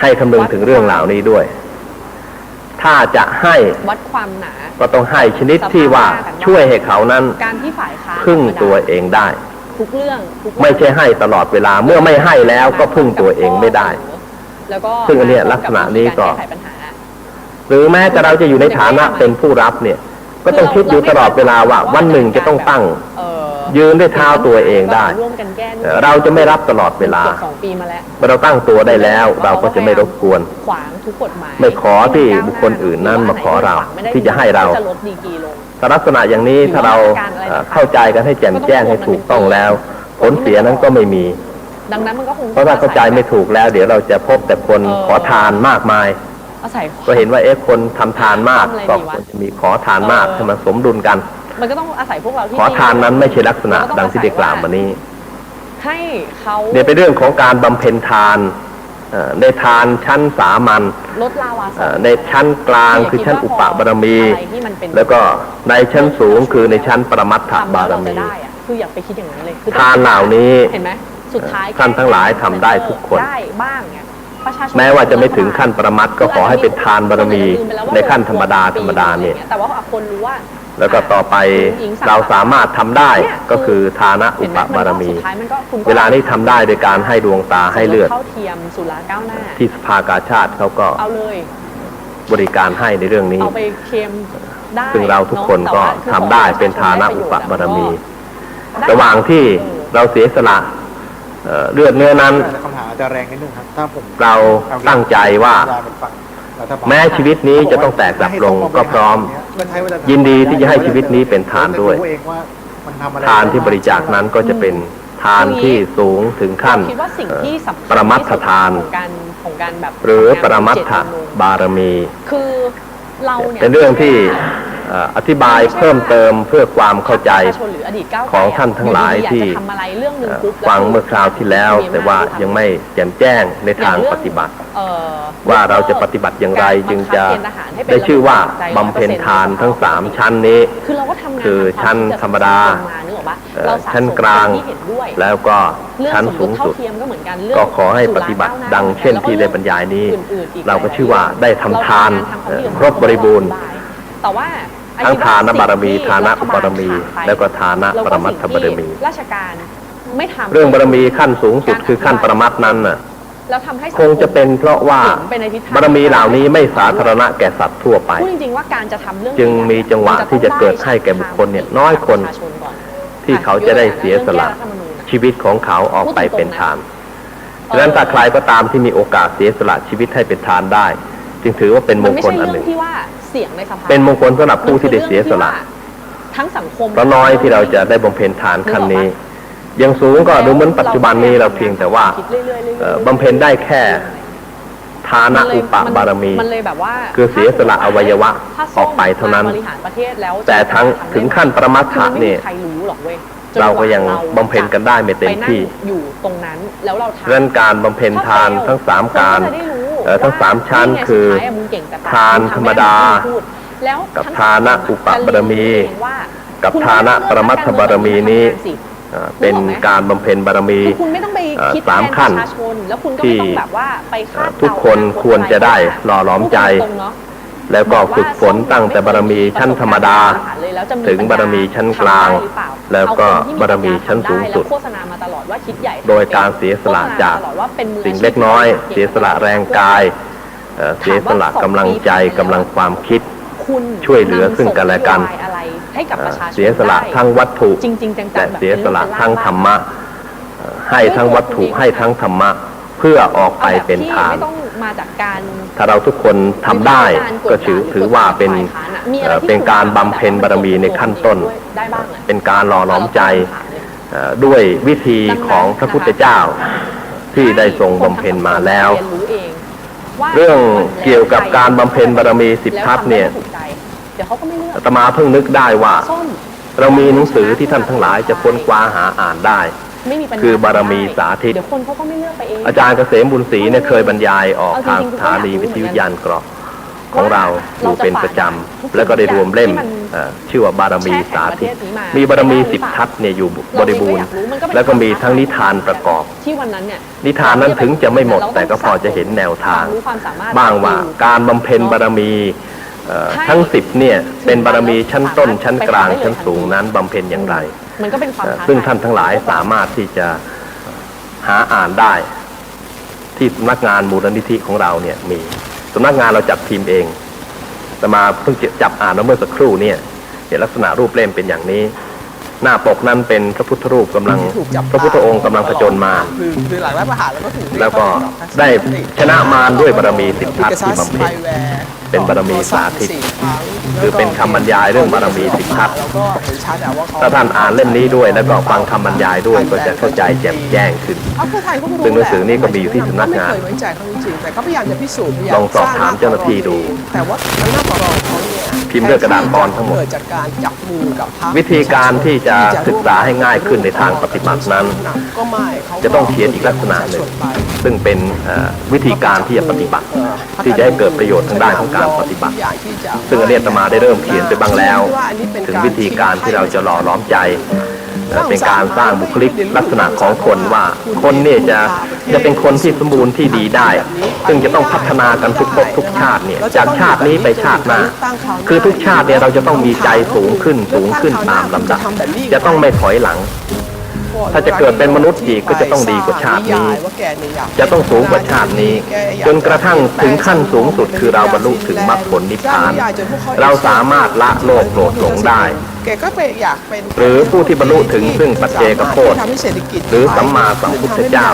ให้คำนึงถึงเรื่องเหล่านี้ด้วยถ้าจะให้ก็ต้องให้ชนิดที่ว่าช่วยให้เขานั้นพึ่งตัวเองได้ทุกเรื่องไม่ใช่ให้ตลอดเวลาเมื่อไม่ให้แล้วก็พึ่งตัวเองไม่ได้ซึ่งอันนี้ลักษณะนี้ก็หรือแม้แต่เราจะอยู่ในฐานะเป็นผู้รับเนี่ยก็ต้องคิดอยู่ตลอดเวลาว่าวันหนึ่งจะต้องตั้ง ยืนด้วยเท้าตัวเองได้เราจะไม่รับตลอดเวลาเมื่อเราตั้งตัวได้แล้วเราก็จะไม่รบกวนไม่ขอที่บุคคลอื่นนั้นมาขอเราที่จะให้เราถ้าลักษณะอย่างนี้ถ้าเราเข้าใจกันให้แจ่มแจ้งให้ถูกต้องแล้วผลเสียนั้นก็ไม่มีเพราะถ้าเข้าใจไม่ถูกแล้วเดี๋ยวเราจะพบแต่คนขอทานมากมายก็เห็นว่าคนทำทานมากก็ควรจะมีขอทานมากให้มันสมดุลกันมันก็ต้องอาศัยพวกเราที่ขอทานนั้นไม่ใช่ลักษณะดังที่ได้กล่าวมานี้ให้เขาเนี่ยเป็นเรื่องของการบำเพ็ญทานในทานชั้นสามัญในชั้นกลางคือชั้นอุปบารมีแล้วก็ในชั้นสูงคือในชั้นปรมัตถบารมีคืออยากไปคิดอย่างนั้นเลยทานเหล่านี้เห็นไหมสุดท้ายท่านทั้งหลายทำได้ทุกคนแม้ว่าจะไม่ถึงขั้นปรมัตถ์ก็ขอให้เป็นทานบารมีในขั้นธรรมดาเนี่ยแต่ว่าคนรู้ว่าแล้วก็ต่อไปเราสามารถทำได้ก็คือทานะอุปบารมีเวลานี้ทำได้โดยการให้ดวงตาให้เลือดที่สภากาชาติเขาก็บริการให้ในเรื่องนี้ซึ่งเราทุกคนก็ทำได้เป็นทานะอุปบารมีระหว่างที่เราเสียสละเลือดเนื้อนั้นคำถามจะแรงนิดนึงครับถ้าผมเราตั้งใจว่าแม้ชีวิตนี้จะต้องแตกดับลงก็พร้อมยินดีที่จะให้ชีวิตนี้เป็นทานด้วยทานที่บริจาคนั้นก็จะเป็นทานที่สูงถึงขั้นปรมัตถทานหรือปรมัตถบารมีเป็นเรื่องที่อธิบายเพิ่มเติมเพื่อความเข้าใจของท่านทั้งหลายที่ฟังเมื่อคราวที่แล้วแต่ว่ายังไม่แจ่มแจ้งในทางปฏิบัติว่าเราจะปฏิบัติอย่างไรจึงจะได้ชื่อว่าบำเพ็ญทานทั้ง3ชั้นนี้คือชั้นธรรมดาชั้นกลางแล้วก็ชั้นสูงสุดก็ขอให้ปฏิบัติดังเช่นที่ได้บรรยายนี้เราก็ชื่อว่าได้ทำทานครบบริบูรณ์ทั้งทานบารมีทานะอุปบารมีแล้วก็ทานะปรมัตถบารมีเรื่องบารมีขั้นสูงสุดคือขั้นปรมัตถ์นั้นน่ะคงจะเป็นเพราะว่าบารมีเหล่านี้ไม่สาธารณะแก่สัตว์ทั่วไปจึงมีจังหวะที่จะเกิดให้แก่บุคคลเนี่ยน้อยคนที่เขาจะได้เสียสละชีวิตของเขาออกไปเป็นทานดังนั้นถ้าใครก็ตามที่มีโอกาสเสียสละชีวิตให้เป็นทานได้จึงถือว่าเป็นมงคลอันหนึ่งเป็นมงคลสำหรับผู้ที่ได้เสียสละเพราะน้อยที่เราจะได้บำเพ็ญทานขั้นนี้ยังสูงก็ดูเหมือนปัจจุบันนี้เราเพียงแต่ว่าบำเพ็ญได้แค่ทานะอุปบารมีคือเสียสละอวัยวะออกไปเท่านั้นแต่ทั้งถึงขั้นปรมัตถะเนี่ยเราก็ยังบำเพ็ญกันได้ไม่เต็มที่เรื่องการบำเพ็ญทานทั้ง3การทั้ง3ชั้นคือทานธรรมดากับทานะอุปบารมีกับทานะปรมัตถบารมีนี้เป็นการบำเพ็ญบารมี3ขั้นที่ทุกคนควรจะได้หล่อหลอมใจแล้วก็ฝึกฝนตั้งแต่บารมีชั้นธรรมดาถึงบารมีชั้นกลางแล้วก็บารมีชั้นสูงสุดโดยการเสียสละจากสิ่งเล็กน้อยเสียสละแรงกายเสียสละกำลังใจกำลังความคิดช่วยเหลือซึ่งกันและกันเสียสละทั้งวัตถุและเสียสละทั้งธรรมะให้ทั้งวัตถุให้ทั้งธรรมะเพื่อออกไปเป็นทานถ้าเราทุกคนทำได้ก็ถือว่าเป็นการบำเพ็ญบารมีในขั้นต้นเป็นการหล่อหลอมใจด้วยวิธีของพระพุทธเจ้าที่ได้ทรงบำเพ็ญมาแล้วเรื่องเกี่ยวกับการบำเพ็ญบารมี10 ทัศน์เนี่ยอาตมาเพิ่งนึกได้ว่าเรามีหนังสือที่ท่านทั้งหลายจะค้นคว้าหาอ่านได้คือบารมีสาธิตอาจารย์เกษมบุญศรีเนี่ยเคยบรรยายออกทางสถานีวิทยุยานเกราะของเราอยู่เป็นประจำแล้วก็ได้รวมเล่มชื่อว่าบารมีสาธิตมีบารมี10 ทัศน์เนี่ยอยู่บริบูรณ์แล้วก็มีทั้งนิทานประกอบนิทานนั้นถึงจะไม่หมดแต่ก็พอจะเห็นแนวทางบ้างว่าการบำเพ็ญบารมีทั้ง10เนี่ยเป็นบารมีชั้นต้นชั้นกลางชั้นสูงนั้นบำเพ็ญอย่างไรซึ่งท่านทั้งหลายสามารถที่จะหาอ่านได้ที่สำนักงานมูลนิธิของเราเนี่ยมีสำนักงานเราจัดทีมเองแต่มาเพิ่งจับอ่านเมื่อสักครู่เนี่ยลักษณะรูปเล่มเป็นอย่างนี้ หน้าปกนั้นเป็นพระพุทธรูปกำลังพระพุทธองค์กำลังผจญมารคือหลังรัฐประหารแล้วก็ได้ชนะมารด้วยบารมี10 ทัศน์ที่บำเพ็ญเป็นบารมีสาธิตคือเป็นคำบรรยายเรื่องบารมี10 ทัศน์ถ้าท่านอ่านเล่มนี้ด้วยแล้วก็ฟังคำบรรยายด้วยก็จะเข้าใจแจ่มแจ้งขึ้นซึ่งหนังสือนี้ก็มีอยู่ที่สำนักงานลองสอบถามเจ้าหน้าที่ดูพิมพ์ด้วยกระดาษบอลทั้งหมดวิธีการที่จะศึกษาให้ง่ายขึ้นในทางปฏิบัตินั้นจะต้องเขียนอีกลักษณะหนึ่งซึ่งเป็นวิธีการที่จะปฏิบัติที่จะให้เกิดประโยชน์ทางด้านของการปฏิบัติซึ่งอาตมาได้เริ่มเขียนไปบ้างแล้วถึงวิธีการที่เราจะหล่อล้อมใจเป็นการสร้างบุคลิกลักษณะของคนว่าคนนี่จะเป็นคนที่สมบูรณ์ที่ดีได้ซึ่งจะต้องพัฒนากันทุกภพทุกชาติเนี่ยจากชาตินี้ไปชาติหน้าคือทุกชาติเนี่ยเราจะต้องมีใจสูงขึ้นตามลำดับจะต้องไม่ถอยหลังถ้าจะเกิดเป็นมนุษย์อีกก็จะต้องดีกว่าชาตินี้จะต้องสูงกว่าชาตินี้จนกระทั่งถึงขั้นสูงสุดคือเราบรรลุถึงมรรคผลนิพพานเราสามารถละโลภโกรธหลงได้หรือผู้ที่บรรลุถึงซึ่งปัจเจกโคตรหรือสัมมาสัมพุทธเจ้า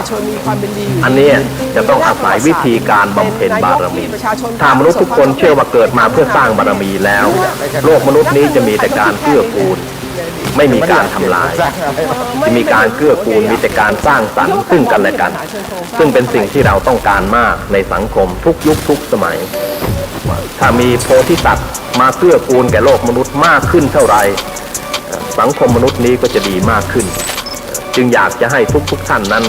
อันนี้จะต้องอาศัยวิธีการบำเพ็ญบารมีถ้ามนุษย์ทุกคนเชื่อว่าเกิดมาเพื่อสร้างบารมีแล้วโลกมนุษย์นี้จะมีแต่การเกื้อกูลไม่มีการทำลายจะมีการเกื้อกูลมีแต่การสร้างสรรค์ซึ่งกันและกันซึ่งเป็นสิ่งที่เราต้องการมากในสังคมทุกยุคทุกสมัยถ้ามีโพธิสัตว์มาเกื้อกูลแก่โลกมนุษย์มากขึ้นเท่าไรสังคมมนุษย์นี้ก็จะดีมากขึ้นจึงอยากจะให้ทุกท่านนั้น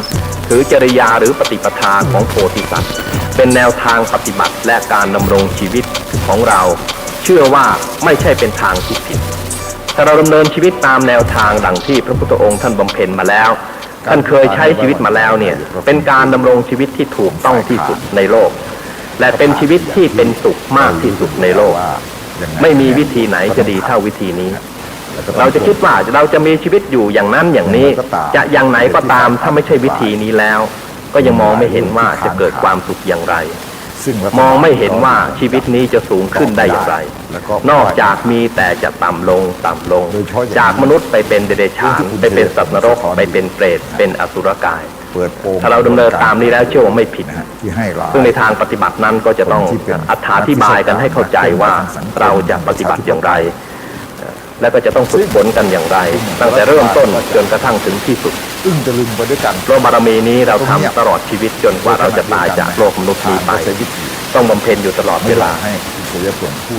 ถือจริยาหรือปฏิปทาของโพธิสัตว์เป็นแนวทางปฏิบัติและการดำรงชีวิตของเราเชื่อว่าไม่ใช่เป็นทางที่ผิดถ้าเราดำเนินชีวิตตามแนวทางดังที่พระพุทธองค์ท่านบำเพ็ญมาแล้วท่านเคยใช้ชีวิตมาแล้วเนี่ยเป็นการดำรงชีวิตที่ถูกต้องที่สุดในโลกและเป็นชีวิตที่เป็นสุขมากที่สุดในโลกไม่มีวิธีไหนจะดีเท่าวิธีนี้เราจะคิดว่าเราจะมีชีวิตอยู่อย่างนั้นอย่างนี้จะอย่างไหนก็ตามถ้าไม่ใช่วิธีนี้แล้วก็ยังมองไม่เห็นว่าจะเกิดความสุขอย่างไรมองไม่เห็นว่าชีวิตนี้จะสูงขึ้นได้อย่างไรนอกจากมีแต่จะต่ำลงจากมนุษย์ไปเป็นเดรัจฉานไปเป็นสัตว์นรกไปเป็นเปรตเป็นอสุรกายถ้าเราดำเนินตามนี้แล้วเชื่อว่าไม่ผิดซึ่งในทางปฏิบัตินั้นก็จะต้องอธิบายกันให้เข้าใจว่าเราจะปฏิบัติอย่างไรและก็จะต้องฝึกฝนกันอย่างไรตั้งแต่เริ่มต้นจนกระทั่งถึงที่สุดตะลึงไปด้วยกันเพราะบารมีนี้เราทำตลอดชีวิตจนกว่าเราจะตายจากโลกมนุษย์นี้ไปต้องบำเพ็ญอยู่ตลอดเวลา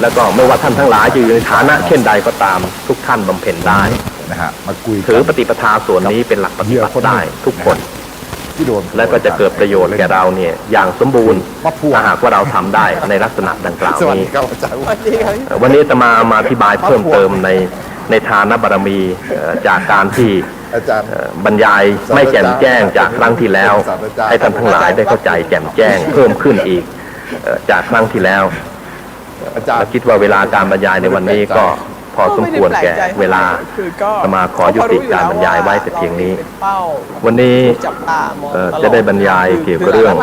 แล้วก็ไม่ว่าท่านทั้งหลายจะอยู่ในฐานะเช่นใดก็ตามทุกท่านบำเพ็ญได้ถือปฏิปทาส่วนนี้เป็นหลักปฏิบัติได้ทุกคนและก็จะเกิดประโยชน์แก่เราเนี่ยอย่างสมบูรณ์ถ้าหากว่าเราทำได้ในลักษณะดังกล่าวนี้วันนี้จะมาอธิบายเพิ่มเติมในทานบารมีจากการที่บรรยายไม่แจ่มแจ้งจากครั้งที่แล้วให้ท่านทั้งหลายได้เข้าใจแจ่มแจ้งเพิ่มขึ้นอีกจากครั้งที่แล้วและคิดว่าเวลาการบรรยายในวันนี้ก็พอสมควรแก่เวลาจะมาขอยุติการบรรยายไว้แต่เพียงนี้วันนี้จะได้บรรยายเกี่ยวกับเรื่อง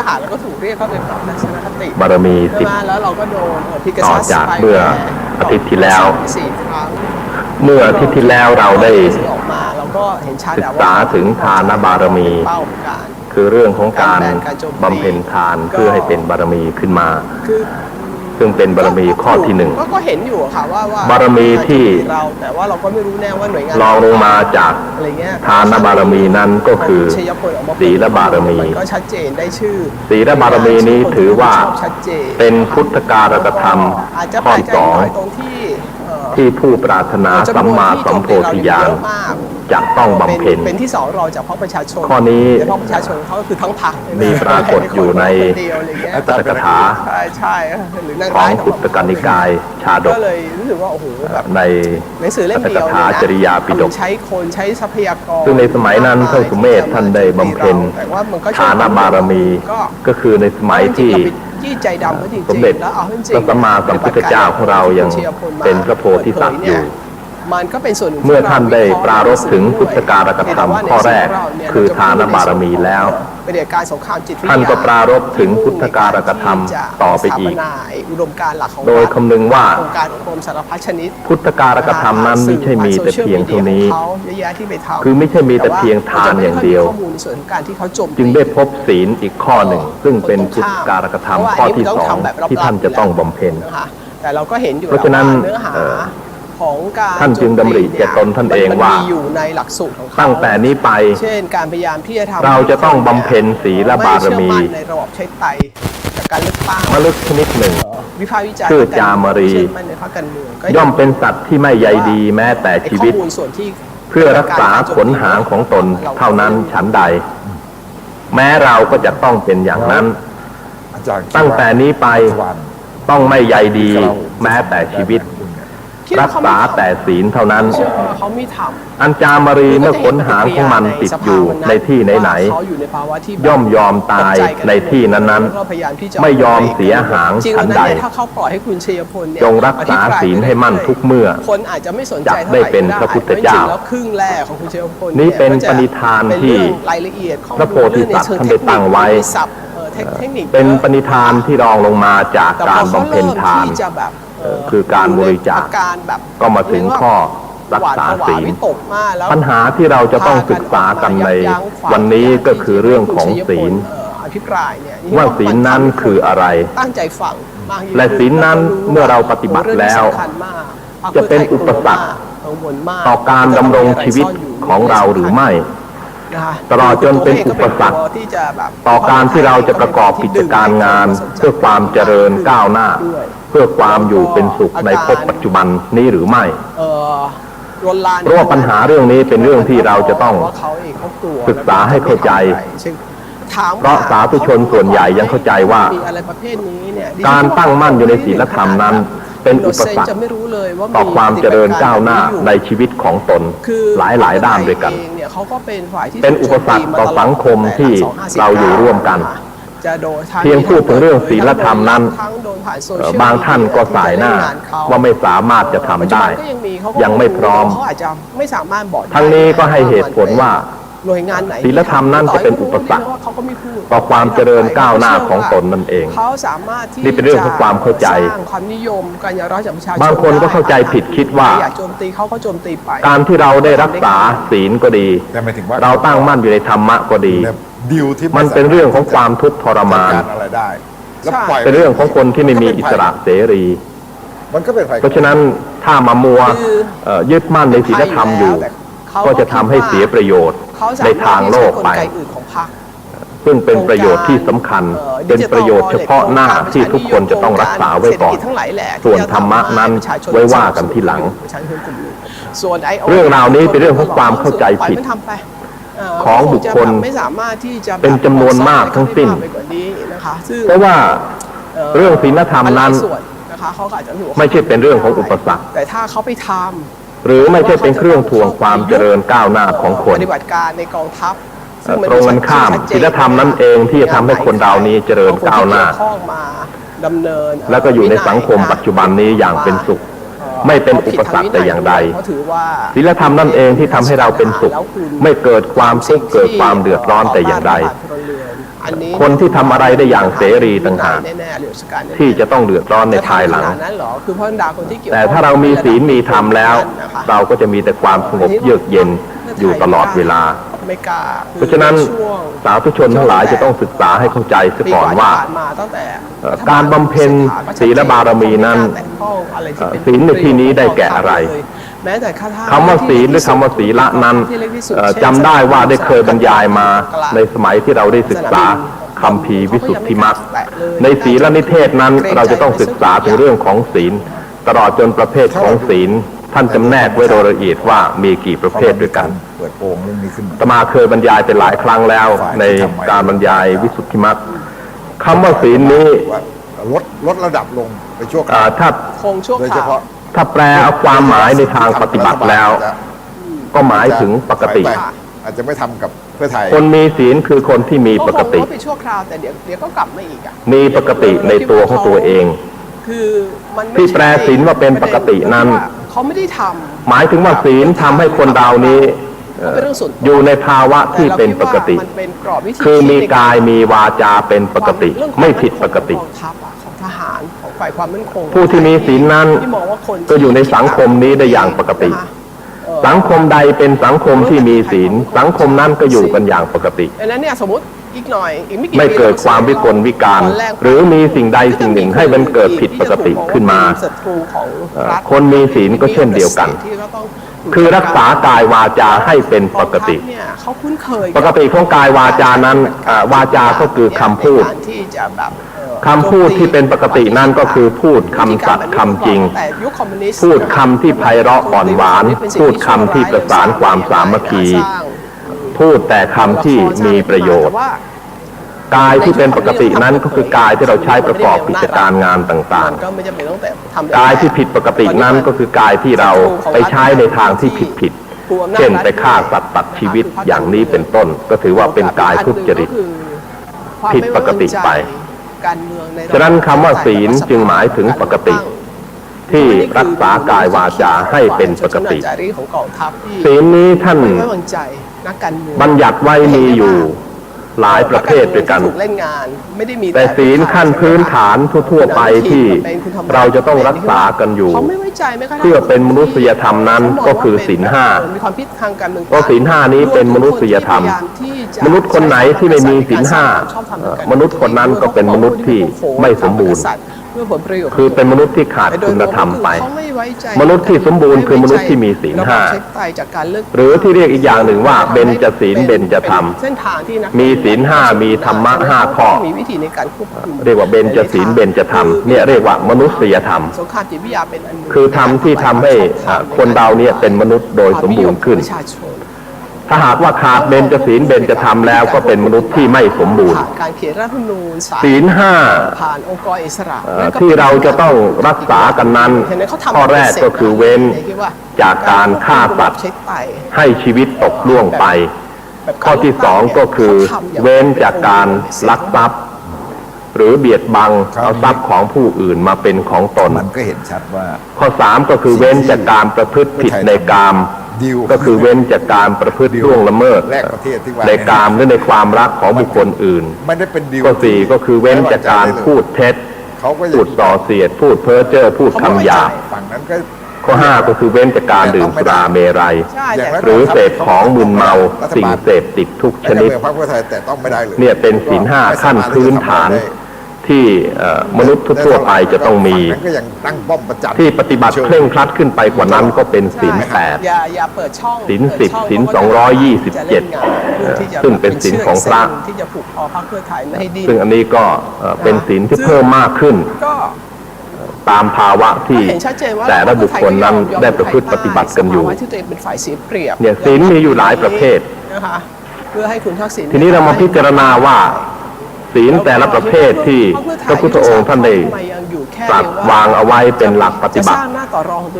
บารมี10ต่อจากเมื่ออาทิตย์ที่แล้วเมื่ออาทิตย์ที่แล้วเราได้ศึกษาถึงทานบารมีคือเรื่องของการบำเพ็ญทานเพื่อให้เป็นบารมีขึ้นมาซึ่งเป็นบารมีข้อที่1ก็เห็นอยู่ค่ะว่าบารมีที่แต่ว่าเราก็ไม่รู้แน่ว่าหน่วยงานรองลงมาจากทานบารมีนั้นก็คือศีลบารมีก็ชัดเจนได้ชื่อศีลบารมีนี้ถือว่าเป็นพุทธการกธรรมข้อ2ที่ผู้ปรารถนาสัมมาสัมโพธิญาณจะต้องบำเพ็ญเป็นที่2รองจากพรรคประชาชนข้อนี้พรรคประชาชนเขาก็คือทั้งพรรคมีปรากฏอยู่ในอัตถกถาของพุทธกนิกายชาดกก็เลยรู้สึกว่าโอ้โหในหนังสือเล่มเดียวอัตถกถาจริยาปิฎกใช้คนใช้ทรัพยากรซึ่งในสมัยนั้นท่านสุเมธท่านได้บำเพ็ญทานบารมีก็คือในสมัยที่สมเด็จพระสัมมาสัมพุทธเจ้าของเรายังเป็นพระโพธิสัตว์อยู่ มันก็เป็นส่วนหนึ่ง เมื่อท่านได้ปรารภถึงพุทธการกธรรมข้อแรกคือทานบารมีแล้วเป็นเหตุการณ์สงครามจิตวิทยา ท่านก็ปรารภถึงพุทธการกธรรมต่อไปอีกอุดมการณ์หลักของโดยคำนึงว่าการอบรมสารพัดชนิดพุทธการกธรรมนั้นไม่ใช่มีแต่เพียงเท่านี้คือไม่ใช่มีแต่เพียงทานอย่างเดียวจึงได้พบศีลอีกข้อหนึ่งซึ่งเป็นพุทธการกธรรมข้อที่สองที่ท่านจะต้องบำเพ็ญแต่เราก็เห็นอยู่เพราะฉะนั้นของการท่านจึงดำริแก่ตนท่านเองว่าอยู่ในหลักสูตรของเขาตั้งแต่นี้ไปเช่นการพยายามที่จะทำเราจะต้องบำเพ็ญศีลบารมีในระบบใช้ไตจากการเลือกตั้งมนุษย์ชนิดหนึ่งชื่อจามรีย่อมเป็นสัตว์ที่ไม่ใยดีแม้แต่ชีวิตเพื่อรักษาขนหางของตนเท่านั้นฉันใดแม้เราก็จะต้องเป็นอย่างนั้นตั้งแต่นี้ไปต้องไม่ใยดีแม้แต่ชีวิตรักษาแต่ศีลเท่านั้นอัญจามรีเมื่อขนหางของมันติดอยู่ในที่ไหนๆย่อมยอมตายในที่นั้นๆไม่ยอมเสียหางฉันใดจงรักษาศีลให้มั่นทุกเมื่อจักได้เป็นพระพุทธเจ้านี้เป็นปณิธานที่พระโพธิสัตว์ท่านได้ตั้งไว้เป็นปณิธานที่รองลงมาจากการบำเพ็ญทานคือการบริจาคก็มาถึงข้อรักษาศีลปัญหาที่เราจะต้องศึกษากันในวันนี้ก็คือเรื่องของศีลว่าศีลนั้นคืออะไรและศีลนั้นเมื่อเราปฏิบัติแล้วจะเป็นอุปสรรคต่อการดำรงชีวิตของเราหรือไม่ตลอดจนเป็นอุปสรรคต่อการที่เราจะประกอบกิจการงานเพื่อความเจริญก้าวหน้าเพื่อความอยู่เป็นสุขในภพปัจจุบันนี้หรือไม่เพราะว่าปัญหาเรื่องนี้เป็นเรื่องที่เราจะต้องศึกษาให้เข้าใจเพราะสาธุชนส่วนใหญ่ยังเข้าใจว่าการตั้งมั่นอยู่ในศีลธรรมนั้นเป็นอุปสรรคต่อความเจริญก้าวหน้าในชีวิตของตนหลายด้านด้วยกันเป็นอุปสรรคต่อสังคมที่เราอยู่ร่วมกันเพียงพูดถึงเรื่องศีลธรรมนั้นบางท่านก็สายหน้าว่าไม่สามารถจะทำได้ยังไม่พร้อมทั้งนี้ก็ให้เหตุผลว่าศีลธรรมนั้นจะเป็นอุปสรรคต่อความเจริญก้าวหน้าของตนนั่นเองนี่เป็นเรื่องของความเข้าใจบางคนก็เข้าใจผิดคิดว่าการที่เราได้รักษาศีลก็ดีเราตั้งมั่นอยู่ในธรรมะก็ดีมันเป็นเรื่องของความทุกข์ทรมานเป็นเรื่องของคนที่ไม่มีอิสระเสรีเพราะฉะนั้นถ้ามามัวยึดมั่นในศีลธรรมอยู่ก็จะทำให้เสียประโยชน์ในทางโลกไปซึ่งเป็นประโยชน์ที่สำคัญเป็นประโยชน์เฉพาะหน้าที่ทุกคนจะต้องรักษาไว้ก่อนส่วนธรรมะนั้นไว้ว่ากันทีหลังเรื่องราวนี้เป็นเรื่องของความเข้าใจผิดของบุคคลเป็นจำนวนมากทั้งสิ้นเพราะว่าเรื่องศีลธรรมนั้นไม่ใช่เป็นเรื่องของอุปสรรคแต่ถ้าเขาไปทำหรือไม่ใช่เป็นเครื่องทวงความเจริญก้าวหน้าของคนปฏิบัติการในกองทัพตรงกันข้ามศีลธรรมนั้นเองที่จะทำให้คนเรานี้เจริญก้าวหน้าแล้วก็อยู่ในสังคมปัจจุบันนี้อย่างเป็นสุขไม่เป็นอุปสรรคแต่อย่างใดศีลธรรมนั่นเองที่ทำให้เราเป็นสุขไม่เกิดความทุกข์เกิดความเดือดร้อนแต่อย่างใดคนที่ทำอะไรได้อย่างเสรีต่างหากที่จะต้องเดือดร้อนในภายหลังแต่ถ้าเรามีศีลมีธรรมแล้วเราก็จะมีแต่ความสงบเยือกเย็นอยู่ตลอดเวลาเพราะฉะนั้นสาธุชนทั้งหลายจะต้องศึกษาให้เข้าใจเสียก่อนว่าการบำเพ็ญศีลบารมีนั้นศีลในที่นี้ได้แก่อะไรคำว่าศีลหรือคำว่าศีละนั้นจำได้ว่าได้เคยบรรยายมาในสมัยที่เราได้ศึกษาคัมภีร์วิสุทธิมรรคในศีลนิเทศนั้นเราจะต้องศึกษาถึงเรื่องของศีลตลอดจนประเภทของศีลท่านจำแนกไว้โดยละเอียดว่ามีกี่ประเภทด้วยกันอาตมาเคยบรรยายไปหลายครั้งแล้วในการบรรยายวิสุทธิมรรคคำว่าศีลนี้ลดระดับลงไปชั่วคราวถ้าโดยเฉพาะถ้าแปลเอาความหมายในทางปฏิบัติแล้วก็หมายถึงปกติอาจจะไม่ทำกับเพื่อไทยคนมีศีลคือคนที่มีปกติมีปกติในตัวของตัวเองที่แปลศีลว่าเป็นปกตินั้น เขาไม่ได้ทำหมายถึงว่าศีลทำให้คนเรานี้อยู่ในภาวะที่เป็นปกติคือมีกายมีวาจาเป็นปกติไม่ผิดปกติของทหารของฝ่ายความมั่นคงผู้ที่มีศีลนั้นก็อยู่ในสังคมนี้ได้อย่างปกติสังคมใดเป็นสังคมที่มีศีลสังคมนั้นก็อยู่กันอย่างปกติดังนั้นเนี่ยสมมติอีกหน่อยไม่เกิดความวิกลวิการหรือมีสิ่งใดสิ่งหนึ่งให้มันเกิดผิดปกติขึ้นมาคนมีศีลก็เช่นเดียวกันคือรักษากายวาจาให้เป็นปกติปกติของกายวาจานั้นวาจาก็คือคำพูดคำพูดที่เป็นปกตินั้นก็คือพูดคำสัตย์คำจริงพูดคำที่ไพเราะอ่อนหวานพูดคำที่ประสานความสามัคคีพูดแต่คำที่มีประโยชน์กายที่เป็นปกตินั้นก็คือกายที่เราใช้ประกอบกิจการงานต่างๆกายที่ผิดปกตินั้นก็คือกายที่เราไปใช้ในทางที่ผิดเช่นไปฆ่าสัตว์ตัดชีวิตอย่างนี้เป็นต้นก็ถือว่าเป็นกายทุจริตผิดปกติไปฉะนั้นคำว่าศีลจึงหมายถึงปกติที่รักษากายวาจาให้เป็นปกติศีลนี้ท่านบัญญัติไว้มีอยู่หลายประเภทด้วยกันแต่ศีลขั้นพื้นฐานทั่วไปที่เราจะต้องรักษากันอยู่เพื่อเป็นมนุษยธรรมนั้นก็คือศีลห้าเพราะศีลห้านี้เป็นมนุษยธรรมมนุษย์คนไหนที่ไม่มีศีลห้ามนุษย์คนนั้นก็เป็นมนุษย์ที่ไม่สมบูรณ์คือเป็นมนุษย์ที่ขาดคุณธรรมไปมนุษย์ที่สมบูรณ์คือมนุษย์ที่มีศีลห้าหรือที่เรียกอีกอย่างหนึ่งว่าเบญจศีลเบญจธรรมมีศีลห้ามีธรรมะห้าข้อเรียกว่าเบญจศีลเบญจธรรมเนี่ยเรียกว่ามนุษยธรรมคือธรรมที่ทำให้คนเราเนี่ยเป็นมนุษย์โดยสมบูรณ์ขึ้นถ้าหากว่าขาดเบญจศีลเบญจธรรมแล้วก็เป็นมนุษย์ที่ไม่สมบูรณ์ศีลห้าที่เราจะต้องรักษากันนั้นข้อแรกก็คือเว้นจากการฆ่าสัตว์ให้ชีวิตตกล่วงไปข้อที่สองก็คือเว้นจากการลักทรัพย์หรือเบียดบังเอาทรัพย์ของผู้อื่นมาเป็นของตนมันก็เห็นชัดว่าข้อสามก็คือเว้นจากการประพฤติผิดในกามก็คือเว้นจากการประพฤติล่วงละเมิดในกามหรือในความรักของบุคคลอื่นข้อสี่ก็คือเว้นจากการพูดเท็จพูดส่อเสียดพูดเพ้อเจ้อพูดคำหยาบข้อห้าก็คือเว้นจากการดื่มสุราเมรัยหรือเสพของมึนเมาสิ่งเสพติดทุกชนิดเนี่ยเป็นศีลห้าขั้นพื้นฐานที่มนุษย์ทั่วไปจะต้องมีที่ปฏิบัติเคร่งครัดขึ้นไปกว่านั้นก็เป็นศีลแปดศีล10ศีล227ซึ่งเป็นศีลของพระซึ่งอันนี้ก็เป็นศีลที่เพิ่มมากขึ้นตามภาวะที่แต่ละบุคคลนั้นได้ประพฤติปฏิบัติกันอยู่เนี่ยศีลมีอยู่หลายประเภททีนี้เรามาพิจารณาว่าศีลแต่ละประเภทที่พระพุทธองค์ท่านได้ตรัสวางเอาไว้เป็นหลักปฏิบัติ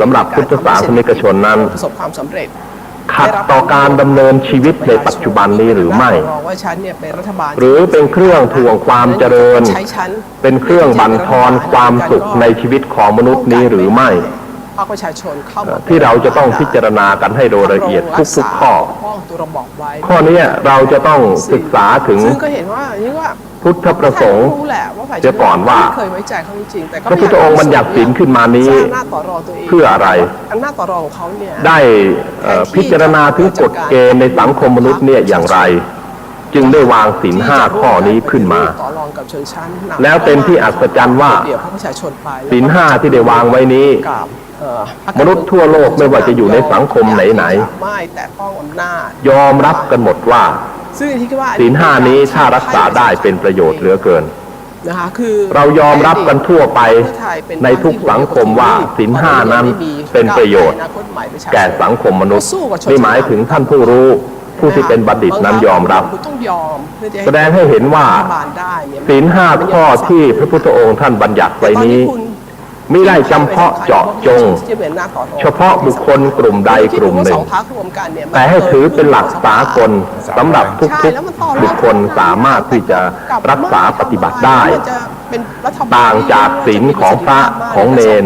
สำหรับพุทธศาสนิกชนนั้นขัดต่อการดำเนินชีวิตในปัจจุบันนี้หรือไม่หรือเป็นเครื่องทวงความเจริญเป็นเครื่องบั่นทอนความสุขในชีวิตของมนุษย์นี้หรือไม่ที่เราจะต้องพิจารณากันให้โดยละเอียดทุกๆข้อนี้เราจะต้องศึกษาถึงพุทธประสงค์จะก่อนว่าพระพุทธองค์บัญญัติศีลขึ้นมานี้เพื่ออะไรได้พิจารณาถึงกฎเกณฑ์ในสังคมมนุษย์เนี่ยอย่างไรจึงได้วางศีลห้าข้อนี้ขึ้นมาแล้วเป็นที่อัศจรรย์ว่าศีลห้าที่ได้วางไว้นี้มนุษย์ทั่วโลกไม่ว่าจะอยู่ในสังคมไหนๆยอมรับกันหมดว่าศีลห้านี้ถ้ารักษาได้เป็นประโยชน์เหลือเกินเรายอมรับกันทั่วไปในทุกสังคมว่าศีลห้านั้นเป็นประโยชน์แก่สังคมมนุษย์นี่หมายถึงท่านผู้รู้ผู้ที่เป็นบัณฑิตนั้นยอมรับแสดงให้เห็นว่าศีลห้าข้อที่พระพุทธองค์ท่านบัญญัติไว้นี้ไม่ได้จำเพาะเจาะจงเฉพาะบุคคลกลุ่มใดกลุ่มหนึ่งแต่ให้ถือเป็นหลักสากลสำหรับทุกบุคคลสามารถที่จะรักษาปฏิบัติได้ต่างจากศีลของพระของเณร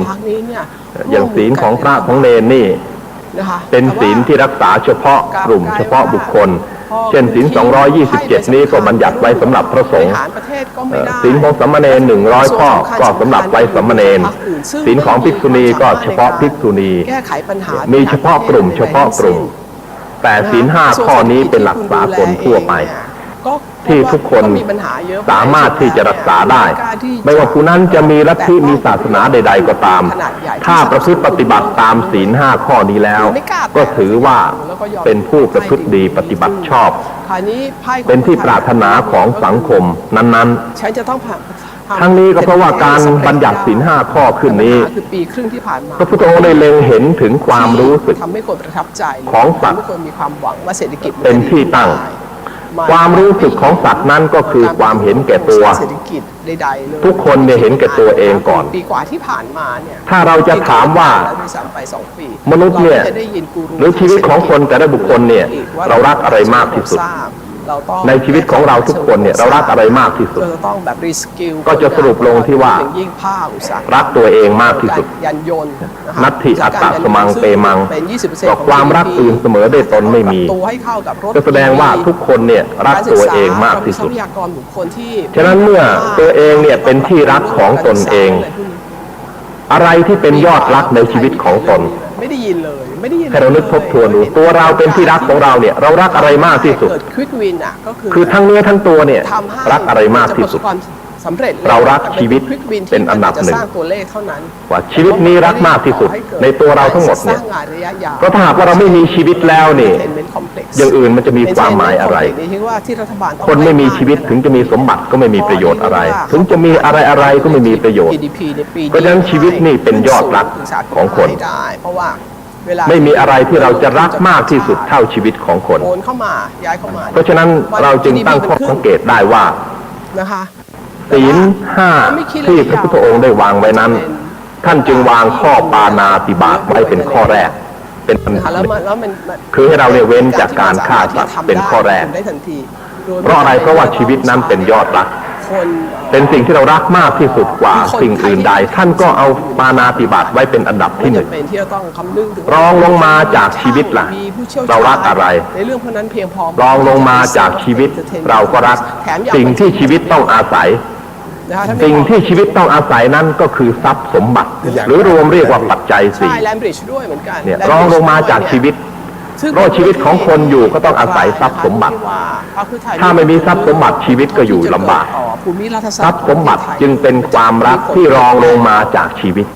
อย่างศีลของพระของเนรนี่เป็นศีลที่รักษาเฉพาะกลุ่มเฉพาะบุคคลเช่นศีล227นี้ก็บัญญัติไว้สำหรับพระสงฆ์ศีลของสามเณร100 ข้อก็สำหรับไว้สามเณรศีลของภิกษุณีก็เฉพาะภิกษุณีมีเฉพาะกลุ่มเฉพาะกลุ่มแต่ศีล5 ข้อนี้เป็นหลักสากลทั่วไปที่ทุกคนสามารถที่จะรักษาได้ไม่ว่าผู้นั้นจะมีลัทธิมีศาสนาใดๆก็ตามถ้าประพฤติปฏิบัติตามศีล5 ข้อนี้แล้วก็ถือว่าเป็นผู้ประพฤติดีปฏิบัติชอบเป็นที่ปรารถนาของสังคมนั้นๆทั้งนี้ก็เพราะว่าการบัญญัติศีล5 ข้อขึ้นนี้พระพุทธองค์ได้เล็งเห็นถึงความรู้สึกของสัตว์เป็นที่ตั้งความรู้สึกของสัตว์นั้นก็คือความเห็นแก่ตัวทุกคนเนี่ยเห็นแก่ตัวเองก่อนถ้าเราจะถามว่ามนุษย์เนี่ยหรือชีวิตของคนแต่ละบุคคลเนี่ยเรารักอะไรมากที่สุดในชีวิตของเราทุกคนเนี่ยเรารักอะไรมากที่สุดก็จะสรุปลงที่ว่ารักตัวเองมากที่สุดนัตถิอัตตสมังเปมังก็ความรักอื่นเสมอได้ตนไม่มีก็แสดงว่าทุกคนเนี่ยรักตัวเองมากที่สุดฉะนั้นเมื่อตัวเองเนี่ยเป็นที่รักของตนเองอะไรที่เป็นยอดรักในชีวิตของตนไม่ได้ยินเลยให้เรานึกทบทวนดูตัวเราเป็นที่รักของเราเนี่ยเรารักอะไรมากที่สุดคือทั้งเนื้อทั้งตัวเนี่ยรักอะไรมากที่สุดเรารักชีวิตเป็นอันดับหนึ่งว่าชีวิตนี้รักมากที่สุดในตัวเราทั้งหมดเนี่ยเพราะถ้าหากว่าเราไม่มีชีวิตแล้วนี่อย่างอื่นมันจะมีความหมายอะไรคนไม่มีชีวิตถึงจะมีสมบัติก็ไม่มีประโยชน์อะไรถึงจะมีอะไรก็ไม่มีประโยชน์เพราะฉะนั้นชีวิตนี่เป็นยอดรักของคนไม่มีอะไรที่เราจะรักมากที่สุดเท่าชีวิตของคนเพราะฉะนั้นเราจึงตั้งข้อสังเกตได้ว่าศีล5ที่พระพุทธองค์ได้วางไว้นั้นท่านจึงวางข้อปาณาติบาตไว้เป็นข้อแรกเป็นคือให้เราเนี่ยเว้นจากการฆ่าสัตว์เป็นข้อแรกเพราะอะไรเพราะว่าชีวิตนั้นเป็นยอดรักเป็นสิ่งที่เรารักมากที่สุดกว่าสิ่งอื่นใดท่านก็เอาปาณาติบาตไว้เป็นอันดับที่1รองลงมาจากชีวิตล่ะเรารักอะไรรองลงมาจากชีวิตเราก็รักสิ่งที่ชีวิตต้องอาศัยสิ่งที่ชีวิตต้องอาศัยนั้นก็คือทรัพย์สมบัติหรือรวมเรียกว่าปัจจัย4เนี่ยรองลงมาจากชีวิตเพราะชีวิตของคนอยู่ก็ต้องอาศัยทรัพย์สมบัติถ้าไม่มีทรัพย์สมบัติชีวิตก็อยู่ลำบากทรัพย์สมบัติจึงเป็นความรักที่รองลงมาจากชีวิต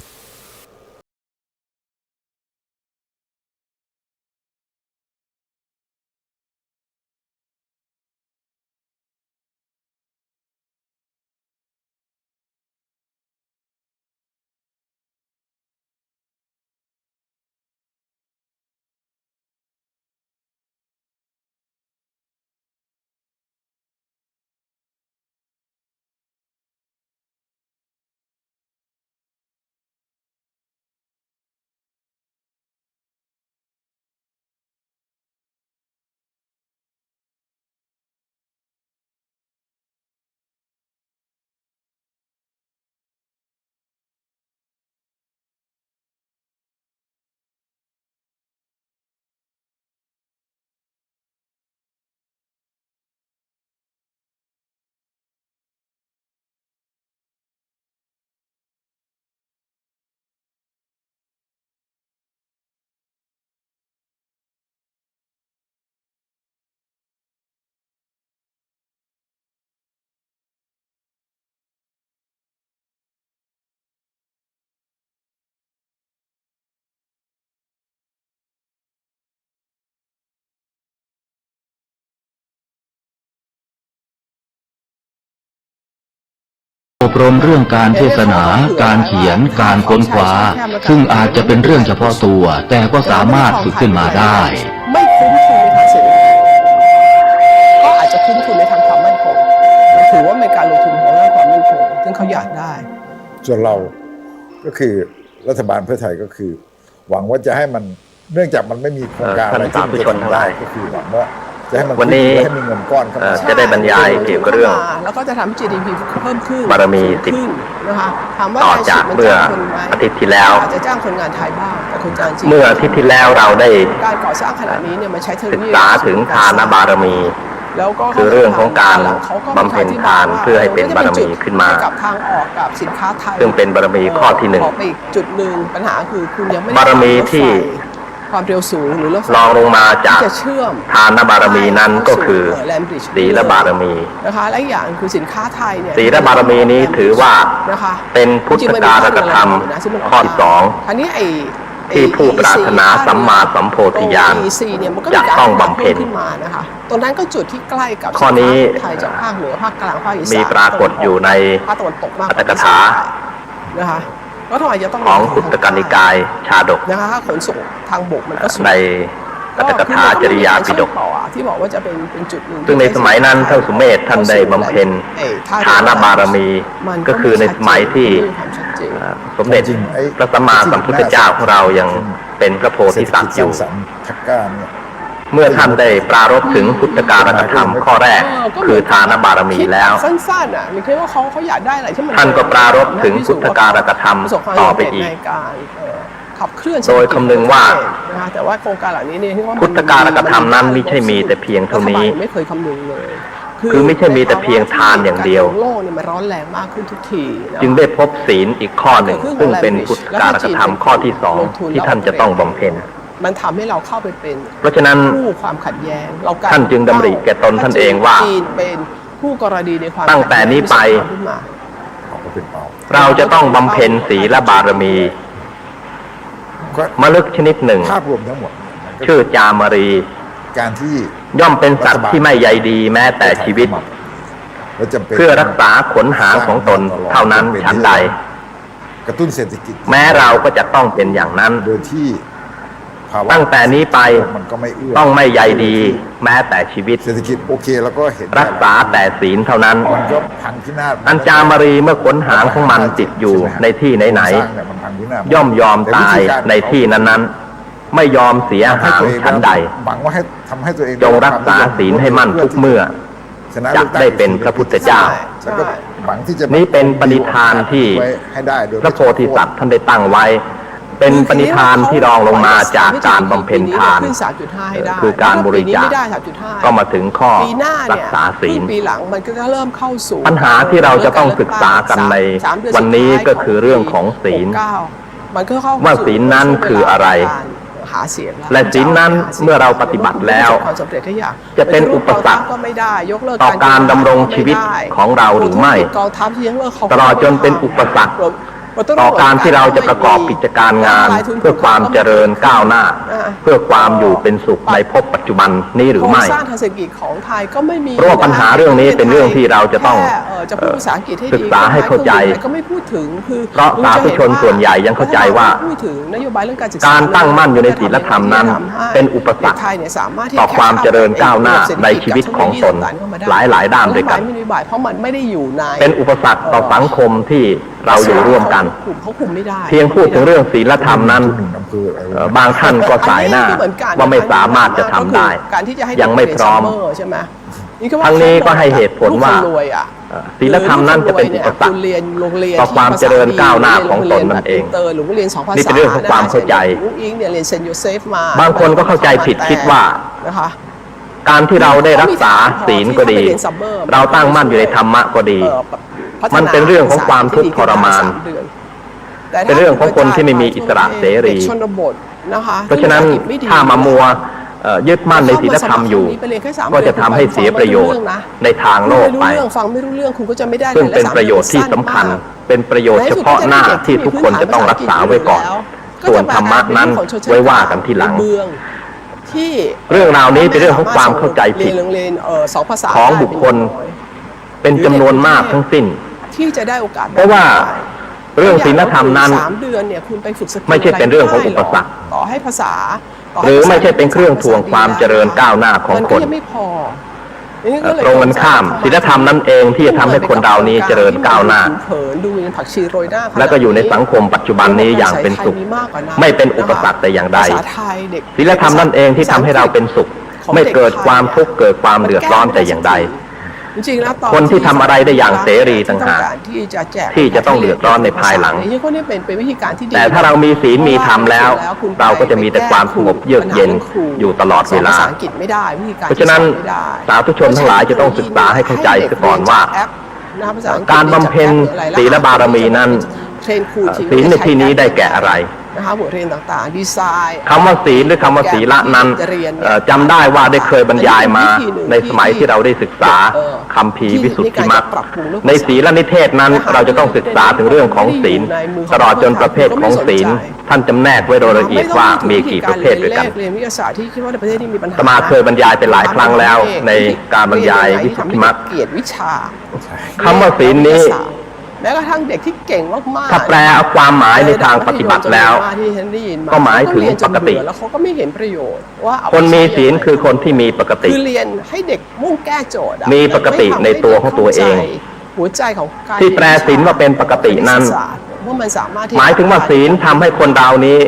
อบรมเรื่องการเทศนา การเขียน การค้นคว้าซึ่งอาจจะเป็นเรื่องเฉพาะตัวแต่ก็สามารถฝึกขึ้นมาได้ไม่คุ้มทุนในทางเศรษฐกิจก็อาจจะคุ้มทุนในทางความมั่นคงเราถือว่าเป็นการลงทุนของด้านความมั่นคงซึ่งเขาอยากได้ส่วนเราก็คือรัฐบาลเพื่อไทยก็คือหวังว่าจะให้มันเนื่องจากมันไม่มีโครงการอะไรที่จะทำได้ก็คือหวังว่า วันนี้จะได้บรรยายเกี่ยวกับเรื่องแล้วก็จะทำให้ GDP เพิ่มขึ้นบารมี10นะคะถามว่าต่อจากเมื่ออาทิตย์ที่แล้วจะจ้างคนงานไทยบ้างแต่คนงานจีนเมื่ออาทิตย์ที่แล้วเราได้การก่อสร้างขนาดนี้เนี่ยมันใช้เทคโนโลยีศึกษาถึงทานบารมีคือเรื่องของการบำเพ็ญทานเพื่อให้เป็นบารมีขึ้นมากับทางออกกับสินค้าไทยซึ่งเป็นบารมีข้อที่1ไปอีกจุดหนึ่งปัญหาคือคุณยังไม่บารมีที่ความเร็วสูงหรือรองลงมาจากทานบารมีนั้นก็คือศีลบารมีนะคะและอย่างคือสินค้าไทยเนี่ยศีลบารมีนี้ถือว่าเป็นพุทธการกธรรมข้อ2อันนี้ที่ผู้ปรารถนาสัมมาสัมโพธิญาณจะต้องบำเพ็ญขึ้นมานะคะตรงนั้นก็จุดที่ใกล้กับข้อนี้ไทยจากภาคเหนือภาคกลางภาคอีสานมีปรากฏอยู่ในภาคตะวันตกมากอัตถกถานะคะก็ทำไมจะต้องของพุทธกนิกายชาดกนะคะถ้าขนส่งทางบกมันก็ในอัตถกถาจริยาปิฎกที่บอกว่าจะเป็นจุดหนึ่งซึ่งในสมัยนั้นท่านสุเมธท่านได้บำเพ็ญทานบารมีก็คือในสมัยที่สมเด็จพระสัมมาสัมพุทธเจ้าของเรายังเป็นพระโพธิสัตว์อยู่เมื่อท่านได้ปรารภถึงพุทธการกธรรมข้อแรกคือทานบารมีแล้วสั้นๆอ่ะมันคือว่าเขาอยากได้อะไรที่มันท่านก็ปรารภถึงพุทธการกธรรมต่อไปอีกขับเคลื่อนโดยคำนึงว่าแต่ว่าโครงการเหล่านี้เนี่ยพุทธการกธรรมนั้นไม่ใช่มีแต่เพียงเท่านี้ไม่เคยคำนึงเลยคือไม่ใช่มีแต่เพียงทานอย่างเดียวโลกเนี่ยมันร้อนแรงมากขึ้นทุกทีจึงได้พบศีลอีกข้อหนึ่งซึ่งเป็นพุทธการกธรรมข้อที่2ที่ท่านจะต้องบำเพ็ญมันทำให้เราเข้าไปเป็นเพราะฉะนั้นผู้ความขัดแย้งท่านจึงดำริแก่ตนท่านเองว่าเป็นผู้กรณีในความตั้งแต่นี้ไปเราจะต้องบำเพ็ญศีลบารมีมฤคชนิดหนึ่งชื่อจามรีการที่ย่อมเป็นสัตว์ที่ไม่ใยดีแม้แต่ชีวิตเพื่อรักษาขนหางของตนเท่านั้นฉันใดกระตุ้นเศรษฐกิจแม้เราก็จะต้องเป็นอย่างนั้นโดยที่ตั้งแต่นี้ไปต้องไม่ใยดีแม้แต่ชีวิตเศรษฐกิจโอเคแล้วก็เห็นรักษาแต่ศีลเท่านั้นมันก็พังพินาศอัญจามรีเมื่อขนหางของมันติดอยู่ในที่ไหนๆย่อมยอมตายในที่นั้นๆไม่ยอมเสียหางชั้นใดจงรักษาศีลให้มั่นทุกเมื่อจะได้เป็นพระพุทธเจ้านี้เป็นปณิธานที่พระโพธิสัตว์ท่านได้ตั้งไว้เป็นปณิธานที่รองลงมาจากการบำเพ็ญทานคือการบริจาคก็มาถึงข้อรักษาศีลปีหลังมันก็เริ่มเข้าสู่ปัญหาที่เราจะต้องศึกษากันในวันนี้ก็คือเรื่องของศีลว่าศีลนั้นคืออะไรและศีลนั้นเมื่อเราปฏิบัติแล้วจะเป็นอุปสรรคต่อการดำรงชีวิตของเราหรือไม่ตลอดจนเป็นอุปสรรคต่อการที่เราจะประกอบกิจการงานเพื่อความเจริญก้าวหน้าเพื่อความอยู่เป็นสุขในภพปัจจุบันนี้หรือไม่เพราะปัญหาเรื่องนี้เป็นเรื่องที่เราจะต้องศึกษาให้เข้าใจเพราะสาธุชนส่วนใหญ่ยังเข้าใจว่าการตั้งมั่นอยู่ในศีลธรรมนั้นเป็นอุปสรรคต่อความเจริญก้าวหน้าในชีวิตของตนหลายด้านด้วยกันเป็นอุปสรรคต่อสังคมที่เราอยู่ร่วมกันเพียงพูดถึงเรื่องศีลธรรมนั้นบางท่านก็สายหน้าว่าไม่สามารถจะทำได้ยังไม่พร้อมทั้งนี้ก็ให้เหตุผลว่าศีลธรรมนั้นจะเป็นอุปสรรคต่อความเจริญก้าวหน้าของตนนั่นเองนี่เป็นเรื่องของความเข้าใจบางคนก็เข้าใจผิดคิดว่าการที่เราได้รักษาศีลก็ดีเราตั้งมั่นอยู่ในธรรมะก็ดีมันเป็นเรื่องของความทุกข์ทรมานเป็นเรื่องของคนที่ไม่มีอิสระเสรีเพราะฉะนั้นถ้ามามัวยึดมั่นในศีลธรรมอยู่ก็จะทำให้เสียประโยชน์ในทางโลกไปซึ่งเป็นประโยชน์ที่สำคัญเป็นประโยชน์เฉพาะหน้าที่ทุกคนจะต้องรักษาไว้ก่อนส่วนธรรมะนั้นไว้ว่ากันทีหลังเรื่องราวนี้เป็นเรื่องของความเข้าใจผิดของบุคคลเป็นจำนวนมากทั้งสิ้นเพราะว่าเรื่องศีลธรรมนั้นไม่ใช่เป็นเรื่องของอุปสรรคหรือไม่ใช่เป็นเครื่องทวงความเจริญก้าวหน้าของคนตรงกันข้ามศีลธรรมนั่นเองที่จะทำให้คนเรานี้เจริญก้าวหน้าและก็อยู่ในสังคมปัจจุบันนี้อย่างเป็นสุขไม่เป็นอุปสรรคแต่อย่างใดศีลธรรมนั่นเองที่ทำให้เราเป็นสุข ไม่เกิดความทุกข์เกิดความเดือดร้อนแต่อย่างใดจริงๆแล้วคนที่ทำอะไรได้อย่างเสรีต่างหากที่จะต้องเดือดร้อนในภายหลังแต่ถ้าเรามีศีลมีธรรมแล้วเราก็จะมีแต่ความสงบเยือกเย็นอยู่ตลอดเวลาเพราะฉะนั้นสาธุชนทั้งหลายจะต้องศึกษาให้เข้าใจซะก่อนว่าการบำเพ็ญศีลบารมีนั้นศีลในที่นี้ได้แก่อะไรนะคะบทเรียนต่างๆดีไซน์คำว่าศีลหรือคำว่าศีละนั้นจำได้ว่าได้เคยบรรยายมาในสมัยที่เราได้ศึกษาคัมภีร์วิสุทธิมรรคในศีลนิเทศนั้นเราจะต้องศึกษาถึงเรื่องของศีลตลอดจนประเภทของศีลท่านจำแนกไว้โดยละเอียดว่ามีกี่ประเภทด้วยกันอาตมาเคยบรรยายไปหลายครั้งแล้วในการบรรยายวิสุทธิมรรคคำว่าศีลนี้แม้กระทั่งเด็กที่เก่งมากๆถ้าแปลเอาความหมายในทางปฏิบัติแล้วก็หมายถึงปกติแล้วเขาก็ไม่เห็นประโยชน์ว่าคนมีศีลคือคนที่มีปกติคือเรียนให้เด็กมุ่งแก้โจทย์มีปกติในตัวของตัวเองหัวใจของที่แปลศีลว่าเป็นปกตินั้นหมายถึงว่าศีลทำให้คนดาวนี้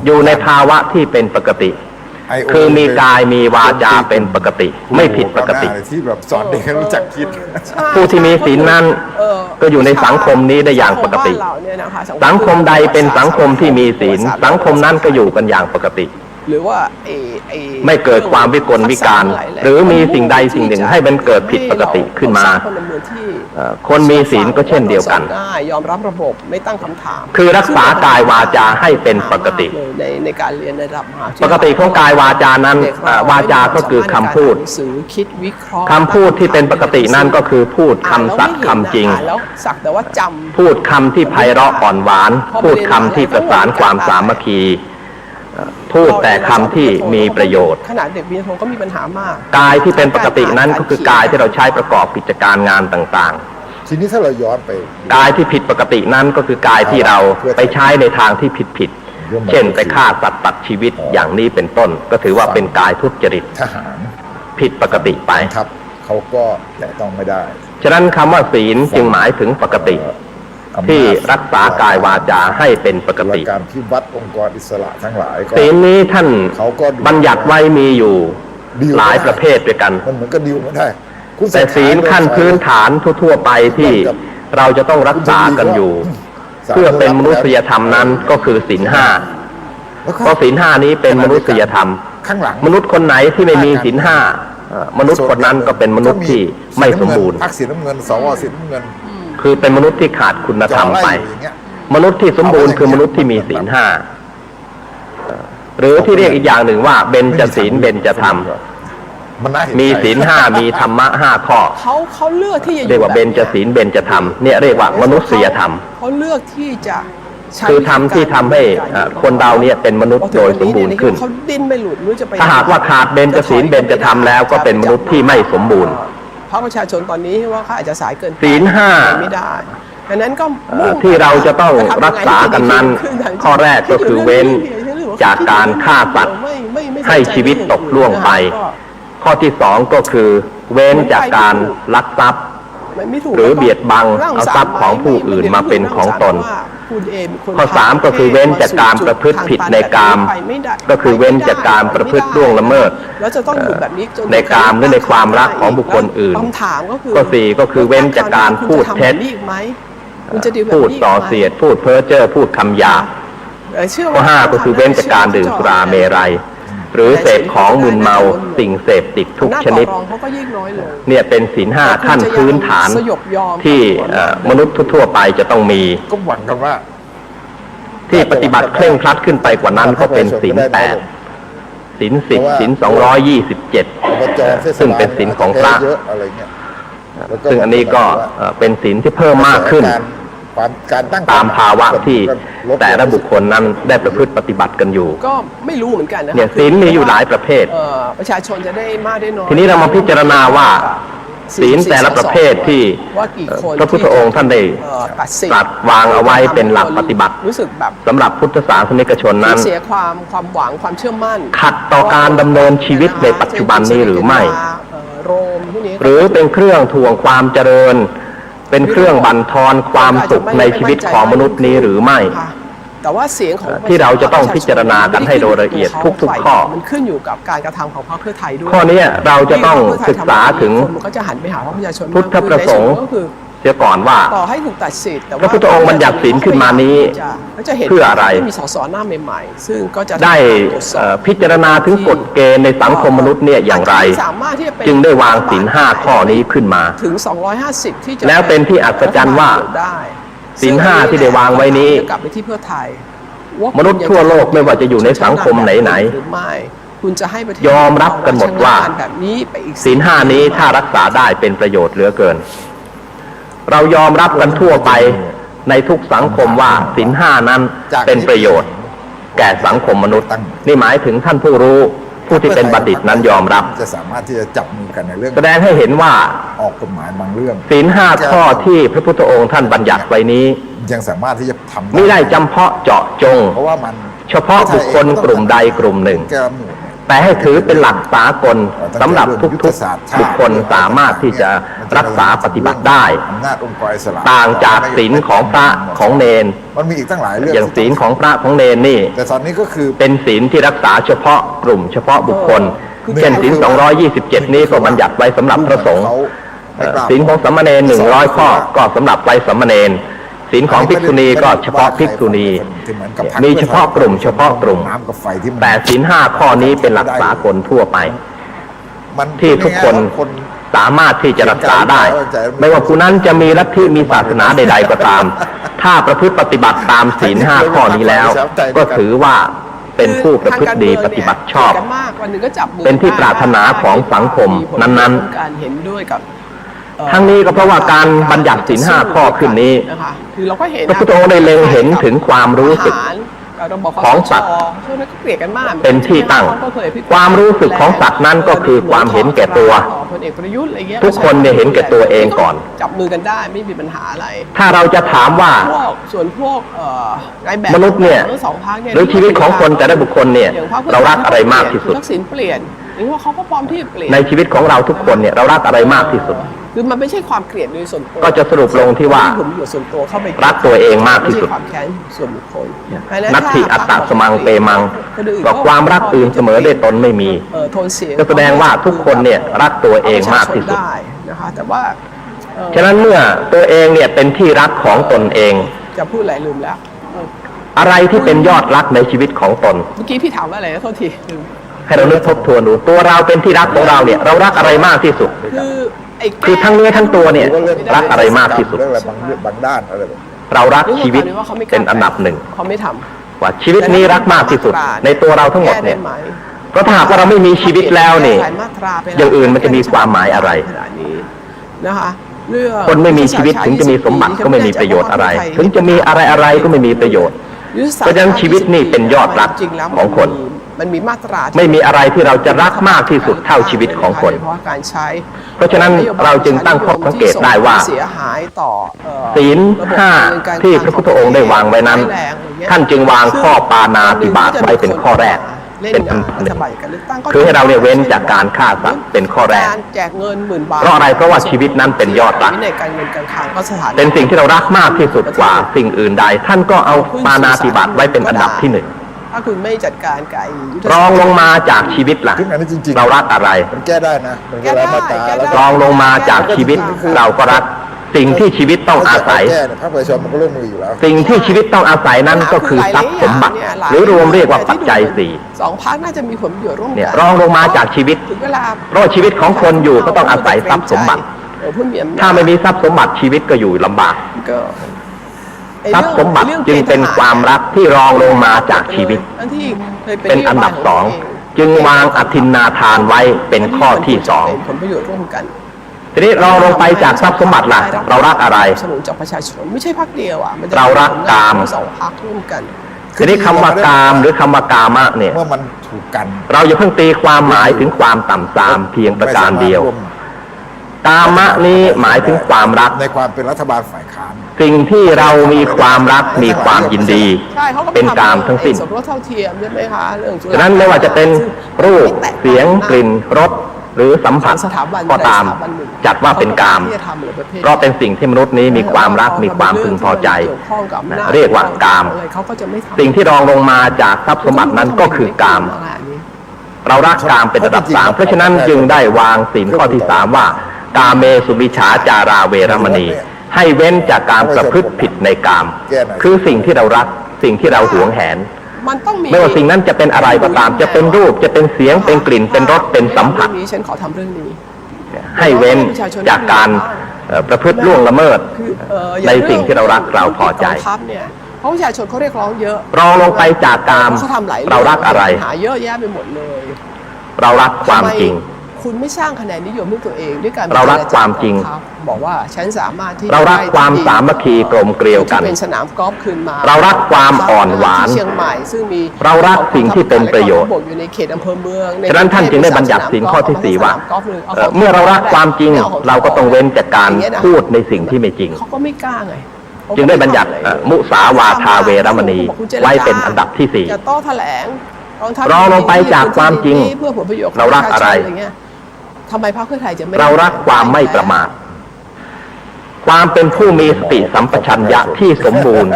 อยู่ในภาวะที่เป็นปกติคือมีกายมีวาจาเป็นปกติไม่ผิดปกติที่แบบสอนเด็กให้รู้จักคิดผู้ที่มีศีลนั้นก็อยู่ในสังคมนี้ได้อย่างปกติสังคมใดเป็นสังคมที่มีศีลสังคมนั้นก็อยู่กันอย่างปกติหรือว่าไม่เกิดความวิกลวิการหรือมีสิ่งใดสิ่งหนึ่งให้มันเกิดผิดปกติขึ้นมาคนมีศีลก็เช่นเดียวกันยอมรับระบบไม่ตั้งคำถามคือรักษากายวาจาให้เป็นปกติในการเรียนในระดับปกติของกายวาจานั้นวาจาก็คือคำพูดคำพูดที่เป็นปกตินั่นก็คือพูดคำสัตย์คำจริงพูดคำที่ไพเราะอ่อนหวานพูดคำที่ประสานความสามัคคีพูดแต่คำที่มีประโยชน์ขนาดเด็กวิทยาก็มีปัญหามากกายที่เป็นปกตินั้นก็คือกายที่เราใช้ประกอบกิจการงานต่างๆทีนี้ถ้าเราย้อนไปกายที่ผิดปกตินั้นก็คือกายที่เราไปใช้ในทางที่ผิดเช่นไปฆ่าสัตว์ตัดชีวิตอย่างนี้เป็นต้นก็ถือว่าเป็นกายทุจริตทหารผิดปกติไปครับเขาก็แต่ต้องไม่ได้ฉะนั้นคำว่าศีลจึงหมายถึงปกติที่รักษากายวาจาให้เป็นปกติการที่วัดองค์กรอิสระทั้งหลายศีลนี้ท่านบัญญัติไว้มีอยู่หลายประเภทด้วยกันมันเหมือนกับดิวไม่ได้แต่ศีลขั้นพื้นฐานทั่วไปที่เราจะต้องรักษากันอยู่เพื่อเป็นมนุษยธรรมนั้นก็คือศีลห้าเพราะศีลห้านี้เป็นมนุษยธรรมมนุษย์คนไหนที่ไม่มีศีลห้ามนุษย์คนนั้นก็เป็นมนุษย์ที่ไม่สมบูรณ์พรรคสีน้ำเงินสวสีน้ำเงินคือเป็นมนุษย์ที่ขาดคุณธรรมไปมนุษย์ที่สมบูรณ์คือมนุษย์ที่มีศีลห้าหรือที่เรียกอีกอย่างหนึ่งว่าเบญจศีลเบญจธรรมมีศีลห้ามีธรรมะ5 ข้อเขาเลือกที่จะเรียกว่าเบญจศีลเบญจธรรมเนี่ยเรียกว่ามนุษยธรรมเขาเลือกที่จะคือธรรมที่ทำให้คนเราเนี่ยเป็นมนุษย์โดยสมบูรณ์ขึ้นเขาดิ้นไม่หลุดรู้จะไปถ้าหากว่าขาดเบญจศีลเบญจธรรมแล้วก็เป็นมนุษย์ที่ไม่สมบูรณ์พรรคประชาชนตอนนี้ว่าเขาอาจจะสายเกินศีลห้าไม่ได้ดังนั้นก็ที่เราจะต้องรักษากันนั้นข้อแรกก็คือเว้นจากการฆ่าสัตว์ให้ชีวิตตกล่วงไปข้อที่2ก็คือเว้นจากการลักทรัพย์หรือเบียดบังเอาทรัพย์ของผู้อื่นมาเป็นของตนข้อ3ก็คือเว้นจากการประพฤติผิดในกามก็คือเว้นจากการประพฤติล่วงละเมิดในกามหรือในความรักของบุคคลอื่นข้อ4ก็คือเว้นจากการพูดเท็จพูดส่อเสียดพูดเพ้อเจ้อพูดคำหยาบข้อ5ก็คือเว้นจากการดื่มสุราเมรัยหรือเสพของมึนเมาสิ่งเสพติดทุกชนิดเนี่ยเป็นศีลห้าขั้นพื้นฐานที่มนุษย์ทั่วไปจะต้องมีก็หวังกันว่าที่ปฏิบัติเคร่งครัดขึ้นไปกว่านั้นก็เป็นศีล8ศีล10ศีล227ซึ่งเป็นศีลของพระซึ่งอันนี้ก็เป็นศีลที่เพิ่มมากขึ้นตามภาวะที่แต่ละบุคคลนั้นได้ประพฤติปฏิบัติกันอยู่ก็ไม่รู้เหมือนกันนะเนี่ยศีลมีอยู่หลายประเภทประชาชนจะได้มากได้น้อยทีนี้เรามาพิจารณาว่าศีลแต่ละประเภทที่พระพุทธองค์ท่านได้ตรัสวางเอาไว้เป็นหลักปฏิบัติสำหรับพุทธศาสนิกชนนั้นเสียความหวังความเชื่อมั่นขัดต่อการดำเนินชีวิตในปัจจุบันนี้หรือไม่หรือเป็นเครื่องทวงความเจริญเป็นเครื่องบั่นทอนความสุขในชีวิตของมนุษย์นี้หรือไม่ แต่ว่าเสียงของที่เราจะต้องพิจารณากันให้โดยละเอียดทุกๆข้อมันขึ้นอยู่กับการกระทำของพรรคเพื่อไทยด้วยข้อนี้เราจะต้องศึกษาถึง มันก็จะหันไปหาพรรคประชาชน พุทธประสงค์เสียก่อนว่าต่อให้ถูกตัดสิทธิ์แต่ว่าพระพุทธองค์บัญญัติศีลขึ้นมานี้เพื่ออะไรมีส.ส.หน้าใหม่ๆซึ่งก็จะได้พิจารณาถึงกฎเกณฑ์ในสังคมมนุษย์เนี่ยอย่างไรจึงได้วางศีล5ข้อนี้ขึ้นมาถึง250ที่จะแล้วเป็นที่อัศจรรย์ว่าศีล5ที่ได้วางไว้นี้กลับไปที่เพื่อไทยมนุษย์ทั่วโลกไม่ว่าจะอยู่ในสังคมไหนๆคุณจะให้ยอมรับกันหมดว่าศีล5นี้ถ้ารักษาได้เป็นประโยชน์เหลือเกินเรายอมรับกันทั่วไปในทุกสังคมว่าศีล5นั้นเป็นประโยชน์แก่สังคมมนุษย์นี่หมายถึงท่านผู้รู้ผู้ที่เป็นบัณฑิตนั้นยอมรับจะสามารถที่จะจับมือกันในเรื่องแสดงให้เห็นว่าออกกฎหมายบางเรื่องศีล5ข้อที่พระพุทธองค์ท่านบัญญัติไว้นี้ยังสามารถที่จะทำไม่ได้จำเพาะเจาะจงเพราะว่ามันเฉพาะบุคคลกลุ่มใดกลุ่มหนึ่งแต่ให้ถือเป็นหลักสากลสำหรับทุกบุคคลสามารถที่จะรักษาปฏิบัติได้ต่างจากศีลของพระของเนนมันมีอีกตั้งหลายเรื่องอย่างศีลของพระของเนนนี่แต่ตอนนี้ก็คือเป็นศีลที่รักษาเฉพาะกลุ่มเฉพาะบุคคลเช่นศีล227นี้ก็บัญญัติไว้สำหรับพระสงฆ์ศีลของสามเณร100ข้อก็สำหรับไว้สามเณรศีลของภิกษุณีก็เฉพาะภิกษุณีมีเฉพาะกลุ่มเฉพาะกลุ่มแต่ศีล5ข้อนี้เป็นหลักสากลทั่วไปที่ทุกคนสามารถที่จะรักษาได้ไม่ว่าผู้นั้นจะมีลัทธิมีศาสนาใดๆก็ตามถ้าประพฤติปฏิบัติตามศีล5ข้อนี้แล้วก็ถือว่าเป็นผู้ประพฤติดีปฏิบัติชอบเป็นที่ปรารถนาของสังคมนั้นๆทั้งนี้ก็เพราะว่าการบัญญัติศีล5ข้อขึ้นนี้พระพุทธองค์ได้เล็งเห็นถึงความรู้สึกของสัตว์เป็นที่ตั้งความรู้สึกของสัตว์นั้นก็คือความเห็นแก่ตัวทุกคนเนี่ยเห็นแก่ตัวเองก่อนจับมือกันได้ไม่มีปัญหาอะไรถ้าเราจะถามว่าส่วนพวกมนุษย์เนี่ยหรือชีวิตของคนแต่ละบุคคลเนี่ยเรารักอะไรมากที่สุดทักษิณเปลี่ยนหรือว่าเขาก็พร้อมที่เปลี่ยนในชีวิตของเราทุกคนเนี่ยเรารักอะไรมากที่สุดคือมันไม่ใช่ความเกลียดโดยส่วนตัวก็จะสรุปลงที่ว่ารักตัวเองมากที่สุดความแค้นส่วนบุคคลนัตถิอัตตสมังเปมังก็ความรักอื่นเสมอได้ตนไม่มีก็แสดงว่าทุกคนเนี่ยรักตัวเองมากที่สุดนะคะแต่ว่าฉะนั้นเมื่อตัวเองเนี่ยเป็นที่รักของตนเองจะพูดอะไรลืมแล้วอะไรที่เป็นยอดรักในชีวิตของตนเมื่อกี้พี่ถามว่าอะไรนะโทษทีให้เรานึกทบทวนดูตัวเราเป็นที่รักของเราเนี่ยเรารักอะไรมากที่สุดคือทั้งเนื้อทั้งตัวเนี่ยรักอะไรมากที่สุดบางด้านอะไรเรารักชีวิตเป็นอันดับหนึ่งเขาไม่ทำว่าชีวิตนี้รักมากที่สุดในตัวเราทั้งหมดเนี่ยเพราะถ้าหากว่าเราไม่มีชีวิตแล้วนี่อย่างอื่นมันจะมีความหมายอะไรนะคะคนไม่มีชีวิตถึงจะมีสมบัติก็ไม่มีประโยชน์อะไรถึงจะมีอะไรก็ไม่มีประโยชน์เพราะฉะนั้นชีวิตนี่เป็นยอดรักของคนมันมีมาตราไม่มีอะไรที่เราจะรักมากที่สุดเท่าชีวิตของคนเพราะฉะนั้นเราจึงตั้งข้อสังเกตได้ว่าศีล5ที่พระพุทธองค์ได้วางไว้นั้นท่านจึงวางข้อปาณาติบาตไว้เป็นข้อแรกเป็นอันหนึ่งคือให้เราเนี่ยเว้นจากการฆ่าสัตว์เป็นข้อแรกเพราะอะไรเพราะว่าชีวิตนั้นเป็นยอดรักเป็นสิ่งที่เรารักมากที่สุดกว่าสิ่งอื่นใดท่านก็เอาปาณาติบาตไว้เป็นอันดับที่1ถ้าคุณไม่จัดการไก่รองลงมาจากชีวิตล่ะเรารักอะไรมันแก้ได้นะมันแก้ได้มาตรารองลงมาจากชีวิตเราก็รักสิ่งที่ชีวิตต้องอาศัยภาคประชาชนมันก็ร่วมมืออยู่แล้วสิ่งที่ชีวิตต้องอาศัยนั้นก็คือทรัพย์สมบัติหรือรวมเรียกว่าปัจจัย4 2 พรรคน่าจะมีผลประโยชน์ร่วมกันรองลงมาจากชีวิตเพราะชีวิตของคนอยู่ก็ต้องอาศัยทรัพย์สมบัติถ้าไม่มีทรัพย์สมบัติชีวิตก็อยู่ลำบากทรัพย์สมบัติจึงเป็นความรักที่รองลงมาจากชีวิตเป็นอันดับ2จึงวางอทินนาทานไว้เป็นข้อที่2ผลประโยชน์ร่วมกันทีนี้เราลงไปจากทรัพย์สมบัติล่ะเรารักอะไรสนุนจากประชาชนไม่ใช่พรรคเดียวอ่ะเรารักกาม2 พรรคร่วมกันทีนี้คำว่ากามหรือคำว่ากามะเนี่ยเมื่อมันถูกกันเราอย่าเพิ่งตีความหมายถึงความต่ำทรามเพียงประการเดียวกามะนี้หมายถึงความรักในความเป็นรัฐบาลฝ่ายค้านสิ่งที่เรามีความรักมีความยินดีเป็นกามทั้งสิ้นสมรสเท่าเทียมใช่ไหมคะเรื่องฉะนั้นไม่ว่าจะเป็นรูปเสียงกลิ่นรส หรือสัมผัสก็ตามจัดว่าเป็นกามเพราะเป็นสิ่งที่มนุษย์นี้มีความรักมีความพึงพอใจเรียกว่ากามสิ่งที่รองลงมาจากทรัพย์สมบัตินั้นก็คือกามเรารักกามเป็นระดับ3เพราะฉะนั้นจึงได้วางศีลข้อที่3ว่ากาเมสุมิจฉาจาราเวรมณีให้เว้นจากการประพฤติผิดในกามคือสิ่งที่เรารักสิ่งที่เราหวงแหนไม่ว่าสิ่งนั้นจะเป็นอะไรก็ตามจะเป็นรูปจะเป็นเสียงเป็นกลิ่นเป็นรสเป็นสัมผัสฉันขอทำเรื่องนี้ให้เว้นจากการประพฤติล่วงละเมิดในสิ่งที่เรารักเราพอใจเพราะประชาชนเขาเรียกร้องเยอะรองลงไปจากกามเรารักอะไรหาเยอะแยะไปหมดเลยเรารักความจริงคุณไม่สร้างคะแนนนิยมให้ตัวเองด้วยการเรารักความจริงบอกว่าฉันสามารถที่เรารักความสามัคคีกลมเกลียวกันเป็นสนามกอล์ฟคืนมาเรารักความอ่อนหวานเชียงใหม่ซึ่งมีเรารักสิ่งที่เป็นประโยชน์อยู่ในเขตอำเภอเมืองฉะนั้นท่านจึงได้บัญญัติศีลข้อที่4ว่าเมื่อเรารักความจริงเราก็ต้องเว้นจากการพูดในสิ่งที่ไม่จริงเขาก็ไม่กล้าไงจึงได้บัญญัติมุสาวาทาเวรมณีไว้เป็นอันดับที่4จะโต้แถลงรองลงไปจากความจริงเรารักอะไรทำไมพรรคเพื่อไทยจะไม่เรารักความไม่ประมาทความเป็นผู้มีสติสัมปชัญญะที่สมบูรณ์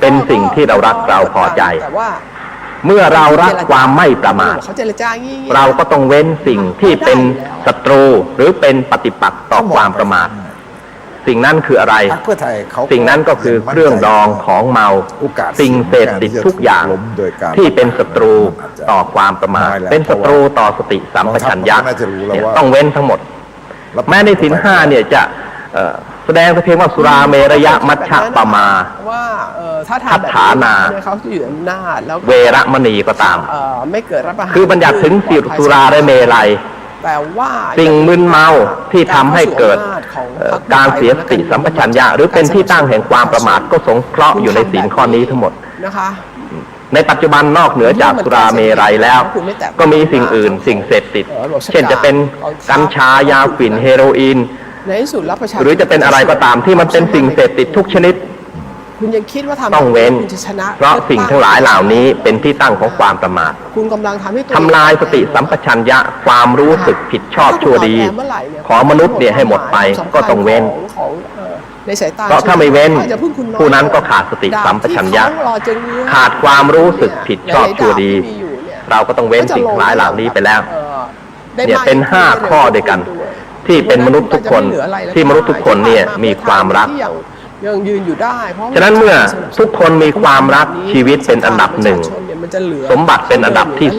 เป็นสิ่งที่เรารักเราพอใจเมื่อเรารักความไม่ประมาทเราก็ต้องเว้นสิ่งที่เป็นศัตรูหรือเป็นปฏิปักษ์ต่อความประมาทสิ่งนั้นคืออะไรสิ่งนั้นก็คือเครื่องดองของเมาสิ่งเสพติดทุกอย่างที่เป็นศัตรูต่อความประมาทเป็นศัตรูต่อสติสัมปชัญญะต้องเว้นทั้งหมดแม้ในศีล5เนี่ยจะแสดงเพียงว่าสุราเมรยะมัชฌะปมาว่าทัฏฐานาเขาอยู่อำนาจแล้วเวรมณีก็ตามไม่เกิดรับประหารคือบัญญัติถึงสุราและเมลัยแต่ว่าสิ่งมึนเมาที่ทำให้เกิดการเสียสติสัมปชัญญะหรือเป็นที่ตั้งแห่งความประมาทก็สงเคราะห์อยู่ในศีลข้อนี้ทั้งหมดนะคะในปัจจุบันนอกเหนือจากสุราเมรัยแล้วก็มีสิ่งอื่นสิ่งเสพติดเช่นจะเป็นกัญชายาฝิ่นเฮโรอีนหรือจะเป็นอะไรก็ตามที่มันเป็นสิ่งเสพติดทุกชนิดคุณยังคิดว่าต้องเว้นเพราะสิ่งทั้งหลายเหล่านี้เป็นที่ตั้งของความประมาทคุณกำลังทำลายสติสัมปชัญญะความรู้สึกผิดชอบชั่วดีของมนุษย์เนี่ยให้หมดไปก็ต้องเว้นเพราะถ้าไม่เว้นผู้นั้นก็ขาดสติสัมปชัญญะขาดความรู้สึกผิดชอบชั่วดีเราก็ต้องเว้นสิ่งทั้งหลายเหล่านี้ไปแล้วเนี่ยเป็น5ข้อด้วยกันที่เป็นมนุษย์ทุกคนที่มนุษย์ทุกคนเนี่ยมีความรักยังยืนอยู่ได้ฉะนั้นเมื่อทุกคนมีความรักชีวิตเป็นอันดับ1สมบัติเป็นอันดับที่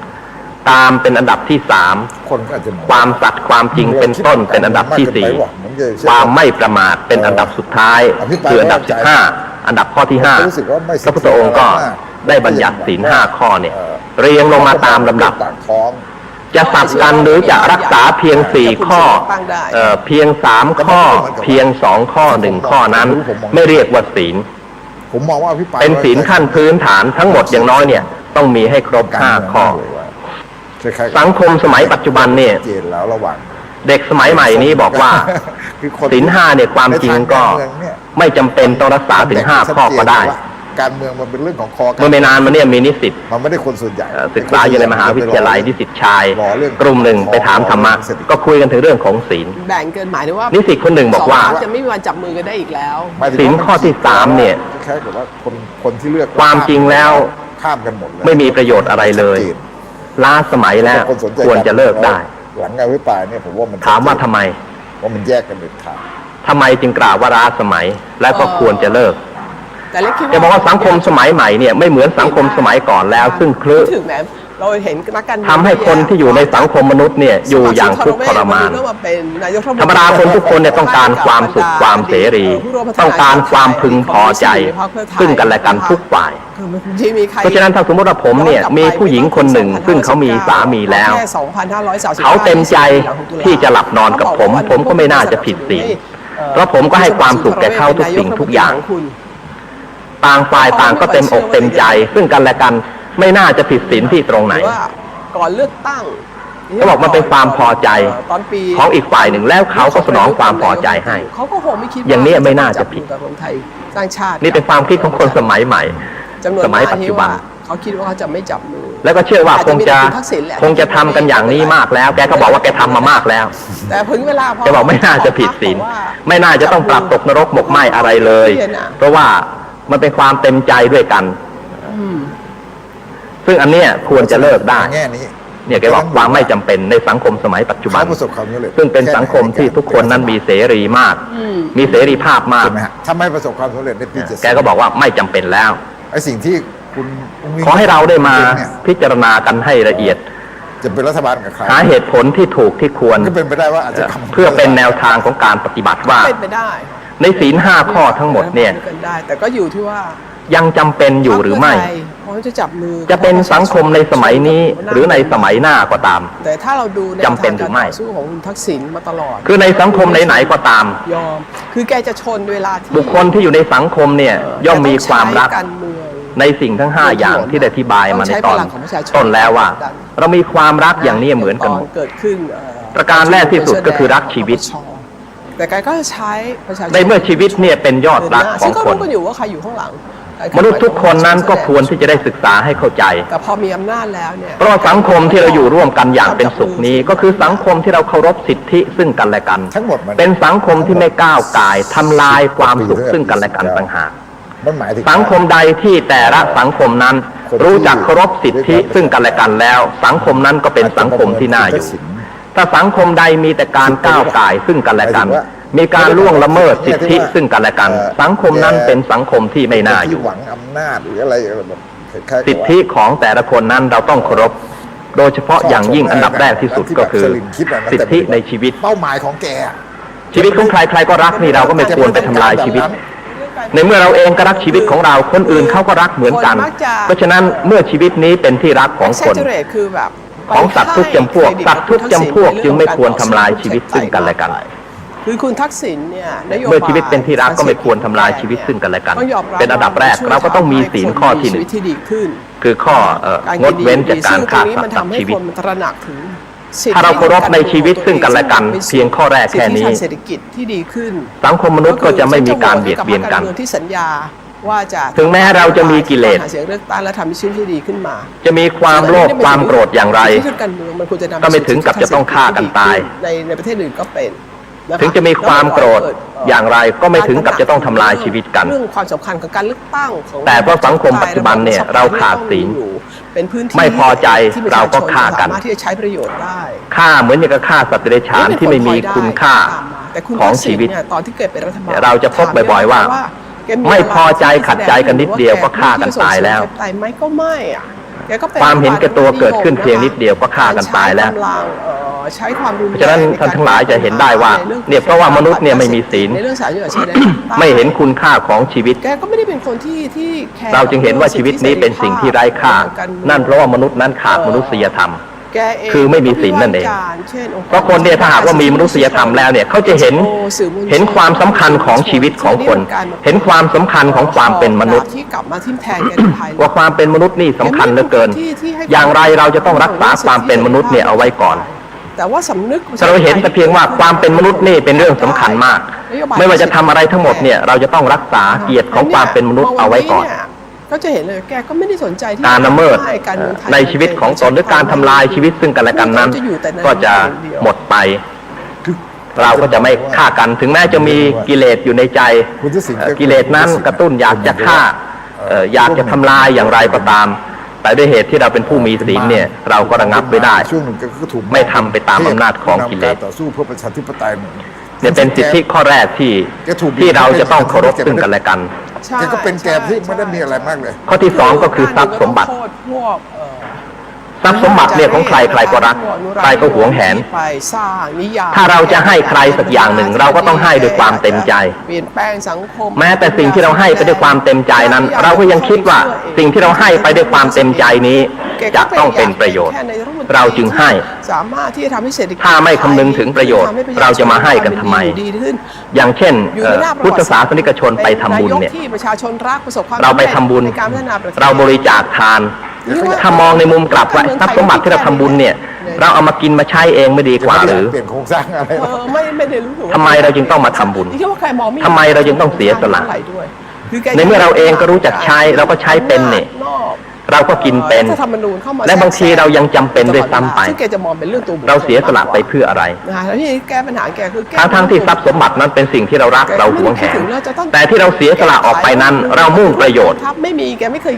2ตามเป็นอันดับที่3ความสัตย์ความจริงเป็นต้นเป็นอันดับที่4ความไม่ประมาทเป็นอันดับสุดท้ายคืออันดับ15อันดับข้อที่5พระพุทธองค์ก็ได้บัญญัติศีล5ข้อเนี่ยเรียงลงมาตามลำดับจะสับกันหรือจะรักษาเพียง4ข้อเพียง3ข้อเพียง2ข้อ1ข้อนั้นไม่เรียกว่าศีลผมมองว่าเป็นศีลขั้นพื้นฐานทั้งหมดอย่างน้อยเนี่ยต้องมีให้ครบ5ข้อสังคมสมัยปัจจุบันเนี่ยเด็กสมัยใหม่นี้บอกว่าศีล5เนี่ยความจริงก็ไม่จำเป็นต้องรักษาถึง5ข้อก็ได้การเมืองมันเป็นเรื่องของคอเมื่อไม่นานมาเนี่ยมีนิสิตมันไม่ได้คนส่วนใหญ่ศึกษาอยู่ในมหาวิทยาลัยนิสิตชายกลุ่มหนึ่งไปถามธรรมะก็คุยกันถึงเรื่องของศีลแบ่งเกินหมายถึงว่านิสิตคนหนึ่งบอกว่าจะไม่มีวันจับมือกันได้อีกแล้วศีลข้อที่3เนี่ยแค่กับว่าคนที่เลือกความจริงแล้วข้ามกันหมดไม่มีประโยชน์อะไรเลยล้าสมัยแล้วควรจะเลิกได้หลังการวิปรายเนี่ยผมว่ามันถามว่าทำไมว่ามันแยกกันเด็ดขาดทำไมจึงกล่าวว่าล้าสมัยและก็ควรจะเลิกจะบอกว่าสังคมสมัยใหม่เนี่ยไม่เหมือนสังคมสมัยก่อนแล้วซึ่งคลื่นเราเห็นนักการเมืองทำให้คนที่อยู่ในสังคมมนุษย์เนี่ยอยู่อย่างทุกข์ทรมานธรรมดาคนทุกคนเนี่ยต้องการความสุขความเสรีต้องการความพึงพอใจซึ่งกันและกันทุกฝ่ายเพราะฉะนั้นถ้าสมมติว่าผมเนี่ยมีผู้หญิงคนหนึ่งซึ่งเขามีสามีแล้วเขาเต็มใจที่จะหลับนอนกับผมก็ไม่น่าจะผิดศีลเพราะผมก็ให้ความสุขแก่เขาทุกสิ่งทุกอย่างต่างฝ่ายต่างก็เต็มอกเต็มใจซึ่งกันและกันไม่น่าจะผิดศีลที่ตรงไหนก่อนเลือกตั้งเขาบอกมันเป็นความพอใจของอีกฝ่ายหนึ่งแล้วเขาก็สนองความพอใจให้อย่างนี้ไม่น่าจะผิดนี่เป็นความคิดของคนสมัยใหม่สมัยปัจจุบันเขาคิดว่าเขาจะไม่จับมือ แล้วก็เชื่อว่าคงจะทำกันอย่างนี้มากแล้วแกก็บอกว่าแกทำมามากแล้วแต่ถึงเวลาแกบอกไม่น่าจะผิดศีลไม่น่าจะต้องปรับตกนรกหมกไหม้อะไรเลยเพราะว่ามันเป็นความเต็มใจด้วยกันซึ่งอันเนี้ยควรจะเลิกได้เนี่ยแกบอกความไม่จำเป็นในสังคมสมัยปัจจุบันซึ่งเป็นสังคมที่ทุกคนนั้นมีเสรีมากมีเสรีภาพมากถ้าไม่ประสบความสำเร็จในปี70แกก็บอกว่าไม่จำเป็นแล้วไอ้สิ่งที่คุณขอให้เราได้มาพิจารณากันให้ละเอียดจะเป็นรัฐบาลกับใครหาเหตุผลที่ถูกที่ควรก็เป็นไปได้ว่าอาจจะเพื่อเป็นแนวทางของการปฏิบัติว่าในศีล5ข้อทั้งหมดเนี่ยแต่ก็อยู่ที่ว่ายังจำเป็นอยู่หรือไม่จะเป็นสังคมในสมัยนี้หรือในสมัยหน้าก็ตามแต่ถ้าเราดูจำเป็นหรือไม่สู้ของคุณทักษิณมาตลอดคือในสังคมไหนๆก็ตามยอมคือแกจะชนเวลาที่บุคคลที่อยู่ในสังคมเนี่ยย่อมมีความรักในสิ่งทั้ง5อย่างที่ได้อธิบายมาในตอนต้นแล้วว่าเรามีความรักอย่างนี้เหมือนกันเกิดขึ้นประการแรกที่สุดก็คือรักชีวิตแต่แกก็ใช้ประชาชนในเมื่อชีวิตเนี่ยเป็นยอดรักของคนก็อยู่ว่าใครอยู่ข้างหลังมนุษย์ทุกคนนั้นก็ควรที่จะได้ศึกษาให้เข้าใจแต่พอมีอำนาจแล้วเนี่ยเพราะสังคมที่เราอยู่ร่วมกันอย่างเป็นสุขนี้ก็คือสังคมที่เราเคารพสิทธิซึ่งกันและกันเป็นสังคมที่ไม่ก้าวก่ายทำลายความสุขซึ่งกันและกันต่างหากสังคมใดที่แต่ละสังคมนั้นรู้จักเคารพสิทธิซึ่งกันและกันแล้วสังคมนั้นก็เป็นสังคมที่น่าอยู่ถ้าสังคมใดมีแต่การก้าวก่ายซึ่งกันและกันมีการล่วงละเมิดสิทธิซึ่งกันและกันสังคมนั้นเป็นสังคมที่ไม่น่าอยู่หวังอำนาจหรืออะไรแบบสิทธิของแต่ละคนนั้นเราต้องเคารพโดยเฉพาะอย่างยิ่งอันดับแรกที่สุดก็คือสิทธิในชีวิตเป้าหมายของแกชีวิตของใครใครก็รักนี่เราก็ไม่ควรไปทำลายชีวิตในเมื่อเราเองก็รักชีวิตของเราคนอื่นเขาก็รักเหมือนกันเพราะฉะนั้นเมื่อชีวิตนี้เป็นที่รักของคนของสัตว์ทุกจำพวกสัตว์ทุกจำพวกจึงไม่ควรทำลายชีวิตซึ่งกันและกันคือคุณทักษิณเนี่ยเมื่อชีวิตเป็นที่รักก็ไม่ควรทำลายชีวิตซึ่งกันและกันเป็นอันดับแรกเราก็ต้องมีศีลข้อที่1คือข้องดเว้นจากการฆ่าสัตว์ตัดชีวิตถ้าเราเคารพในชีวิตซึ่งกันและกันเพียงข้อแรกแค่นี้เศรษฐกิจที่ดีขึ้นสังคมมนุษย์ก็จะไม่มีการเบียดเบียนกันที่สัญญาว่าจะถึงแม้เราจะมีกิเลสเสียงเลือกตั้งและทำให้ชีวิตที่ดีขึ้นมาจะมีความโลภความโกรธอย่างไรก็ไม่ถึงกับจะต้องฆ่ากันตายในประเทศอื่นก็เป็นถึงจะมีความโกรธอย่างไรก็ไม่ถึงกับจะต้องทำลายชีวิตกันเรื่องความสำคัญของการเลือกตั้งแต่เพราะสังคมปัจจุบันเนี่ยเราขาดศีลไม่พอใจเราก็ฆ่ากันที่จะใช้ประโยชน์ได้ฆ่าเหมือนอย่างกับฆ่าสัตว์เดรัจฉานที่ไม่มีคุณค่าของชีวิตตอนที่เกิดเป็นรัฐบาลเราจะพบบ่อยๆว่าไม่พอใจขัดใจกันนิดเดียวก็ฆ่ากันตายแล้วตายไหมก็ไม่อ่ะความเห็นแก่ตัวเกิดขึ้นเพียงนิดเดียวก็ฆ่ากันตายแล้วใช้ความรุนแรงเพราะฉะนั้นท่านทั้งหลายจะเห็นได้ว่าเนี่ยเพราะว่ามนุษย์เนี่ยไม่มีศีลไม่เห็นคุณค่าของชีวิตแกก็ไม่ได้เป็นคนที่เราจึงเห็นว่าชีวิตนี้เป็นสิ่งที่ไร้ค่านั่นเพราะว่ามนุษย์นั้นขาดมนุษยธรรมคือไม่มีศีลนั่นเองเพราะคนเนี่ยถ้าหากว่ามีมนุษยธรรมแล้วเนี่ยเขาจะเห็นความสำคัญของชีวิตของคนเห็นความสำคัญของความเป็นมนุษย์ว่าความเป็นมนุษย์นี่สำคัญเหลือเกินอย่างไรเราจะต้องรักษาความเป็นมนุษย์เนี่ยเอาไว้ก่อนแต่ว่าสำนึกเราเห็นแต่เพียงว่าความเป็นมนุษย์นี่เป็นเรื่องสำคัญมากไม่ว่าจะทำอะไรทั้งหมดเนี่ยเราจะต้องรักษาเกียรติของความเป็นมนุษย์เอาไว้ก่อนก็จะเห็นเลยแกก็ไม่ได้สนใจที่การละเมิดในชีวิตของตนหรือการทำลายชีวิตซึ่งกันและกันนั้นก็จะหมดไปเราก็จะไม่ฆ่ากันถึงแม้จะมีกิเลสอยู่ในใจกิเลสนั้นกระตุ้นอยากจะฆ่าอยากจะทำลายอย่างไรก็ตามแต่ด้วยเหตุที่เราเป็นผู้มีศีลเนี่ยเราก็ระงับไว้ได้ไม่ทำไปตามอำนาจของกิเลสต่อสู้เพื่อประชาธิปไตยเนี่ยเป็นสิทธิข้อแรกที่เราจะต้องเคารพซึ่งกันและกันแกก็เป็นแกที่ไม่ได้มีอะไรมากเลยข้อที่2ก็คือทรัพย์สมบัติทรัพย์สมบัติเนี่ยของใครใครก็รักใครก็หวงแหนถ้าเราจะให้ใครสักอย่างหนึ่งเราก็ต้องให้ด้วยความเต็มใจแม้แต่สิ่งที่เราให้ไปด้วยความเต็มใจนั้นเราก็ยังคิดว่าสิ่งที่เราให้ไปด้วยความเต็มใจนี้จะต้องเป็นประโยชน์เราจึงให้ถ้าไม่คำนึงถึงประโยชน์เราจะมาให้กันทำไมอย่างเช่นพุทธศาสนิกชนไปทำบุญเนี่ยเราไปทำบุญเราบริจาคทานถ้ามองในมุมกลับว่าทรัพย์สมบัติที่เราทำบุญเนี่ยเราเอามากินมาใช้เองไม่ดีกว่าหรือทำไมเราจึงต้องมาทำบุญทำไมเราจึงต้องเสียสละในเมื่อเราเองก็รู้จักใช้เราก็ใช้เป็นเนี่ย เราก็กินเป็นและบางทีเรายังจำเป็นด้วยซ้ำไปเราเสียสละไปเพื่ออะไรแล้วที่แก้ปัญหาแกคือทั้งที่ทรัพย์สมบัตินั้นเป็นสิ่งที่เรารักเราหวงแหนแต่ที่เราเสียสละออกไปนั้นเรามุ่งประโยชน์ไม่มีแกไม่เคย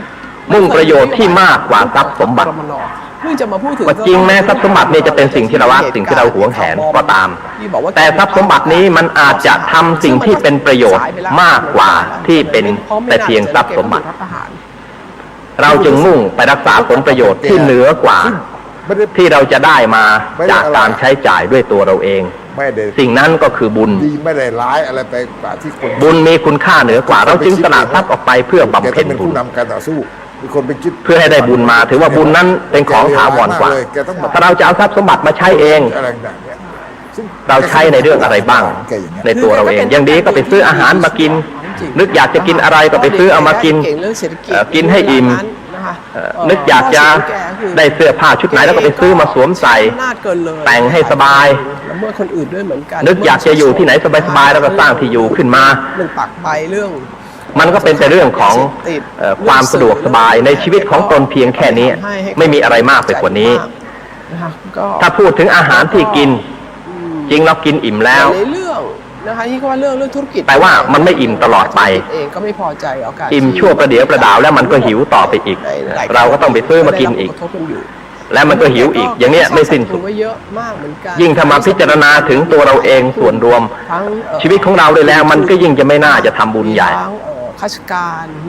มุ่งประโยชน์ที่มากกว่าทรัพย์สมบัติว่าจริงแม้ทรัพย์สมบัตินี้จะเป็นสิ่งที่เรารักสิ่งที่เราหวงแหนก็ตามแต่ทรัพย์สมบัตินี้มันอาจจะทำสิ่งที่เป็นประโยชน์มากกว่าที่เป็นแต่เพียงทรัพย์สมบัติเราจึงมุ่งไปรักษาผลประโยชน์ที่เหนือกว่าที่เราจะได้มาจากการใช้จ่ายด้วยตัวเราเองสิ่งนั้นก็คือบุญไม่ได้ร้ายอะไรไปกว่าที่คนบุญมีคุณค่าเหนือกว่าเราจึงสละทรัพย์ออกไปเพื่อบำเพ็ญบุญเพื่อให้ได้บุญมาถือว่าบุญนั้นเป็นของถาวรกว่าถ้าเราจะเอาทรัพย์สมบัติมาใช้เองเราใช้ในเรื่องอะไรบ้างในตัวเราเองอย่างดีก็ไปซื้ออาหารมากินนึกอยากจะกินอะไรก็ไปซื้อเอามากินกินให้อิ่มนึกอยากจะได้เสื้อผ้าชุดไหนแล้วก็ไปซื้อมาสวมใส่แต่งให้สบายนึกอยากจะอยู่ที่ไหนสบายๆแล้วก็สร้างที่อยู่ขึ้นมามันก็เป็นแต่เรื่องของความสะดวกสบายในชีวิตของตนเพียงแค่นี้ไม่มีอะไรมากไปกว่านี้ถ้าพูดถึงอาหารที่กินจริงเรากินอิ่มแล้วนะคะที่เขาว่าเรื่องธุรกิจแต่ว่ามันไม่อิ่มตลอดไปเองก็ไม่พอใจอิ่มชั่วประเดี๋ยวประดาวแล้วมันก็หิวต่อไปอีกเราก็ต้องไปซื้อมากินอีกและมันก็หิวอีกอย่างเนี้ยไม่สิ้นสุดยิ่งถ้ามาพิจารณาถึงตัวเราเองส่วนรวมชีวิตของเราเลยแล้วมันก็ยิ่งจะไม่น่าจะทำบุญใหญ่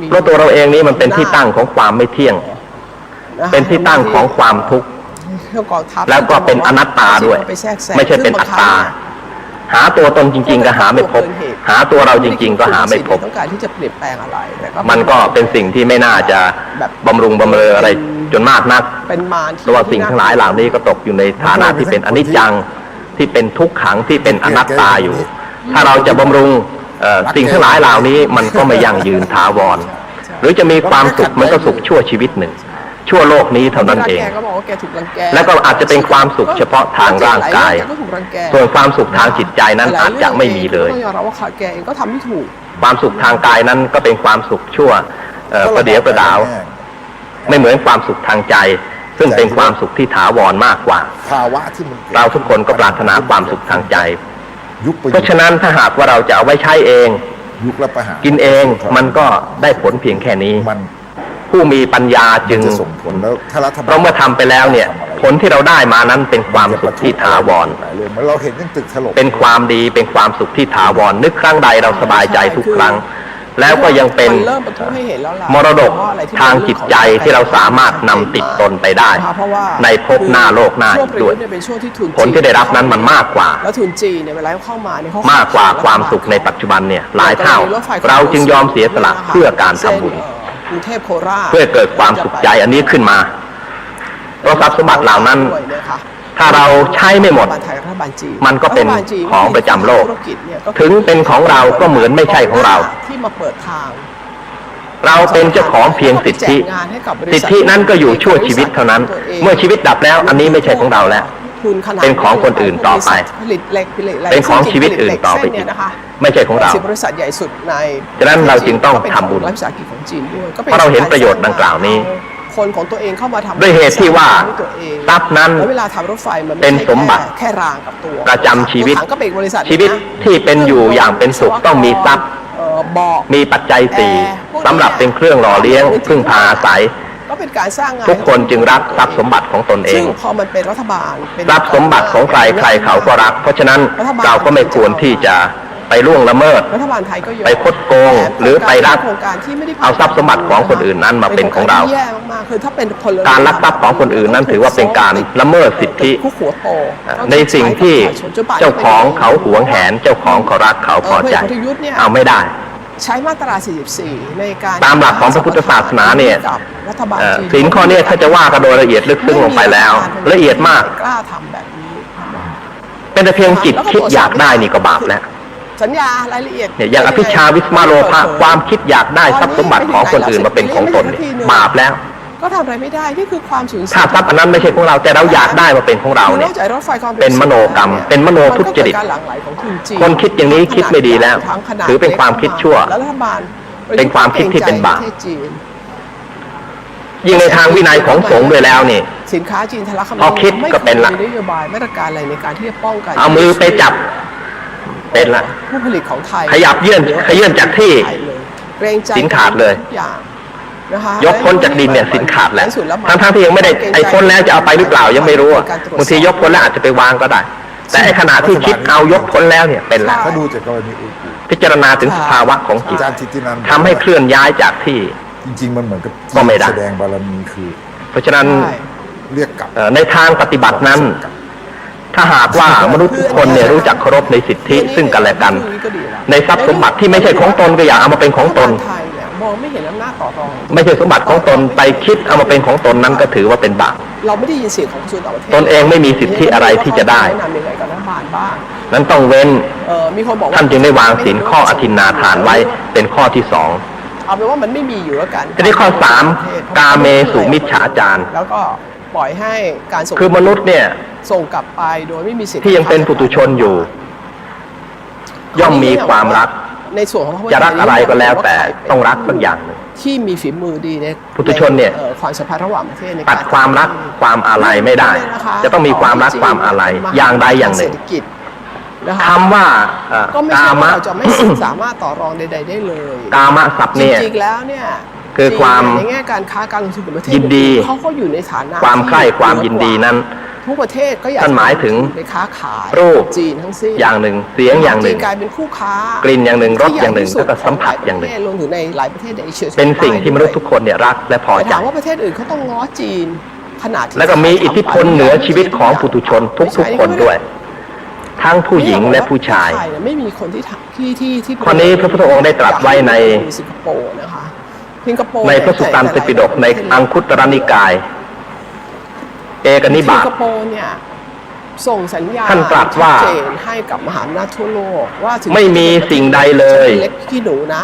เพราะตัวเราเองนี้มันเป็นที่ตั้งของความไม่เที่ยงเป็นที่ตั้งของความทุกข์แล้วก็เป็นอนัตตาด้วยไม่ใช่เป็นอัตตาหาตัวตนจริงๆก็หาไม่พบหาตัวเราจริงๆก็หาไม่พบต้องการที่จะเปลี่ยนแปลงอะไรมันก็เป็นสิ่งที่ไม่น่าจะบำรุงบำเรออะไรจนมากนักเพราะว่าสิ่งทั้งหลายเหล่านี้ก็ตกอยู่ในฐานะที่เป็นอนิจจังที่เป็นทุกขังที่เป็นอนัตตาอยู่ถ้าเราจะบำรุงสิ่งทั้งหลายเหล่านี้มันก็ไม่ยั่งยืนถาวรหรือจะมีความสุขมันก็สุขชั่วชีวิตหนึ่งชั่วโลกนี้เท่านั้นเองและก็อาจจะเป็นความสุขเฉพาะทางร่างกายส่วนความสุขทางจิตใจนั้นอาจจะไม่มีเลยความสุขทางกายนั้นก็เป็นความสุขชั่วประเดี๋ยวประดาวไม่เหมือนความสุขทางใจซึ่งเป็นความสุขที่ถาวรมากกว่าเราทุกคนก็ปรารถนาความสุขทางใจเพราะฉะนั้นถ้าหากว่าเราจะเอาไว้ใช้เองกินเองมันก็ได้ผลเพียงแค่นี้ผู้มีปัญญาจึงส่งผลแล้วเพราะเมื่อทำไปแล้วเนี่ยผลที่เราได้มานั้นเป็นความสุขที่ถาวรเราเห็นตึกถล่มเป็นความดีเป็นความสุขที่ถาวรนึกครั้งใดเราสบายใจทุกครั้งแล้วก็ยังเป็นมรดกทางจิตใจที่เราสามารถนำติดตนไปได้ในภพหน้าโลกหน้าอีกด้วยผลที่ได้รับนั้นมันมากกว่าแล้วทุนจีนเนี่ยเวลาเข้ามาเนี่ยมากกว่าความสุขในปัจจุบันเนี่ยหลายเท่าเราจึงยอมเสียสละเพื่อการทำบุญเพื่อเกิดความสุขใจอันนี้ขึ้นมาเพราะทรัพย์สมบัติเหล่านั้นถ้าเราใช้ไม่หมดมันก็เป็นของประจำโลกถึงเป็นของเราก็เหมือนไม่ใช่ของเราเราเป็นเจ้าของเพียงสิทธินั้นก็อยู่ชั่วชีวิตเท่านั้นเมื่อชีวิตดับแล้วอันนี้ไม่ใช่ของเราแล้วเป็นของคนอื่นต่อไปเป็นของชีวิตอื่นต่อไปอีกไม่ใช่ของเราบริษัทใหญ่สุดในฉะนั้นเราจึงต้องทำบุญเพราะเราเห็นประโยชน์ดังกล่าวนี้คนของตัวเองเข้ามาทำด้วยเหตุที่ว่าทรัพย์นั้นเป็นสมบัติแค่รางกับตัวประจำชีวิตชีวิตที่เป็นอยู่อย่างเป็นสุขต้องมีทรัพย์มีปัจจัยสี่สำหรับเป็นเครื่องหล่อเลี้ยงพึ่งพาอาศัยทุกคนจึงรักทรัพย์สมบัติของตนเองพอมันเป็นรัฐบาลทรัพย์สมบัติของใครใครเขาก็รักเพราะฉะนั้นเราก็ไม่ควรที่จะไปล่วงละเมิดไปคดโกงหรือไปรักเอาทรัพย์สมบัติของคนอื่นนั้นมาเป็นของเราการลักทรัพย์ของคนอื่นนั้นถือว่าเป็นการละเมิดสิทธิในสิ่งที่เจ้าของเขาหวงแหนเจ้าของเขารักเขาพอใจเอาไม่ได้ใช้มาตรา 44 ในการตามหลักของพระพุทธศาสนาเนี่ยศีลข้อนี้ถ้าจะว่ากันโดยละเอียดลึกซึ้งลงไปแล้วละเอียดมากกล้าทำแบบนี้เป็นแต่เพียงจิตคิดอยากได้นี่ก็บาปแล้วสัญญารายละเอียดอย่างอภิชาวิสมาโลภะความคิดอยากได้ทรัพย์สมบัติของคนอื่นมาเป็นของตนเนี่ยบาปแล้วก็ทำอะไรไม่ได้นี่คือความสูญเสียถ้าทรัพย์อันนั้นไม่ใช่ของเราแต่เราอยากได้มาเป็นของเราเนี่ยเป็นมโนกรรมเป็นมโนทุจริตคนคิดอย่างนี้คิดไม่ดีแล้วถือเป็นความคิดชั่วเป็นความคิดที่เป็นบาป ยิ่งในทางวินัยของสงฆ์ด้วยแล้วนี่สินค้าจีนทะลักเข้ามาพอคิดก็เป็นละนโยบายมาตรการอะไรในการที่จะป้องกันเอามือไปจับเป็นละผู้ผลิตของไทยขยับเยื่อนจากที่สินขาดเลยยกพ้นจากดินเนี่ยสินขาดแล้วทั้งที่ยังไม่ได้ไอ้พ้นแล้วจะเอาไปหรือเปล่ายังไม่รู้บางทียกพ้นแล้วอาจจะไปวางก็ได้แต่ขณะที่คิดเอายกพ้นแล้วเนี่ยเป็นแล้วถ้าดูจากกรณีพิจารณาถึงสภาวะของจิตทำให้เคลื่อนย้ายจากที่จริงๆมันเหมือนกับแสดงบารมีคือเพราะฉะนั้นเรียกกลับในทางปฏิบัตินั้นถ้าหากว่ามนุษย์ทุกคนเนี่ยรู้จักเคารพในสิทธิซึ่งกันและกันในทรัพย์สมบัติที่ไม่ใช่ของตนก็อย่าเอามาเป็นของตนมองไม่เห็นอำนาจต่อรองไม่ใช่สมบัติของตนไปคิดเอามาเป็นของตนนั้นก็ถือว่าเป็นบาปเราไม่ได้ยินเสียงของกระทรวงต่างประเทศตนเองไม่มีสิทธิอะไรที่จะได้นั้นต้องเว้นท่านจึงได้วางศีลข้ออทินนาทานไว้เป็นข้อที่2เอาเป็นว่ามันไม่มีอยู่แล้วกันทีนี้ข้อ3กาเมสุมิจฉาจารแล้วก็ปล่อยให้การส่งคือมนุษย์เนี่ยส่งกลับไปโดยไม่มีสิทธิที่ยังเป็นปุถุชนอยู่ย่อมมีความรักในส่วนของจะรักอะไรก็แล้วแต่ต้องรักสักอย่างนึงที่มีฝีมือดีในปุถุชนเนี่ยความสัมพันธ์ระหว่างประเทศในตัดความรักความอาลัยไม่ได้จะต้องมีความรักความอาลัยอย่างใดอย่างหนึ่งคำว่ากามะจะไม่สามารถต่อรองใดๆได้เลยกามะศัพท์เนี่ยจริงๆแล้วเนี่ยคือความในแง่การค้าการลงทุนกับประเทศยินดีเขาก็อยู่ในฐานะความใคร่ความยินดีนั้นทุกประเทศก็อยากท่านหมายถึงในค้าขายรูปจีนทั้งสิ้นอย่างหนึ่งเสียงอย่างหนึ่งกลายเป็นคู่ค้ากลิ่นอย่างหนึ่งรสอย่างหนึ่งแล้วก็สัมผัสอย่างหนึ่งรวมถึงในหลายประเทศในเอเชียเป็นสิ่งที่มนุษย์ทุกคนเนี่ยรักและพอใจถามว่าประเทศอื่นเขาต้องง้อจีนขนาดแล้วก็มีอิทธิพลเหนือชีวิตของปุถุชนทุกๆคนด้วยทั้งผู้หญิงและผู้ชายไม่มีคนที่ข้อนี้พระพุทธองค์ได้ตรัสไว้ในสิงคโปร์นะคะในพระสุตตันตปิฎกในอังคุตรนิกายเอกนิบาตสิงคโปร์เนี่ยส่งสัญญาณท่านตรัสว่าให้กับมหาอำนาจทั่วโลกว่าไม่มีสิ่งใดเลยเล็กขี้หนูนะ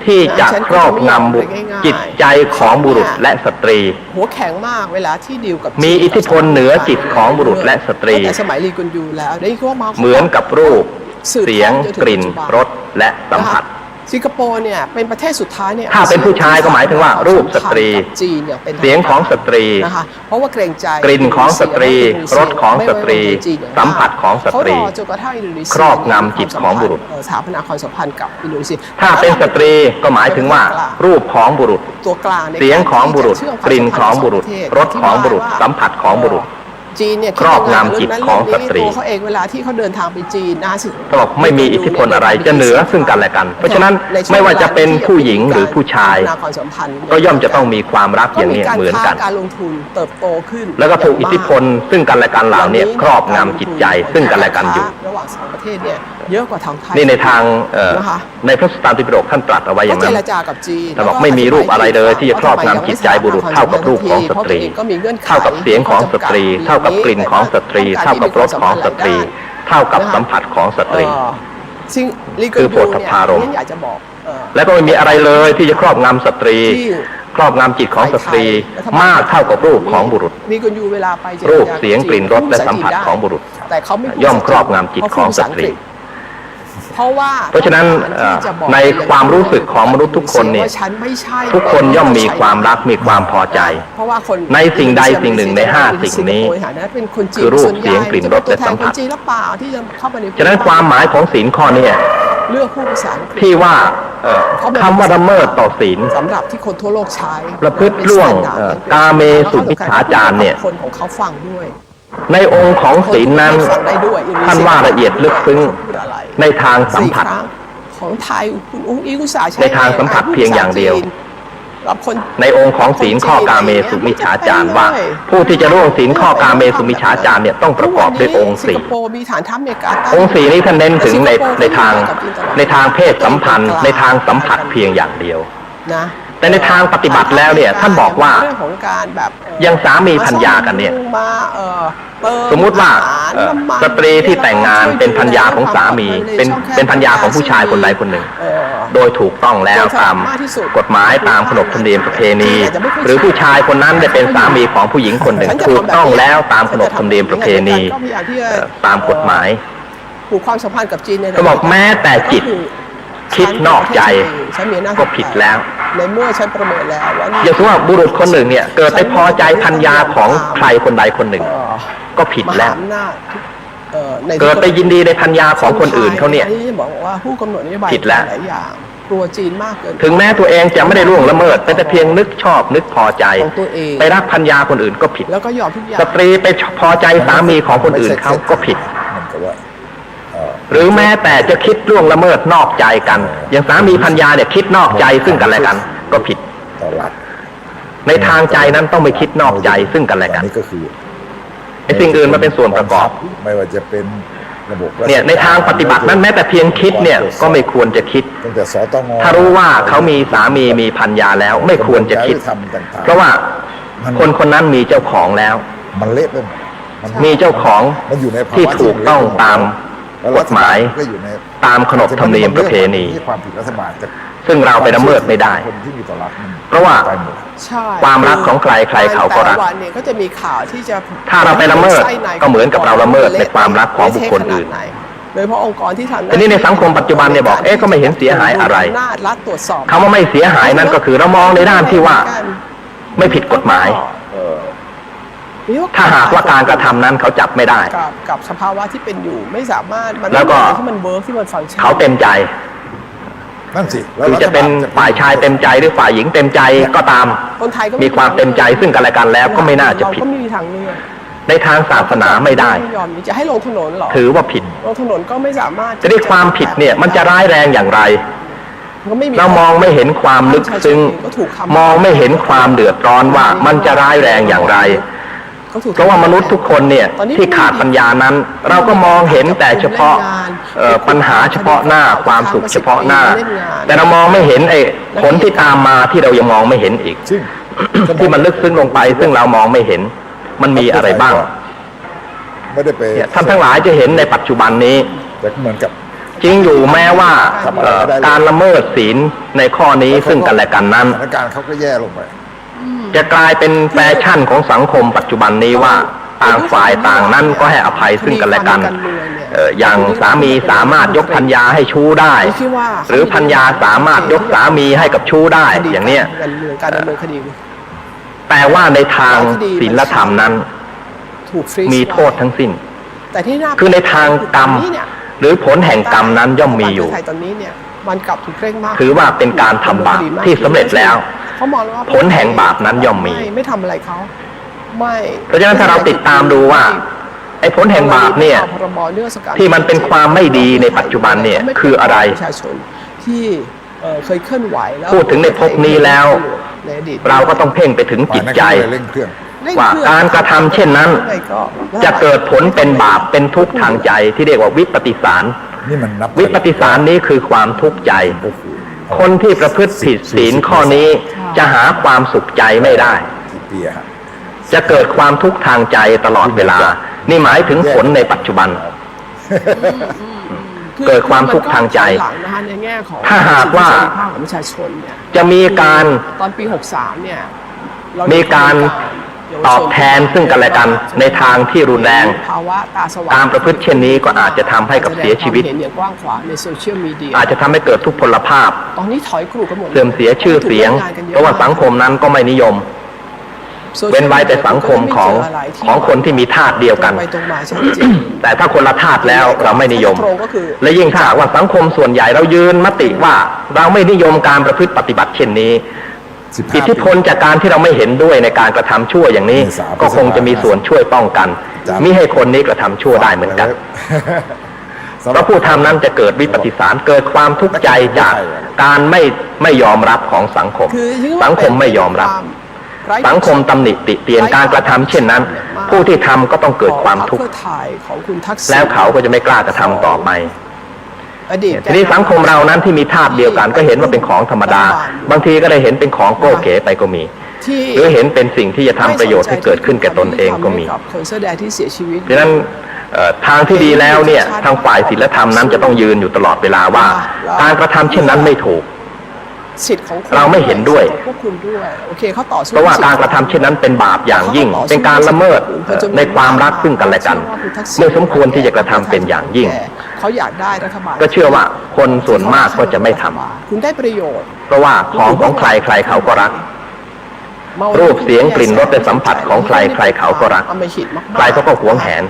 ที่จะครอบงำจิตใจของบุรุษและสตรีหัวแข็งมากเวลาที่ดีลกับมีอิทธิพลเหนือจิตของบุรุษและสตรีสมัยลีกุนยูแล้วได้ก็มาเหมือนกับรูปเสียงกลิ่นรสและสัมผัสสิงคโปร์เนี่ยเป็นประเทศสุดท้ายเนี่ยถ้าเป็นผู้ชายก็หมายถึงว่ารูปสตรีเสียงของสตรีนะคะเพราะว่าเกรงใจกลิ่นของสตรีรสของสตรีสัมผัสของสตรีครอบงำจิตของบุรุษสถาปนาความสัมพันธ์กับอินโดนีเซียถ้าเป็นสตรีก็หมายถึงว่ารูปของบุรุษตัวกลางเสียงของบุรุษกลิ่นของบุรุษรสของบุรุษสัมผัสของบุรุษจีนเนี่ยครอบงำจิตของสตรีเขาเองเวลาที่เขาเดินทางไปจีนนะสิเขาบอกไม่มีอิทธิพลอะไรจะเหนือซึ่งกันและกันเพราะฉะนั้นไม่ว่าจะเป็นผู้หญิงหรือผู้ชายก็ย่อมจะต้องมีความรักอย่างนี้เหมือนกันการลงทุนเติบโตขึ้นแล้วก็ถูกอิทธิพลซึ่งกันและกันเหล่านี้ครอบงำจิตใจซึ่งกันและกันอยู่ระหว่างสองประเทศเนี่ยเยอะกว่าทางไทยนี่ในทางในพระสุตตันตปิฎกท่านตรัสเอาไว้อย่างนั้นแต่บอกไม่มีรูปอะไรเลยที่จะครอบงำจิตใจบุรุษเท่ากับรูปของสตรีเท่ากับเสียงของสตรีเท่ากับกลิ่นของสตรีเท่ากับรสของสตรีเท่ากับสัมผัสของสตรีคือโผฏฐัพพารมณ์และก็ไม่มีอะไรเลยที่จะครอบงำสตรีครอบงำจิตของสตรีมากเท่ากับรูปของบุรุษรูปเสียงกลิ่นรสและสัมผัสของบุรุษย่อมครอบงำจิตของสตรีเพราะฉะนั้นในความรู้สึกของมนุษย์ทุกคนเนี่ยทุกคนย่อมมีความรักมีความพอใจในสิ่งใดสิ่งหนึ่งใน5สิ่งนี้คือรูปเสียงกลิ่นรสและสัมผัสฉะนั้นความหมายของศีลข้อนี้ที่ว่าคำว่าละเมิดต่อศีลสำหรับที่คนทั่วโลกใช้ประพฤติล่วงกาเมสุมิจฉาจารเนี่ยคนของเขาฟังด้วยในองค์ของศีลนั้นท่านว่าละเอียดลึกซึ้งในทางสัมผัสของไทยคุณอุ้งอิ๊งอุตสาห์ใช้ในทางสัมผัสเพียงอย่างเดียวในองค์ของศีลข้อกาเมสุมิจฉาจารว่าผู้ที่จะล่วงศีลข้อกาเมสุมิจฉาจารเนี่ยต้องประกอบด้วยองค์4องค์4นี้ท่านเน้นถึงในทางเพศสัมพันธ์ในทางสัมผัสเพียงอย่างเดียวนะแต่ในทางปฏิบัติแล้วเนี่ยท่านบอกว่ายังสามีภรรยากันเนี่ยสมมุติว่าสตรีที่แต่งงานเป็นภรรยาของสามีเป็นภรรยาของผู้ชายคนใดคนหนึ่งโดยถูกต้องแล้วตามกฎหมายตามขนบธรรมเนียมประเพณีหรือผู้ชายคนนั้นได้เป็นสามีของผู้หญิงคนหนึ่งถูกต้องแล้วตามขนบธรรมเนียมประเพณีตามกฎหมายผูกความสัมพันธ์กับจีนก็บอกแม้แต่จิตคิดนอกใจก็ผิดแล้ว ในเมื่อฉันประเมินแล้วว่าอย่างเช่นว่าบุรุษคนหนึ่งเนี่ยเกิดไปพอใจภรรยาของใครคนใดคนหนึ่งก็ผิดแล้วเกิดไปยินดีในภรรยาของคนอื่นเขาเนี่ยบอกว่าผู้กำหนดนโยบาย ผิดแล้ว หลายอย่างกลัวจีนมากเกินถึงแม้ตัวเองจะไม่ได้ล่วงละเมิดแต่เพียงนึกชอบนึกพอใจไปรักภรรยาคนอื่นก็ผิดแล้วก็ยอมทุกอย่างสตรีไปพอใจสามีของคนอื่นเขาก็ผิดหรือแม้แต่จะคิดล่วงละเมิดนอกใจกันอย่างสามีภรรยาเนี่ยคิดนอกใจซึ่งกันและกันก็ผิดในทางใจนั้นต้องไม่คิดนอกใจซึ่งกันและกันนี่ก็คือไอ้สิ่งอื่นมาเป็นส่วนประกอบไม่ว่าจะเป็นระบบเนี่ยในทางปฏิบัตินั้นแม้แต่เพียงคิดเนี่ยก็ไม่ควรจะคิดถ้ารู้ว่าเขามีสามีมีภรรยาแล้วไม่ควรจะคิดเพราะว่าคนคนนั้นมีเจ้าของแล้วมันเละไปมีเจ้าของที่ถูกต้องตามกฎหมายตามขนบธรรมเนียมประเพณีซึ่งเราไปละเมิดไม่ได้เพราะว่าความรักของใครใครเขาก็รักถ้าเราไปละเมิดก็เหมือนกับเราละเมิดในความรักของบุคคลอื่นโดยเฉพาะองค์กรที่ทำทีนี้ในสังคมปัจจุบันเนี่ยบอกก็ไม่เห็นเสียหายอะไรคำว่าไม่เสียหายนั้นก็คือเรามองในด้านที่ว่าไม่ผิดกฎหมายถ้าหากว่าการกระทำนั้นเขาจับไม่ได้กับสภาวะที่เป็นอยู่ไม่สามารถแล้วก็ที่มันเวิร์กที่มันฟังก์ชันเขาเต็มใจนั่นสิคือจะเป็นฝ่ายชายเต็มใจหรือฝ่ายหญิงเต็มใจก็ตามมีความเต็มใจซึ่งกันและกันแล้วก็ไม่น่าจะผิดในทางศาสนาไม่ได้จะให้ลงถนนหรอถือว่าผิดลงถนนก็ไม่สามารถจะได้ความผิดเนี่ยมันจะร้ายแรงอย่างไรเรามองไม่เห็นความลึกซึ้งมองไม่เห็นความเดือดร้อนว่ามันจะร้ายแรงอย่างไรเพราะว่ามนุษย์ทุกคนเนี่ยที่ขาดปัญญานั้นเราก็มองเห็นแต่เฉพาะปัญหาเฉพาะหน้าความสุขเฉพาะหน้าแต่เรามองไม่เห็นไอ้ผลที่ตามมาที่เรายังมองไม่เห็นอีกที่มันลึกซึ้งลงไปซึ่งเรามองไม่เห็นมันมีอะไรบ้างท่านทั้งหลายจะเห็นในปัจจุบันนี้เหมือนกับจริงอยู่แม้ว่าการละเมิดศีลในข้อนี้ซึ่งกันและกันนั้นสถานการณ์เขาก็แย่ลงไปจะกลายเป็นแฟชั่นของสังคมปัจจุบันนี้ว่าต่างฝ่ายต่างนั้นก็ให้อภัยซึ่งกันและกันอย่างสามีสามารถยกภรรยาให้ชู้ได้หรือภรรยาสามารถยกสามีให้กับชู้ได้อย่างเนี้ยแต่ว่าในทางศีลธรรมนั้นมีโทษทั้งสิ้นคือในทางกรรมหรือผลแห่งกรรมนั้นย่อมมีอยู่ถือว่าเป็นการทำบาปที่สำเร็จแล้วผลแห่งบาปนั้นย่อมมีไม่ทำอะไรเขาไม่เพราะฉะนั้นถ้าเราติดตามดูว่าไอ้ผลแห่งบาปเนี่ยที่มันเป็นความไม่ดีในปัจจุบันเนี่ยคืออะไรที่เคยเคลื่อนไหวแล้วพูดถึงในภพนี้แล้วเราก็ต้องเพ่งไปถึงจิตใจว่าการกระทำเช่นนั้นจะเกิดผลเป็นบาปเป็นทุกข์ทางใจที่เรียกว่าวิปฏิสารวิปฏิสารนี้คือความทุกข์ใจคนที่ประพฤติผิดศีลข้อนี้จะหาความสุขใจไม่ได้จะเกิดความทุกข์ทางใจตลอดเวลานี่หมายถึงผลในปัจจุบันเกิดความทุกข์ทางใจถ้าหากว่าจะมีการตอนปี63เนี่ยมีการตอบแทนซึ่งกันและกันในทางที่รุนแรงการประพฤติเช่นนี้ก็อาจจะทำให้กับเสียชีวิตอาจจะทำให้เกิดทุพพลภาพเสื่อมเสียชื่อเสียงเพราะว่าสังคมนั้นก็ไม่นิยมเว้นไว้แต่สังคมของคนที่มีธาตุเดียวกันแต่ถ้าคนละธาตุแล้วเราไม่นิยมและยิ่งถ้าว่าสังคมส่วนใหญ่เรายืนมติว่าเราไม่นิยมการประพฤติปฏิบัติเช่นนี้อิทธิพลจากการที่เราไม่เห็นด้วยในการกระทำชั่วอย่างนี้ก็คงจะมีส่วนช่วยป้องกันมิให้คนนี้กระทำชั่วได้เหมือนกันเพราะผู้ทำนั้นจะเกิดวิปฏิสารเกิดความทุกข์ใจจากการไม่ยอมรับของสังคมสังคมไม่ยอมรับสังคมตำหนิติเตียนการกระทำเช่นนั้นผู้ที่ทำก็ต้องเกิดความทุกข์แล้วเขาก็จะไม่กล้ากระทำต่อไปทีนี้สังคมเรานั้นที่มีธาตุเดียวกันก็เห็นว่าเป็นของธรรมดาบางทีก็ได้เห็นเป็นของโก้เก๋ไปก็มีหรือเห็นเป็นสิ่งที่จะทำประโยชน์ให้เกิดขึ้นแก่ตนเองก็มีดังนั้นทางที่ดีแล้วเนี่ยทางฝ่ายศีลธรรมนั้นจะต้องยืนอยู่ตลอดเวลาว่าการกระทำเช่นนั้นไม่ถูกเราไม่เห็นด้วยเพราะว่าการกระทำเช่นนั้นเป็นบาปอย่างยิ่งเป็นการละเมิดในความรักซึ่งกันและกันไม่สมควรที่จะกระทำเป็นอย่างยิ่ง เขาอยากได้รัฐบาลก็เชื่อว่าคนส่วนมากก็จะไม่ทำคุณได้ประโยชน์เพราะว่าของใครใครเขาก็รักรูปเสียงกลิ่นรสและสัมผัสของใครใครเขาก็รักใครเขาก็หวงแหน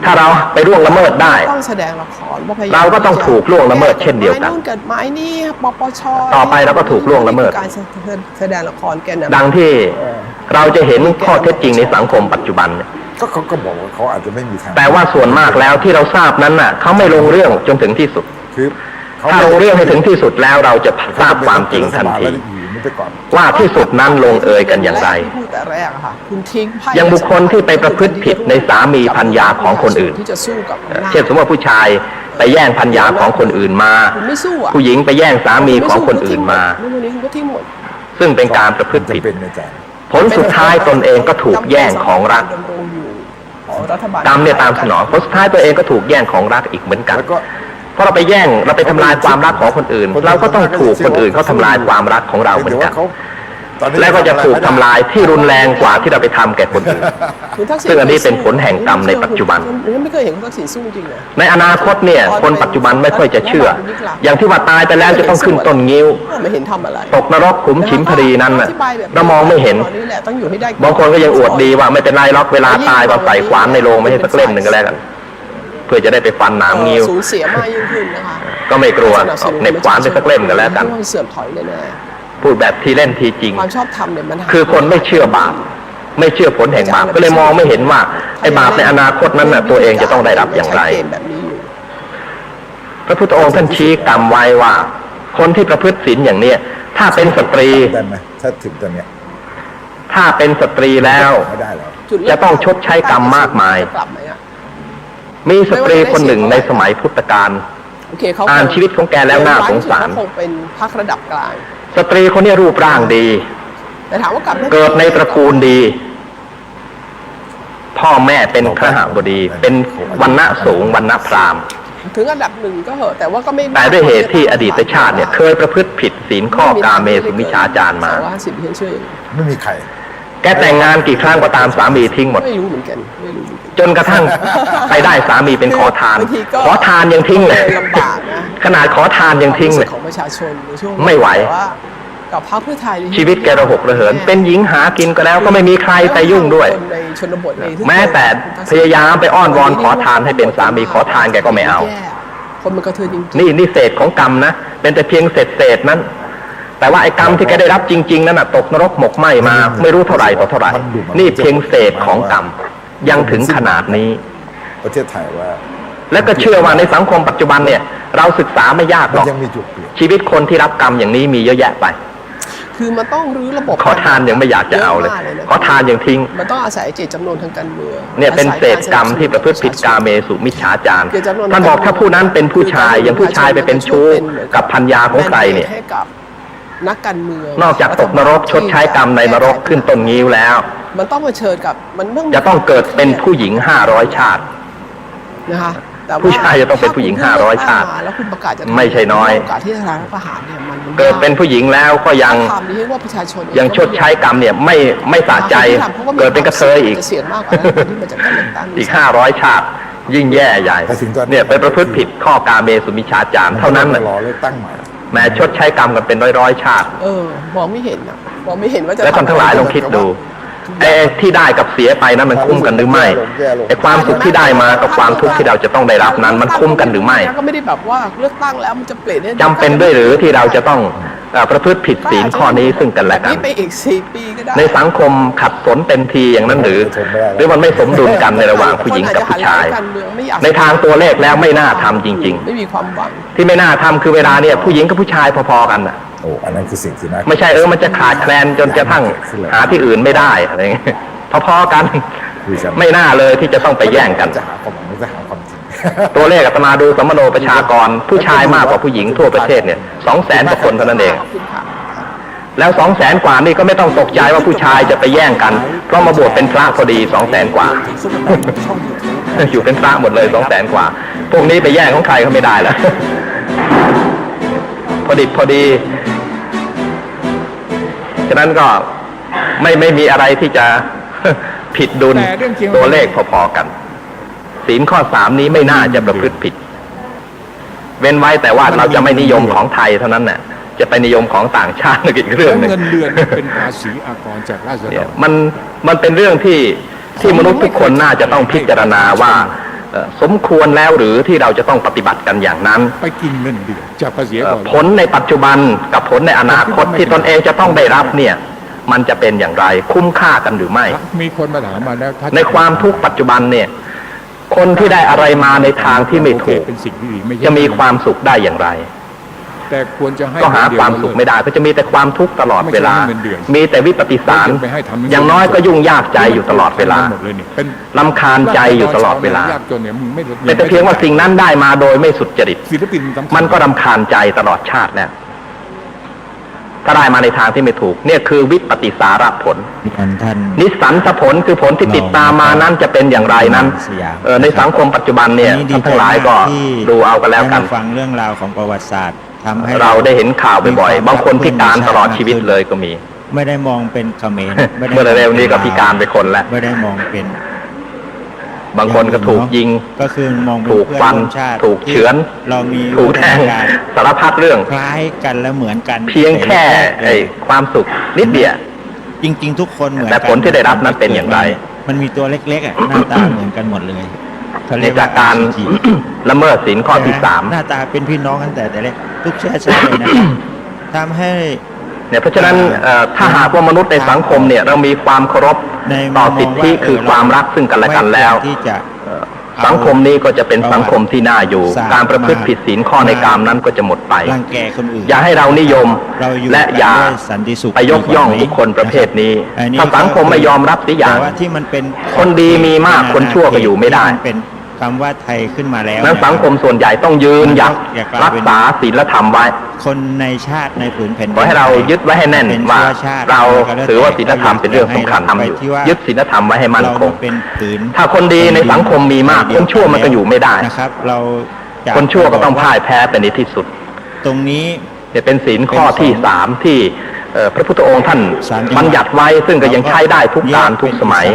ถ้าเราไปล่วงละเมิดได้ต้องแสดงละครเราก็ต้องถูกล่วงละเมิดเช่นเดียวกันเกิดหมายนี่ปปช.ต่อไปเราก็ถูกล่วงละเมิดการแสดงละครแกนดังที่เราจะเห็นข้อเท็จจริงในสังคมปัจจุบันก็เขาก็บอกว่าเขาอาจจะไม่มีทางแต่ว่าส่วนมากแล้วที่เราทราบนั้นน่ะเขาไม่ลงเรื่องจนถึงที่สุดถ้าลงเรื่องให้ถึงที่สุดแล้วเราจะทราบความจริงทันทีว่าที่สุดนั้นลงเอยกันอย่างไรยังบุคคลที่ไปประพฤติผิดในสามีภรรยาของคนอื่นเช่นสมมติว่าผู้ชายไปแย่งภรรยาของคนอื่นมาผู้หญิงไปแย่งสามีของคนอื่นมาซึ่งเป็นการประพฤติผิดผลสุดท้ายตนเองก็ถูกแย่งของรักกรรมเนี่ยตามสนองผลสุดท้ายตัวเองก็ถูกแย่งของรักอีกเหมือนกันเพราะเราไปแย่งเราไปทำลายความรักของคนอื่นเราก็ต้องถูกคนอื่นเขาทำลายความรักของเราเหมือนกันและก็จะถูกทำลายที่รุนแรงกว่าที่เราไปทำแก่คนอื่นซึ่งอันนี้เป็นผลแห่งกรรมในปัจจุบันไม่เคยเห็นคุณทักษิณสู้จริงเลยในอนาคตเนี่ยคนปัจจุบันไม่ค่อยจะเชื่ออย่างที่ว่าตายไปแล้วจะต้องขึ้นต้นงิ้วตกนรกขุมฉิมพรีนั้นน่ะเรามองไม่เห็นบางคนก็ยังอวดดีว่าไม่เป็นไรหรอกเวลาตายก็ใส่ขวานในโรงไม่ให้สักเล่มหนึ่งก็แล้วกันเพื่อจะได้ไปฟันหนามงิ้วสูญเสียมากยิ่งขึ้นนะคะก็ไม่กลัวเน็บขวานไปสักเล่มก็แล้วกันเสื่อมถอยแน่พูดแบบทีเล่นทีจริงความชอบธรรมเนี่ยมันคือคนไม่เชื่อบาปไม่เชื่อผลแห่งบาปก็เลยมองไม่เห็นว่าไอ้บาปในอนาคตนั้นน่ะตัวเองจะต้องได้รับอย่างไรพระพุทธองค์ท่านชี้กรรมไว้ว่าคนที่ประพฤติศีลอย่างเนี้ยถ้าเป็นสตรีถ้าถึงตอนเนี้ยถ้าเป็นสตรีแล้วจะต้องชดใช้กรรมมากมายมีสตรีคนหนึ่งในสมัยพุทธกาลอ่านชีวิตของแกแล้วน่าสงสารคงเป็นพรรคระดับกลางสตรีคนนี้รูปร่างดีแต่ถามว่ากลับเกิดในตระกูลดีพ่อแม่เป็นคหบดีเป็นวรรณะสูงวรรณะพราหมณ์ถึงอันดับหนึ่งก็เหอะแต่ว่าก็ไม่แต่ด้วยเหตุที่อดีตชาติเนี่ยเคยประพฤติผิดศีลข้อกาเมสุมิจฉาจารมาไม่มีใครแกแต่งงานกี่ครั้งก็ตามสามีทิ้งหมดไม่รู้เหมือนกันจนกระทั่งไปได้สามีเป็นขอทานขอทานยังทิ้งเลยขนาดขอทานยังทิ้งเลยของประชาชนในช่วงไม่ไหวกับพรรคเพื่อไทยชีวิตแกระหกระเหินเป็นหญิงหากินก็แล้วก็ไม่มีใครไปยุ่งด้วยแม้แต่พยายามไปอ้อนวอนขอทานให้เป็นสามีขอทานแกก็ไม่เอาคนมันกระเทือนจริงนี่เศษของกรรมนะเป็นแต่เพียงเศษนั้นแต่ว่าไอ้กรรมที่แกได้รับจริงๆนั้นน่ะตกนรกหมกไหม้มาไม่รู้เท่าไหร่ต่อเท่าไหร่นี่เพียงเศษของกรรมยังถึงขนาดนี้ประเทศไทยว่าและก็เชื่อว่าในสังคมปัจจุบันเนี่ยเราศึกษาไม่ยากหรอกชีวิตคนที่รับกรรมอย่างนี้มีเยอะแยะไปคือมันต้องรื้อระบบขอทานยังไม่อยากจะเอาเลยขอทานยังทิ้งมันต้องอาศัยเจตจำนวนทางการเมืองเนี่ยเป็นเศษกรรมที่ประพฤติผิดกาเมสุมิจฉาจารท่านบอกถ้าผู้นั้นเป็นผู้ชายยังผู้ชายไปเป็นชู้กับภรรยาของใครเนี่ยนักการเมืองนอกจากตกนรกชดใช้กรรมในนรกขึ้นต้นงิ้วแล้วมันต้องเผชิญกับมันจะต้องเกิดเป็นผู้หญิง500ชาตินะคะผู้ชายจะต้องเป็นผู้หญิง500ชาติไม่ใช่น้อยเกิดเป็นผู้หญิงแล้วก็ยังชดใช้กรรมเนี่ยไม่สะใจเกิดเป็นกระเทยอีก500ชาติยิ่งแย่ใหญ่เนี่ยไปประพฤติผิดข้อกาเมสุมิจฉาจารเท่านั้นเลยแม้ชดใช้กรรมกันเป็นร้อยชาติมองไม่เห็นนะมองไม่เห็นว่าจะและท่านทั้งหลายลองคิดดูไอ้ที่ได้กับเสียไปนั้นมันคุ้มกันหรือไม่ไอ้ความสุขที่ได้มากับความทุกข์ที่เราจะต้องได้รับนั้นมันคุ้มกันหรือไม่ก็ไม่ได้แบบว่าเลือกตั้งแล้วมันจะเปลี่ยนจำเป็นด้วยหรือที่เราจะต้องประพฤติผิดศีลข้อนี้ซึ่งกันและกันไปอีก4 ปีก็ได้ในสังคมขัดสนเต็มทีอย่างนั้นหรือมันไม่สมดุลกันในระหว่างผู้หญิงกับผู้ชายในทางตัวเลขแล้วไม่น่าทำจริงๆไม่มีความหวังที่ไม่น่าทำคือเวลาเนี่ยผู้หญิงกับผู้ชายพอๆกันโอ้อันนั้นคือสิ่งที่น่าไม่ใช่มันจะขาดแคลนจนกระทั่งหาที่อื่นไม่ได้อะไรเงี้ยพอๆกันไม่น่าเลยที่จะต้องไปแย่งกันตัวเลขอาตมาดูสมโนประชากรผู้ชายมากกว่าผู้หญิงทั่วประเทศเนี่ย200,000 กว่าคนเท่านั้นเองแล้ว200,000 กว่านี่ก็ไม่ต้องตกใจว่าผู้ชายจะไปแย่งกันเพราะมาบวชเป็นพระพอดี200,000 กว่าอยู่เป็นพระหมดเลย200,000 กว่าพวกนี้ไปแย่งของใครเขาไม่ได้แล้วพอดีฉะนั้นก็ไม่มีอะไรที่จะผิดดุลตัวเลขพอๆกันศีลข้อ3นี้ไม่น่าจะประพฤติผิด เว้นไว้แต่ว่าเราจะไม่นิยมของไทยเท่านั้นน่ะจะไปนิยมของต่างชาติอีกเรื่องนึง เงินเดือนเป็นภาษีอากรจากราษฎร มันเป็นเรื่องที่มนุษย์ทุกคนน่าจะต้องพิจารณาว่าสมควรแล้วหรือที่เราจะต้องปฏิบัติกันอย่างนั้นไปกินเงินเดือนจากภาษีผลในปัจจุบันกับผลในอนาคตที่ตนเองจะต้องได้รับเนี่ยมันจะเป็นอย่างไรคุ้มค่ากันหรือไม่มีคนมาถามมาแล้วในความทุกข์ปัจจุบันเนี่ยคนที่ได้อะไรมาในทางที่ไม่ถูกจะมีความสุขได้อย่างไรแต่ควรจะให้ก็หาความสุขไม่ได้ก็จะมีแต่ความทุกข์ตลอดเวลามีแต่วิปฏิสารอย่างน้อยก็ยุ่งยากใจอยู่ตลอดเวลารำคาญใจอยู่ตลอดเวลาเป็นแต่เพียงว่าสิ่งนั้นได้มาโดยไม่สุจริตมันก็รำคาญใจตลอดชาติแล้วถ้าได้มาในทางที่ไม่ถูกเนี่ยคือวิปฏิสารผลนิสสันสผลคือผลที่ติดตามมานั้นจะเป็นอย่างไรนั้นในสังคมปัจจุบันเนี่ยท่านทั้งหลายก็ดูเอากันแล้วกันฟังเรื่องราวของประวัติศาสตร์ทำให้เราได้เห็นข่าวบ่อยๆบางคนพิการตลอดชีวิตเลยก็มีไม่ได้มองเป็นเขมรเมื่อเร็วนี้ก็พิการไปคนแล้วไม่ได้มองเป็นบางคนก็ถูกยิงก็คือมองถูกฟันถูกเฉือนถูกแทงสารพัดเรื่องคล้ายกันและเหมือนกันเพียงแค่ความสุขนิดเดียวจริงๆทุกคนเหมือนแต่ผลที่ได้รับนั้นเป็นอย่างไรมันมีตัวเล็กๆหน้าตาเหมือนกันหมดเลยในจากการละเมิดศีลข้อที่3หน้าตาเป็นพี่น้องกันแต่เล็กทุกเชื้อชาติเลยนะทำให้เนี่ยเพราะฉะนั้นถ้าหากว่ามนุษย์ในสังคมเนี่ยเรามีความเคารพต่อสิทธิคือความรักซึ่งกันและกันแล้วสังคมนี้ก็จะเป็นสังคมที่น่าอยู่การประพฤติผิดศีลข้อในกามนั้นก็จะหมดไปอย่าให้เรานิยมและอย่าไปยกย่องบุคคลประเภทนี้ถ้าสังคมไม่ยอมรับสิอย่างคนดีมีมากคนชั่วก็อยู่ไม่ได้คำว่าไทยขึ้นมาแล้วนั้นสังคมส่วนใหญ่ต้องยืนหยัดรักษาศีลธรรมไว้คนในชาติในผืนแผ่นดินขอให้เรายึดไว้ให้แน่นว่าเราถือว่าศีลธรรมเป็นเรื่องสำคัญทำอยู่ยึดศีลธรรมไว้ให้มั่นคงถ้าคนดีในสังคมมีมากคนชั่วมันก็อยู่ไม่ได้นะครับเราคนชั่วก็ต้องพ่ายแพ้เป็นในที่สุดตรงนี้เป็นศีลข้อที่3ที่พระพุทธองค์ท่านบัญญัติไว้ซึ่งก็ยังใช้ได้ทุกการทุกสมัย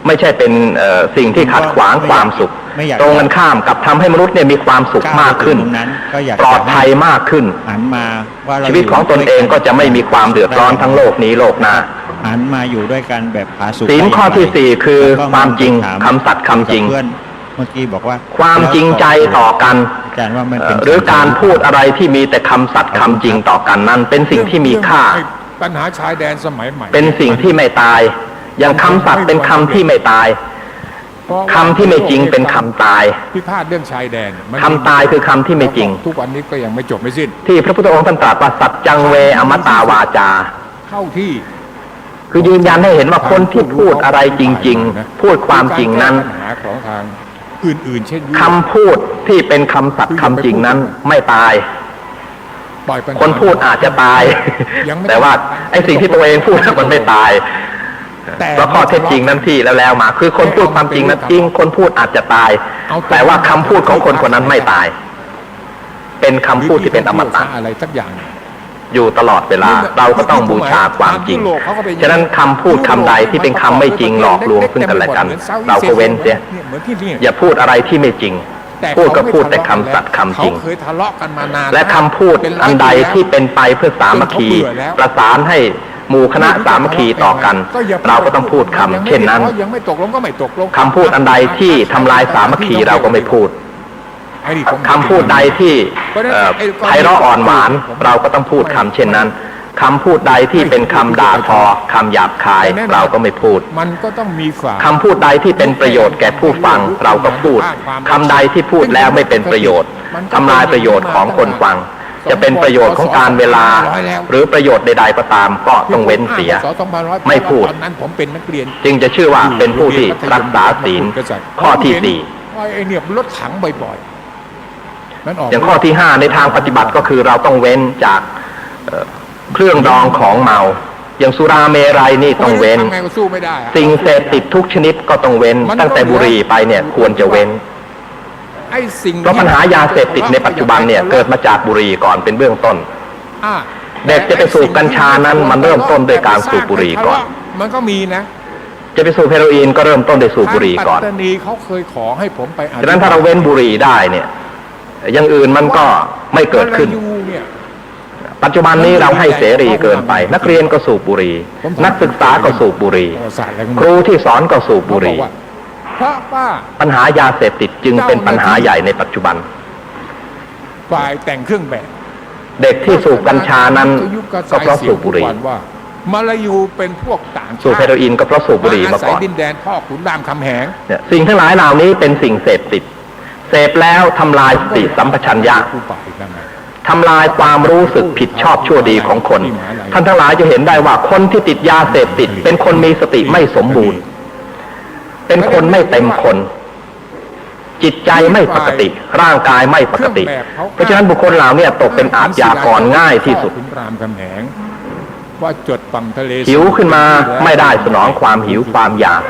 ไม่ใช่เป็นสิ่งที่ขัดขวางความสุขตรงกันข้ามกับทำให้มนุษย์เนี่ยมีความสุขมากขึ้นปลอดภัยมากขึ้นชีวิตของตนเองก็จะไม่มีความเดือดร้อนทั้งโลกนี้โลกหน้าหันมาอยู่ด้วยกันแบบผาสุกศีลข้อที่4คือความจริงคำสัตย์คำจริงเมื่อกี้บอกว่าความจริงใจต่อกันหรือการพูดอะไรที่มีแต่คำสัตย์คำจริงต่อกันนั้นเป็นสิ่งที่มีค่าปัญหาชายแดนสมัยใหม่เป็นสิ่งที่ไม่ตายอย่างคำสัตย์เป็นคำที่ไม่ตายคำที่ไม่จริงเป็นคำตายพิพาทเรื่องชายแดนคำตายคือคำที่ไม่จริงทุกวันนี้ก็ยังไม่จบไม่สิ้นที่พระพุทธองค์ท่านตรัสว่าสัจจังเวอมตาวาจาเข้าที่คือยืนยันให้เห็นว่าคนที่พูดอะไรจริงๆพูดความจริงนั้นของทางอื่นๆเช่นคำพูดที่เป็นคำสัตย์คำจริงนั้นไม่ตายคนพูดอาจจะตายแต่ว่าไอ้สิ่งที่ตัวเองพูดมันไม่ตายเพราะข้อเท็จจริงนั้นที่แล้วมาคือคนพูดความจริงนั้นจริงคนพูดอาจจะตายแต่ว่าคำพูดของคนคนนั้นไม่ตายเป็นคำพูดที่เป็นอมตะอะไรสักอย่างอยู่ตลอดเวลาเราก็ต้องบูชาความจริงฉะนั้นคำพูดคำใดที่เป็นคำไม่จริงหลอกลวงซึ่งกันและกันเราก็เว้นเสียอย่าพูดอะไรที่ไม่จริงพูดก็พูดแต่คำสัตย์คำจริงและคำพูดอันใดที่เป็นไปเพื่อสามัคคีประสานให้หมู่คณะสามัคคีต่อกันเราก็ต้องพูดคำเช่นนั้นคำพูดอันใดที่ทำลายสามัคคีเราก็ไม่พูดคำพูดใดที่ไพเราะอ่อนหวานเราก็ต้องพูดคำเช่นนั้นคำพูดใดที่เป็นคำด่าทอคำหยาบคายเราก็ไม่พูดคำพูดใดที่เป็นประโยชน์แก่ผู้ฟังเราก็พูดคำใดที่พูดแล้วไม่เป็นประโยชน์ทำลายประโยชน์ของคนฟังจะเป็นประโยชน์ของการเวลาหรือประโยชน์ใดๆก็ตามก็ต้องเว้นเสียไม่พูดจึงจะชื่อว่าเป็นผู้ที่รักษาศีลข้อที่4ไอ้เนี่ยรถถังบ่อยๆอย่างข้อที่5ในทางปฏิบัติก็คือเราต้องเว้นจากเครื่องดองของเมาอย่างสุราเมรัยนี่ต้องเว้นสิ่งเสพติดทุกชนิดก็ต้องเว้นตั้งแต่บุหรี่ไปเนี่ยควรจะเว้นเพราะปัญหายาเสพติดในปัจจุบันเนี่ยเกิดมาจากบุหรี่ก่อนเป็นเบื้องต้นเด็กจะไปสูบกัญชานั้นมันเริ่มต้นโดยการสูบบุหรี่ก่อนมันก็มีนะจะไปสูบเฮโรอีนก็เริ่มต้นโดยสูบบุหรี่ก่อนปัตตานีเขาเคยขอให้ผมไปดังนั้นถ้าเราเว้นบุหรี่ได้เนี่ย อย่างอื่นมันก็ไม่เกิดขึ้นปัจจุบันนี้เราให้เสรีเกินไปนักเรียนก็สูบบุหรี่นักศึกษาก็สูบบุหรี่ครูที่สอนก็สูบบุหรี่ปัญหายาเสพติดจึงเป็นปัญหาใหญ่ในปัจจุบันฝ่ายแต่งเครื่องแบบเด็กที่สูบกัญชานั้นก็เพราะสูบบุหรี่มาลายูเป็นพวกต่างสูบเฮโรอีนก็เพราะสูบบุหรี่มาก่อนดินแดนพ่อขุนรามคำแหงเนี่ยสิ่งทั้งหลายเหล่านี้เป็นสิ่งเสพติดเสพแล้วทำลายสติสัมปชัญญะทำลายความรู้สึกผิดชอบชั่วดีของคนท่านทั้งหลายจะเห็นได้ว่าคนที่ติดยาเสพติดเป็นคนมีสติไม่สมบูรณ์เป็นคนไม่เต็มคนจิตใจไม่ปกติร่างกายไม่ปกติเพราะฉะนั้นบุคคลเหล่านี้ตกเป็นอาชญากรง่ายที่สุดว่าจดฝั่งทะเลหิวขึ้นมาไม่ได้สนองความหิวความอยาก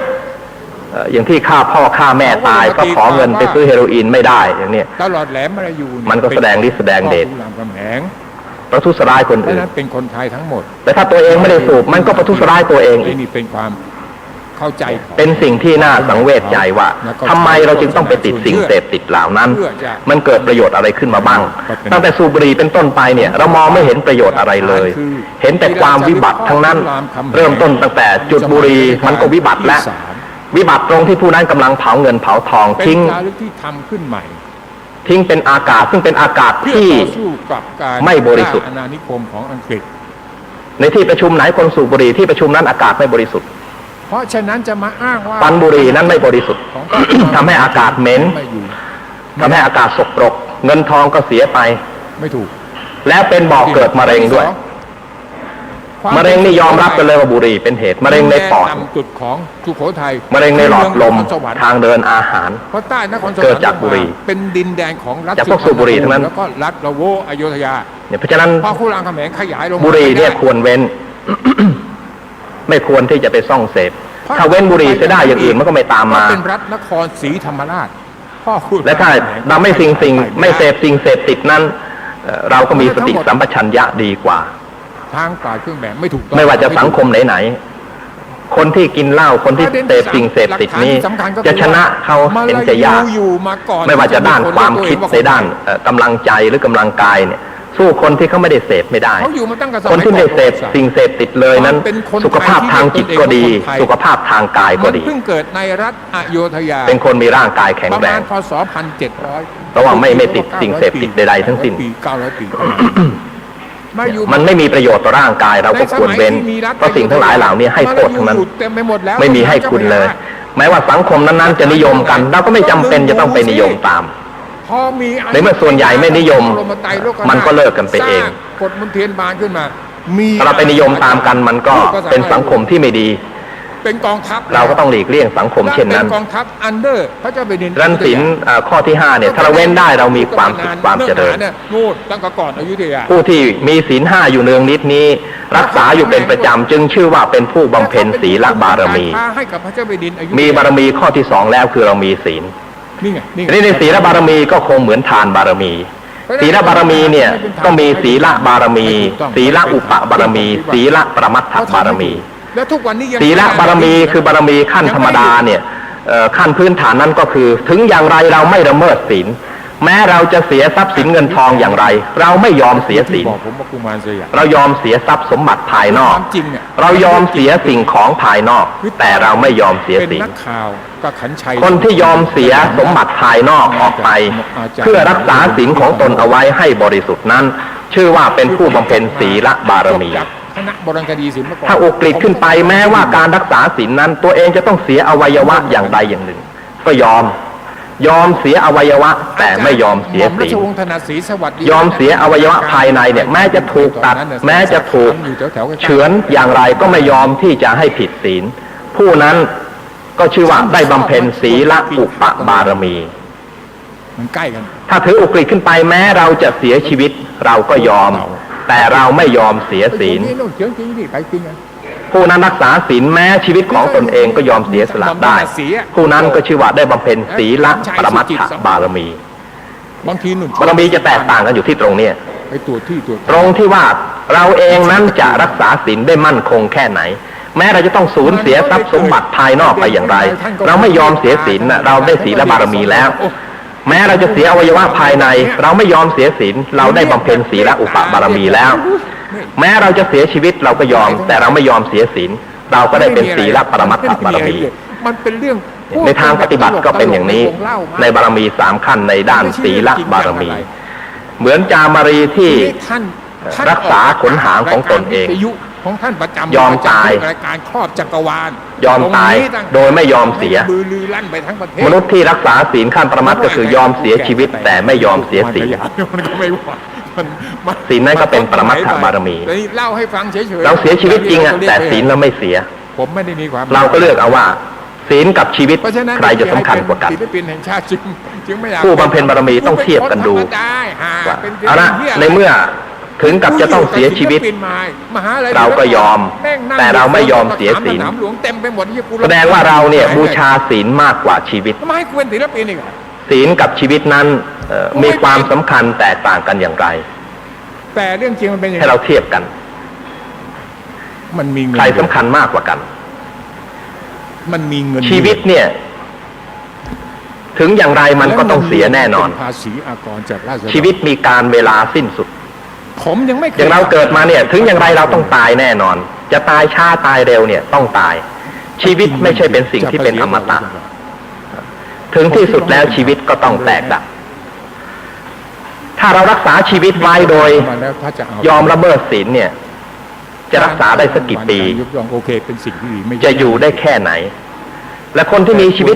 อย่างที่ฆ่าพ่อฆ่าแม่ตายก็ขอเงินไปซื้อเฮโรอีนไม่ได้อย่างนี้ตลอดแหลมมาลายูมันก็แสดงฤทธิ์แสดงเดชประทุษร้ายคนอื่นเป็นคนไทยทั้งหมดแต่ถ้าตัวเองไม่ได้สูบมันก็ประทุษร้ายตัวเองนี่เป็นความเข้าใจเป็นสิ่งที่น่าสังเวชใจว่าทำไมเราจึงต้องไปติดสิ่งเสพติดเหล่านั้นมันเกิดประโยชน์อะไรขึ้นมาบ้างตั้งแต่สูบบุหรี่เป็นต้นไปเนี่ยเรามองไม่เห็นประโยชน์อะไรเลยเห็นแต่ความวิบัติทั้งนั้นเริ่มต้นตั้งแต่จุดบุหรี่มันก็วิบัติแล้ววิบัติตรงที่ผู้นั้นกำลังเผาเงินเผาทองทิ้งที่ทำขึ้นใหม่ทิ้งเป็นอากาศซึ่งเป็นอากาศที่ไม่บริสุทธิ์อาณานิคมของอังกฤษในที่ประชุมไหนคนสูบบุหรี่ที่ประชุมนั้นอากาศไม่บริสุทธิ์เพราะฉะนั้นจะมาอ้างว่าปันบุหรี่นั้นไม่บริสุทธิ์ทำให้อากาศเหม็นทำให้อากาศสกปรกเงินทองก็เสียไปไม่ถูกแล้วเป็นบ่อเกิดมะเร็งด้วยมะเร็งนี่ยอมรับกันเลยว่าบุหรี่เป็นเหตุมะเร็งในปอดจุดของสุโขทัยมะเร็งในหลอดลมทางเดินอาหารเพราะใต้นครสวรรค์เกิดจากบุหรี่เป็นดินแดนของรัฐจากพวกสูบบุหรี่ทั้งนั้นแล้วก็รัฐละโวอโยธยาเนี่ยเพราะฉะนั้นพ่อขุนรามคำแหงขยายลงบุหรี่เนี่ยควรเว้น ไม่ควรที่จะไปซ่องเสพถ้าเว้นบุหรี่จะได้อย่างอื่นมันก็ไม่ตามมาเป็นรัฐนครศรีธรรมราชพ่อคุณและถ้าเราไม่ไม่เสพสิ่งเสพติดนั้นเราก็มีสติสัมปชัญญะดีกว่าทางฝ่ายเครื่องแบบไม่ถูกไม่ว่าจะสังคมไหนๆคนที่กินเหล้าคนที่เสพสิ่งเสพติดนี้จะชนะเขาเห็นจะยากไม่ว่าจะด้านความคิดในด้านกำลังใจหรือกำลังกายเนี่ยสู้คนที่เขาไม่ได้เสพไม่ได้คนที่ไม่เสพสิ่งเสพติดเลยนั้นสุขภาพทางจิตก็ดีสุขภาพทางกายก็ดีเพิ่งเกิดในรัฐอโยธยาเป็นคนมีร่างกายแข็งแรงพศ1700เพราะว่าไม่ติดสิ่งเสพติดใดๆทั้งสิ้นมันไม่มีประโยชน์ต่อร่างกายเราก็ควรเว้นเพราะสิ่งทั้งหลายเหล่านี้ให้โทษทั้งนั้นไม่มีให้คุณเลยแม้ว่าสังคมนั้นๆจะนิยมกันเราก็ไม่จำเป็นจะต้องไปนิยมตามในเมื่อส่วนใหญ่ไม่นิยมมันก็เลิกกันไปเองกฎมนเทียนบานขึ้นมาถ้าเราไปนิยมตามกันมันก็เป็นสังคมที่ไม่ดีเป็นกองทัพเราก็ต้องหลีกเลี่ยงสังคมเช่นนั้นกองทัพอันเดอร์พระเจ้าแผ่นดินรันศีลข้อที่5เนี่ยถ้าเราเว้นได้เรามีความสุขความเจริญนู่นตั้งแต่ก่อนอยุธยาผู้ที่มีศีล5อยู่เนืองนิดนี้รักษาอยู่เป็นประจำจึงชื่อว่าเป็นผู้บำเพ็ญศีลบารมีมีบารมีข้อที่2แล้วคือเรามีศีลนี่ในศีลบารมีก็คงเหมือนทานบารมีศีลบารมีเนี่ยก็มีศีลบารมีศีลอุปบารมีศีลประมัตถบารมีศีลบารมีคือบารมีขั้นธรรมดาเนี่ยขั้นพื้นฐานนั้นก็คือถึงอย่างไรเราไม่ละเมิดศีลแม้เราจะเสียทรัพย์สินเงินทองอย่างไรเราไม่ยอมเสียศีลเรายอมเสียทรัพย์สมบัติภายนอกเรายอมเสียสิ่งของภายนอกแต่เราไม่ยอมเสียศีลคนที่ยอมเสียสมบัติภายนอกออกไปเพื่อรักษาศีลของตนเอาไว้ให้บริสุทธิ์นั้นชื่อว่าเป็นผู้บำเพ็ญศีลบารมีถ้าอุกฤษขึ้นไปแม้ว่าการรักษาศีลนั้นตัวเองจะต้องเสียอวัยวะอย่างใดอย่างหนึ่งก็ยอมเสียอวัยวะแต่ไม่ยอมเสียศีลยอมเสียอวัยวะภายในเนี่ยแม้จะถูกตัดแม้จะถูกเฉือนอย่างไรก็ไม่ยอมที่จะให้ผิดศีลผู้นั้นก็ชื่อว่าได้บำเพ็ญศีลอุปบารมีมันใกล้กันถ้าถืออุกฤษขึ้นไปแม้เราจะเสียชีวิตเราก็ยอมแต่เราไม่ยอมเสียศีลผู้นั้นรักษาศีลแม้ชีวิตของตนเองก็ยอมเสียสละได้ผู้นั้นก็ชื่อว่าได้บำเพ็ญศีลปรมัตถบารมีบารมีจะแตกต่างกันอยู่ที่ตรงนี้ตรงที่ว่าเราเองนั้นจะรักษาศีลได้มั่นคงแค่ไหนแม้เราจะต้องสูญเสียทรัพย์สมบัติภายนอกไปอย่างไรเราไม่ยอมเสียศีลเราได้ศีลบารมีแล้ว แม้เราจะเสียอวัยวะภายในเราไม่ยอมเสียศีลเราได้บำเพ็ญศีลอุปบารมีแล้ว แม้เราจะเสียชีวิตเราก็ยอมแต่เราไม่ยอมเสียศีลเราก็ได้เป็นศีลปรมัตถบารมีมันเป็นเรื่องในทางปฏิบัติก็เป็นอย่างนี้ในบารมี3ขั้นในด้านศีลบารมีเหมือนจามรีที่รักษาขนหางของตนเองยอมตายการครอบจักรวาลยอมตายโดยไม่ยอมเสียมนุษย์ที่รักษาศีลขั้นปรมัตถ์ก็คือยอมเสียชีวิตแต่ไม่ยอมเสียศีลศีลนั้นก็เป็นปรมัตถบารมีเล่าให้ฟังเฉยๆเราเสียชีวิตจริงอ่ะแต่ศีลเราไม่เสียผมไม่ได้มีความเราก็เลือกเอาว่าศีลกับชีวิตใครจะสำคัญกว่ากันผู้บำเพ็ญบารมีต้องเทียบกันดูเอาละในเมื่อถึงกับจะต้องเสียชีวิตเราก็ยอมแต่เราไม่ยอมเสียศีลแสดงว่าเราเนี่ยบูชาศีลมากกว่าชีวิตศีลกับชีวิตนั้นมีความสำคัญแตกต่างกันอย่างไรแต่เรื่องจริงมันเป็นอย่างให้เราเทียบกันมันมีเงินใครสำคัญมากกว่ากันมันมีเงินชีวิตเนี่ยถึงอย่างไรมันก็ต้องเสียแน่นอนชีวิตมีการเวลาสิ้นสุดผมยังไม่อย่างเราเกิดมาเนี่ยถึงอย่างไรเราต้องตายแน่นอนจะตายช้าตายเร็วเนี่ยต้องตายชีวิตไม่ใช่เป็นสิ่งที่เป็นอมตะถึงที่สุดแล้วชีวิตก็ต้องแตกดับถ้าเรารักษาชีวิตไว้โดยยอมละเมิดศีลเนี่ยจะรักษาได้สักกี่ปีจะอยู่ได้แค่ไหนและคนที่มีชีวิต